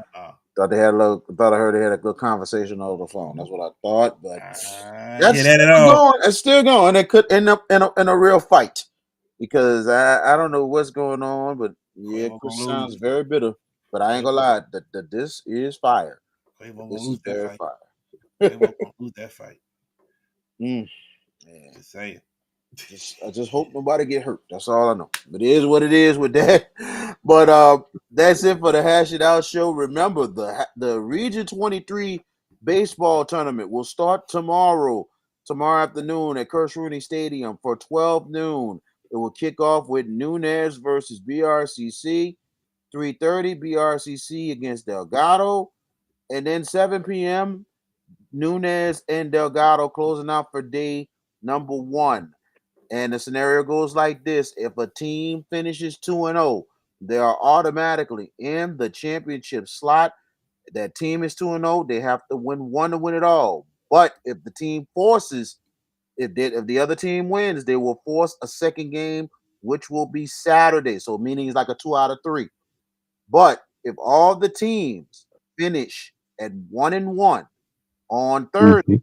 thought I heard they had a good conversation over the phone. That's what I thought, but that's still going. It's still going. It could end up in a real fight because I don't know what's going on, but yeah, Chris sounds very bitter. But I ain't gonna lie, this is fire. This is very fire. Quavo gonna lose that fight. Yeah. Just saying. I just hope nobody get hurt. That's all I know. But it is what it is with that. But that's it for the Hash It Out show. Remember, the Region 23 baseball tournament will start tomorrow afternoon at Kirsch Rooney Stadium for 12 noon. It will kick off with Nunez versus BRCC, 3:30 BRCC against Delgado, and then 7 p.m. Nunez and Delgado closing out for day number 1. And the scenario goes like this: if a team finishes 2-0, they are automatically in the championship slot. That team is 2-0, they have to win one to win it all. But if the team forces, if the other team wins, they will force a second game, which will be Saturday. So meaning it's like a 2 out of 3. But if all the teams finish at 1-1 on Thursday,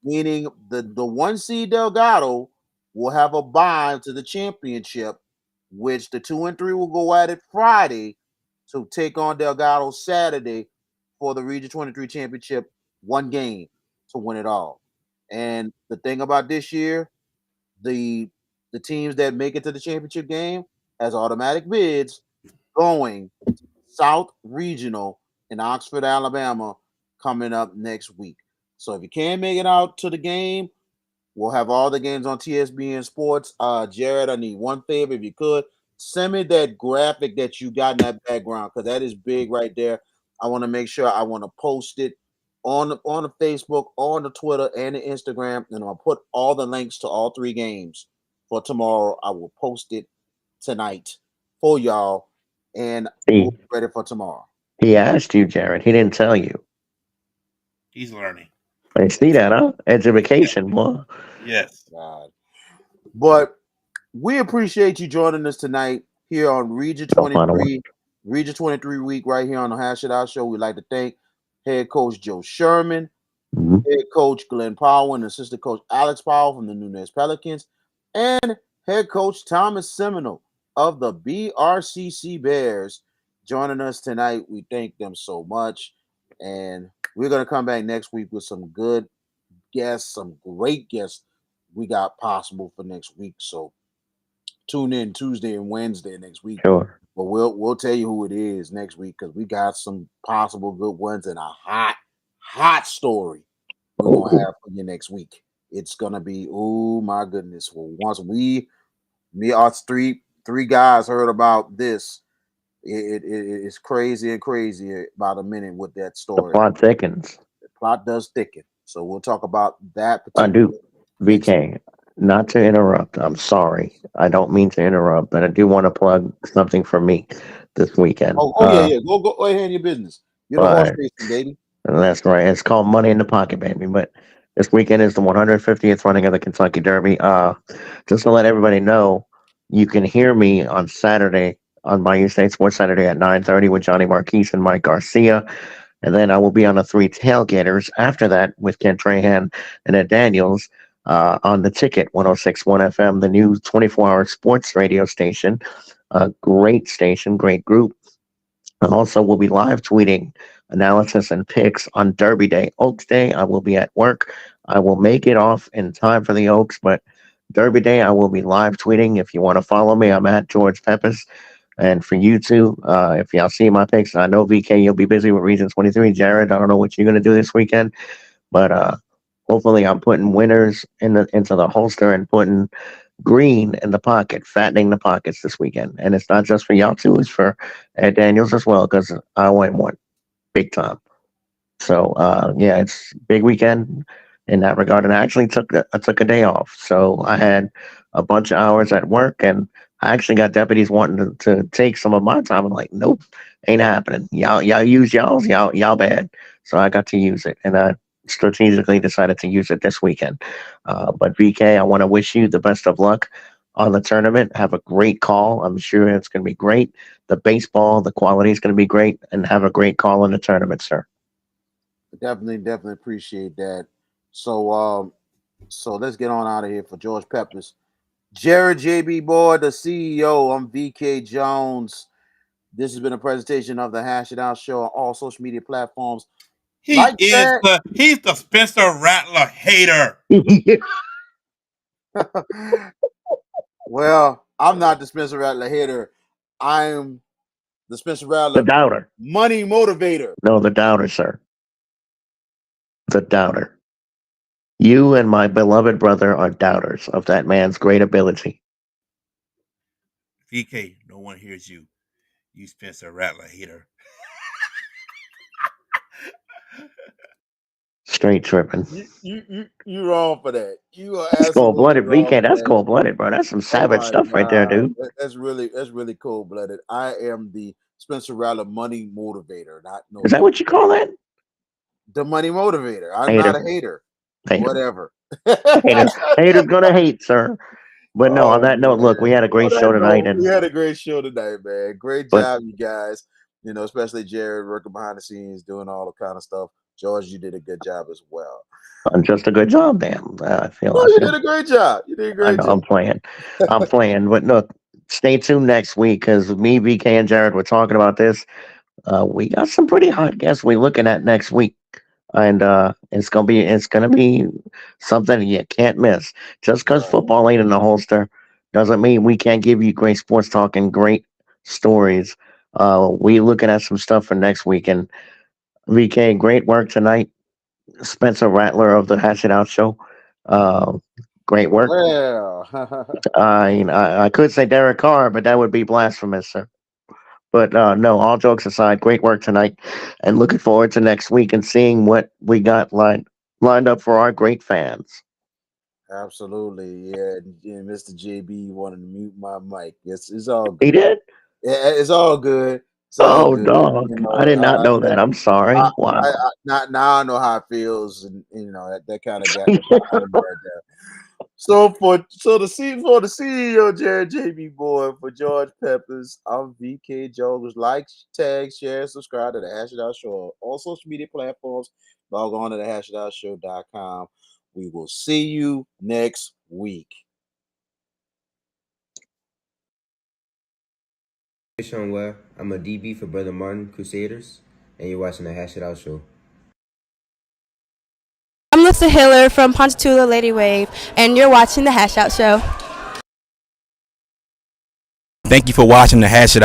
meaning the 1 seed Delgado will have a bye to the championship, which the 2 and 3 will go at it Friday to take on Delgado Saturday for the Region 23 championship, 1 game to win it all. And the thing about this year, the teams that make it to the championship game has automatic bids going South Regional in Oxford, Alabama, coming up next week. So if you can't make it out to the game, we'll have all the games on TSBN Sports. Jared, I need one favor. If you could, send me that graphic that you got in that background, because that is big right there. I want to make sure I want to post it on the Facebook, on the Twitter, and the Instagram, and I'll put all the links to all 3 games for tomorrow. I will post it tonight for y'all, and we'll be ready for tomorrow. He asked you, Jared. He didn't tell you. He's learning. I see that, huh? Education, boy. Yes. God. But we appreciate you joining us tonight here on Region 23 week right here on the Hash It Out Show. We'd like to thank head coach Joe Sherman, head coach Glenn Powell, and assistant coach Alex Powell from the Nunez Pelicans, and head coach Thomas Seminole of the BRCC Bears joining us tonight. We thank them so much. And we're going to come back next week with some good guests, some great guests we got possible for next week. So tune in Tuesday and Wednesday next week. Sure. But we'll tell you who it is next week, because we got some possible good ones and a hot story we're gonna have for you next week. It's gonna be, oh my goodness. Well, once us three guys heard about this, it's crazy and crazy about a minute with that story. The plot thickens. The plot does thicken. So we'll talk about that I do. VK, not to interrupt. I'm sorry. I don't mean to interrupt, but I do want to plug something for me this weekend. Yeah. Go ahead in your business. You're the horse racing, baby. That's right. It's called Money in the Pocket, baby. But this weekend is the 150th running of the Kentucky Derby. Just to let everybody know, you can hear me on Saturday on Bayou State Sports Saturday at 9:30 with Johnny Marquise and Mike Garcia. And then I will be on the 3 Tailgaters after that with Ken Trahan and Ed Daniels on the Ticket 106.1 FM, the new 24-hour sports radio station. Great station, great group. And also, we'll be live tweeting analysis and picks on Derby Day. Oaks Day, I will be at work. I will make it off in time for the Oaks, but Derby Day, I will be live tweeting. If you want to follow me, I'm at George Peppers. And for you two, if y'all see my picks, I know VK, you'll be busy with Region 23. Jared, I don't know what you're going to do this weekend, but hopefully I'm putting winners into the holster and putting green in the pocket, fattening the pockets this weekend. And it's not just for y'all two, it's for Ed Daniels as well, because I went one big time. So yeah, it's big weekend in that regard. And I actually took a day off. So I had a bunch of hours at work, and I actually got deputies wanting to take some of my time. I'm like, nope, ain't happening. Y'all use y'all bad. So I got to use it, and I strategically decided to use it this weekend. But VK, I want to wish you the best of luck on the tournament. Have a great call. I'm sure it's going to be great. The baseball, the quality is going to be great, and have a great call in the tournament, sir. Definitely appreciate that. So let's get on out of here for George Peppers. Jared JB Boyd, the CEO. I'm VK Jones. This has been a presentation of the Hash It Out Show on all social media platforms. He's the Spencer Rattler hater. Well, I'm not the Spencer Rattler hater. I'm the Spencer Rattler the doubter, money motivator. No, the doubter, sir. the doubter. You and my beloved brother are doubters of that man's great ability. VK, no one hears you. You Spencer Rattler hater. Straight tripping. You wrong for that. You are That's cold absolutely blooded, wrong VK. for That's that. cold blooded, bro. That's some Oh savage my stuff right there, God. dude. That's really cold blooded. I am the Spencer Rattler money motivator, not no Is that what you call that? the money motivator. I'm Hater. not a hater. Hater. Whatever. Haters gonna hate, sir. But no, on Oh that note, look, we man. had a great show tonight, We and had a great show tonight, man. Great but job, you guys. You know, especially Jared working behind the scenes, doing all the kind of stuff. George, you did a good job as well. just a good job, damn. I feel. You did a great job. You did a I great know. job. I'm playing. But look, stay tuned next week because me, VK, and Jared were talking about this. We got some pretty hot guests we're looking at next week, and it's gonna be something you can't miss. Just because football ain't in the holster doesn't mean we can't give you great sports talk and great stories. We looking at some stuff for next week, and VK, great work tonight. Spencer Rattler of the Hash It Out Show. Uh, Great work. Well, I could say Derek Carr, but that would be blasphemous, sir. But no, all jokes aside, great work tonight, and looking forward to next week and seeing what we got lined up for our great fans. absolutely. Yeah, and Mr. JB wanted to mute my mic. It's all good. He did? Yeah, it's all good. It's all Oh, good. dog. You know, I did not know that. I'm sorry. Wow. now I know how it feels, and you know that kind of got me right there. So for the CEO Jared JB Boy, for George Peppers, I'm VK Jogers. Like, tag, share, subscribe to the Hash It Out Show on all social media platforms. Log on to the hashitoutshow.com. We will see you next week. Sean Ware. I'm a DB for Brother Martin Crusaders, and you're watching the Hash It Out Show. I'm Lisa Hiller from Ponchatoula Lady Wave, and you're watching the Hash Out Show. Thank you for watching the Hash It Out.